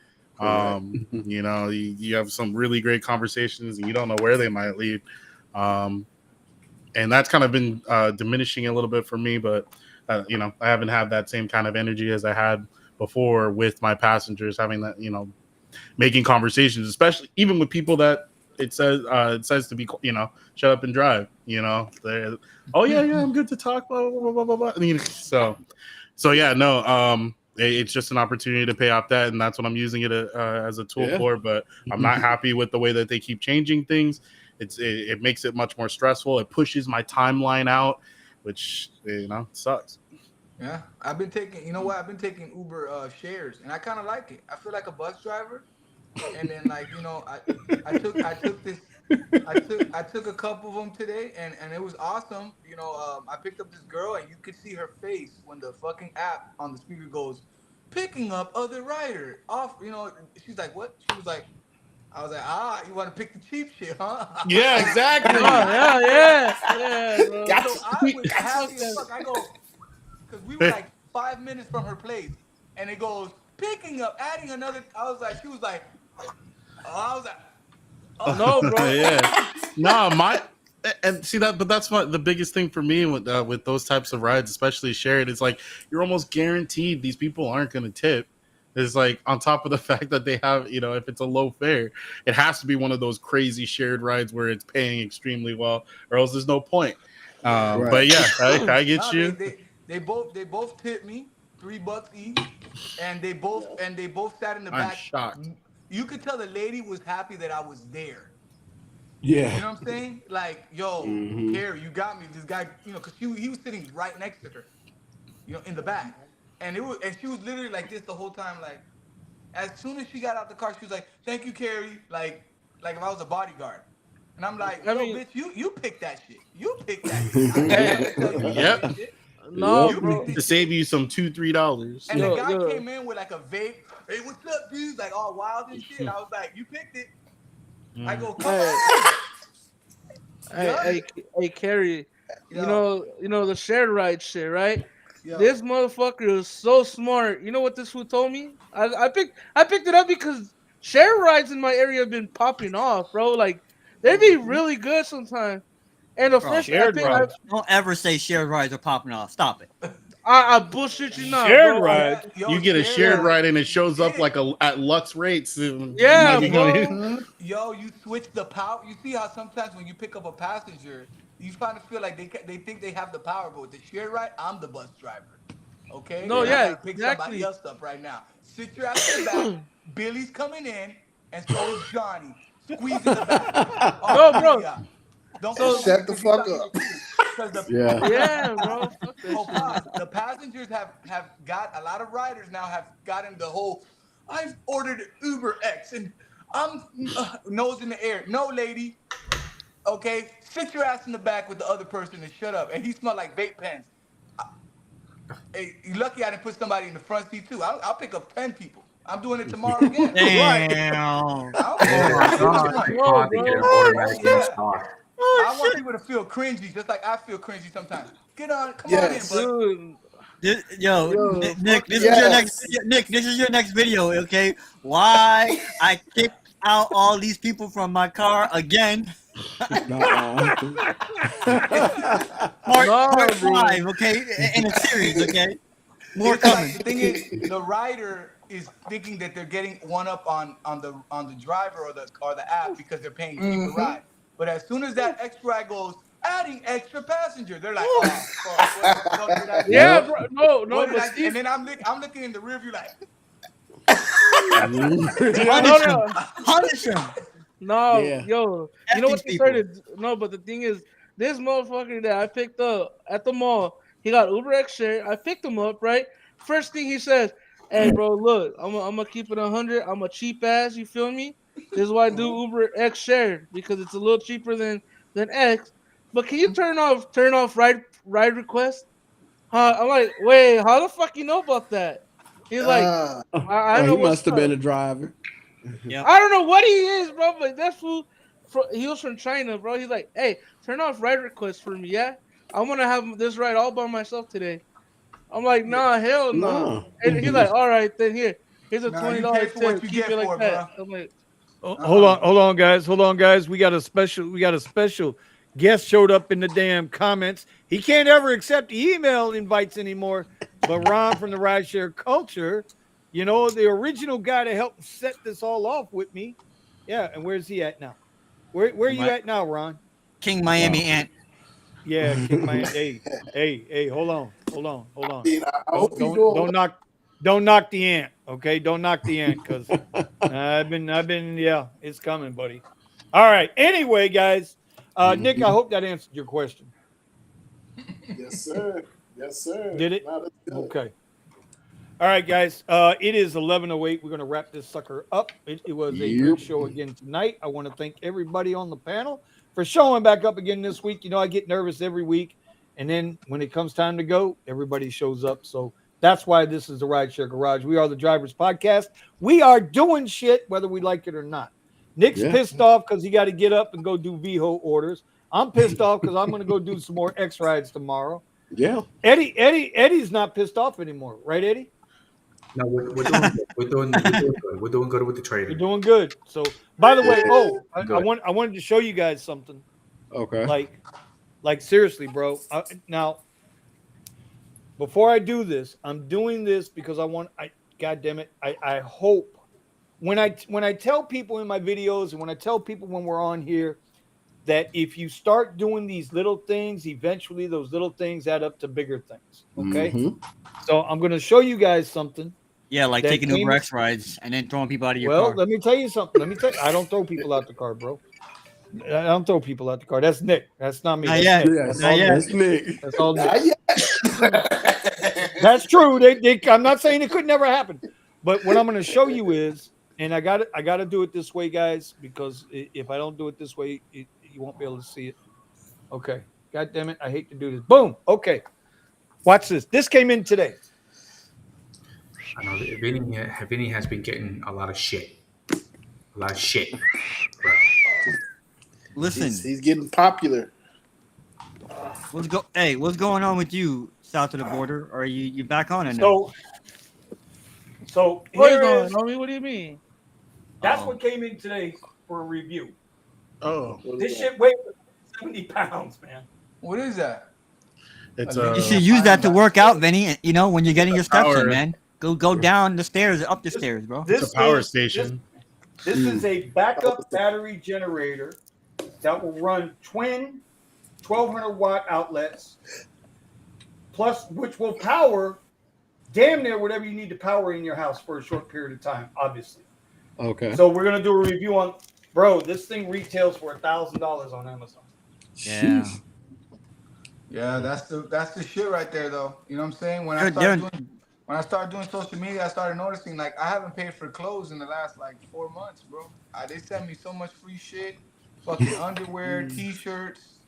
You have some really great conversations, and you don't know where they might lead. And that's kind of been diminishing a little bit for me, but I haven't had that same kind of energy as I had before with my passengers, having that, making conversations, especially even with people that it says to be, shut up and drive, oh yeah, I'm good to talk, blah, blah, blah, blah, blah. So yeah, no, it's just an opportunity to pay off debt, and that's what I'm using it as a tool for, but I'm not happy with the way that they keep changing things. It makes it much more stressful. It pushes my timeline out, which sucks. Yeah, I've been taking Uber shares, and I kind of like it. I feel like a bus driver, and then I took a couple of them today, and it was awesome. I picked up this girl, and you could see her face when the fucking app on the speaker goes, picking up other rider off. She's like, what? She was like. I was like, you want to pick the cheap shit, huh? Yeah, exactly. Yeah. Bro. So I was happy as fuck. I go, because we were like 5 minutes from her place, and it goes, picking up, adding another. She was like, oh, no, bro. Yeah. No, and see that, but that's the biggest thing for me with those types of rides, especially shared. It's like you're almost guaranteed these people aren't going to tip. It's like on top of the fact that they have, if it's a low fare, it has to be one of those crazy shared rides where it's paying extremely well, or else there's no point. Right. But yeah, I get you. They both tipped me $3 each, and they both sat in the back. I'm shocked. You could tell the lady was happy that I was there. Yeah. You know what I'm saying? Like, yo, Carrie, you got me. This guy, because he was sitting right next to her, in the back. And she was literally like this the whole time. Like, as soon as she got out the car, she was like, "Thank you, Carrie." Like if I was a bodyguard. And I'm like, bitch, you picked that shit. You picked that shit. Yep. No, bro. To save you some $2-3. And the guy came in with like a vape. Hey, what's up, dude? Like all wild and shit. I was like, you picked it. I go, come on. Hey, Carrie. You know the shared ride shit, right? Yo. This motherfucker is so smart. You know what this fool told me? I picked it up because share rides in my area have been popping off, bro. Like they be really good sometimes. And the first shared rides. Don't ever say shared rides are popping off. Stop it. I bullshit you not. Shared bro. ride. You get a shared ride and it shows up like at Lux rates. Yeah, bro. Yo, you switch the power. You see how sometimes when you pick up a passenger, you kind of feel like they think they have the power, but with the shared ride, I'm the bus driver. Okay? No, I gotta pick exactly. somebody else up right now. Sit your ass in the back. Billy's coming in, and so is Johnny. Squeeze in the back. No, bro. Don't shut the fuck up. Yeah, bro. The passengers have got a lot of riders now have gotten the whole. I've ordered Uber X and I'm nose in the air. No, lady. Okay, sit your ass in the back with the other person and shut up. And he smelled like vape pens. Hey, you're lucky I didn't put somebody in the front seat too. I'll pick up 10 people. I'm doing it tomorrow again. Damn. I want people to feel cringy, just like I feel cringy sometimes. Get on, come on in, bud. Nick, this is your next video. Nick, this is your next video, okay? Why I kicked out all these people from my car again. Part 5, okay? In a series, okay? More coming. The thing is, the rider is thinking that they're getting one up on the driver or the app because they're paying cheaper ride. But as soon as that extra ride goes, adding extra passenger, they're like, oh, fuck, what did I do? Yeah, bro. No, but Steve... And then I'm looking in the rear view like, Punish him. No, yo, you know what they started? No, but the thing is, this motherfucker that I picked up at the mall, he got Uber X Share. I picked him up, right? First thing he says, "Hey, bro, look, I'm gonna keep it 100. I'm a cheap ass. You feel me? This is why I do Uber X Share because it's a little cheaper than X. But can you turn off ride request? I'm like, wait, how the fuck you know about that? He's like, I know he must have been a driver. Yeah. I don't know what he is, bro, but that fool, he was from China, bro. He's like, hey, turn off ride requests for me, yeah? I want to have this ride all by myself today. I'm like, nah, hell no. Nah. And he's like, all right, then here's a $20 tip. Keep it like that. I'm like, hold on, guys. We got a special guest showed up in the damn comments. He can't ever accept email invites anymore. But Ron from the Rideshare Culture, you know, the original guy to help set this all off with me. Yeah, and where's he at now? Where are you at now, Ron? King Miami Ant. Yeah, King Miami. Hey, hold on. Don't knock the ant, okay? Don't knock the ant, because I've been, yeah, it's coming, buddy. All right. Anyway, guys, Nick, I hope that answered your question. Yes, sir. Did it? Okay. All right, guys. It is 11:08. We're going to wrap this sucker up. It was a good show again tonight. I want to thank everybody on the panel for showing back up again this week. You know, I get nervous every week, and then when it comes time to go, everybody shows up. So that's why this is the Rideshare Garage. We are the Drivers Podcast. We are doing shit whether we like it or not. Nick's pissed off because he got to get up and go do VHO orders. I'm pissed off because I'm going to go do some more X rides tomorrow. Yeah. Eddie's not pissed off anymore, right, Eddie? No, we're doing good. We're doing good. We're doing good with the trading. We're doing good. So, by the way, I wanted to show you guys something. Okay. Like seriously, bro. Now, before I do this, I'm doing this because God damn it, I hope when I tell people in my videos and when I tell people when we're on here that if you start doing these little things, eventually those little things add up to bigger things. Okay. Mm-hmm. So I'm going to show you guys something. Yeah, like taking Uber X rides and then throwing people out of your car. Well, let me tell you something. I don't throw people out the car, bro. I don't throw people out the car. That's Nick. That's not me. That's Nick. That's all Nick. That's true. I'm not saying it could never happen. But what I'm going to show you is, and I got to do it this way, guys, because if I don't do it this way, you won't be able to see it. Okay. God damn it. I hate to do this. Boom. Okay. Watch this. This came in today. I know that Vinny has been getting a lot of shit. Bro. Listen. He's getting popular. What's going on with you south of the border? Or are you back on it now? So what do you mean? That's what came in today for a review. Oh, this shit weighs 70 pounds, man. What is that? It's you should use that to work out, Vinny. You know, when you're getting your steps in, man. Go down the stairs, up the stairs, bro. It's a power station. This is a backup battery generator that will run twin 1,200 watt outlets, plus which will power damn near whatever you need to power in your house for a short period of time, obviously. Okay. So we're gonna do a review on, bro. This thing retails for $1,000 on Amazon. Yeah. Yeah, that's the shit right there, though. You know what I'm saying? When I started doing social media, I started noticing like I haven't paid for clothes in the last like 4 months, bro. They sent me so much free shit, fucking underwear, t-shirts.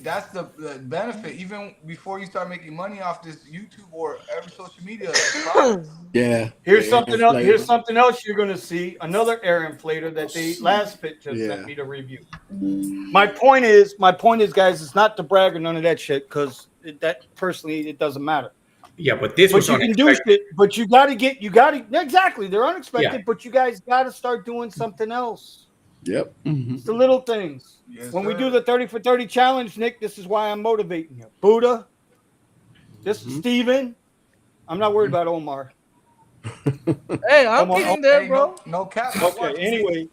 That's the benefit. Even before you start making money off this YouTube or every social media. Yeah. Here's something else. Here's something else you're gonna see. Another air inflator that they last fit just sent me to review. My point is, guys, it's not to brag or none of that shit, because that personally it doesn't matter. Yeah, but this But was you can do unexpected. shit. But you got to exactly. They're unexpected. Yeah. But you guys got to start doing something else. Yep. It's the little things. Yes, When we sir. do the 30 for 30 challenge, Nick, this is why I'm motivating you. Buddha, this Steven. I'm not worried about Omar. Hey, I'm Omar, getting there, Hey, bro. no cap. okay. Anyway,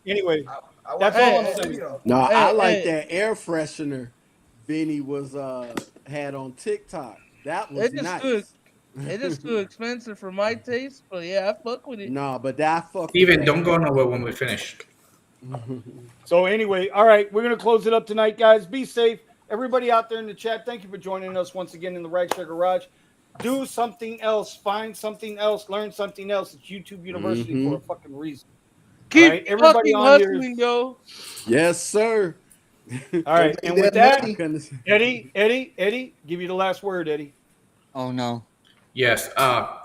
I that's Hey, all I'm hey, saying. No, Hey, I like hey. that air freshener Vinny was had on TikTok. That was It just too, nice. it is too expensive for my taste, but yeah, I fuck with it. No, but that fuck with Steven, that. don't go nowhere when we finish. So anyway, all right, we're gonna close it up tonight, guys. Be safe, everybody out there in the chat. Thank you for joining us once again in the Rideshare Garage. Do something else, find something else, learn something else. It's YouTube University for a fucking reason. Keep right, everybody fucking on here hustling, yo. Yes, sir. All right, and with that that, money. Eddie, give you the last word, Eddie. Oh no. Yes,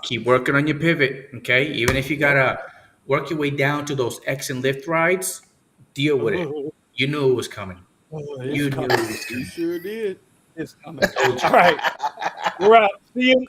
keep working on your pivot, okay? Even if you gotta work your way down to those X and Lyft rides, deal with it. You knew it was coming. You knew it was You coming. sure did. It's coming. Told you. All right, we're out. See you.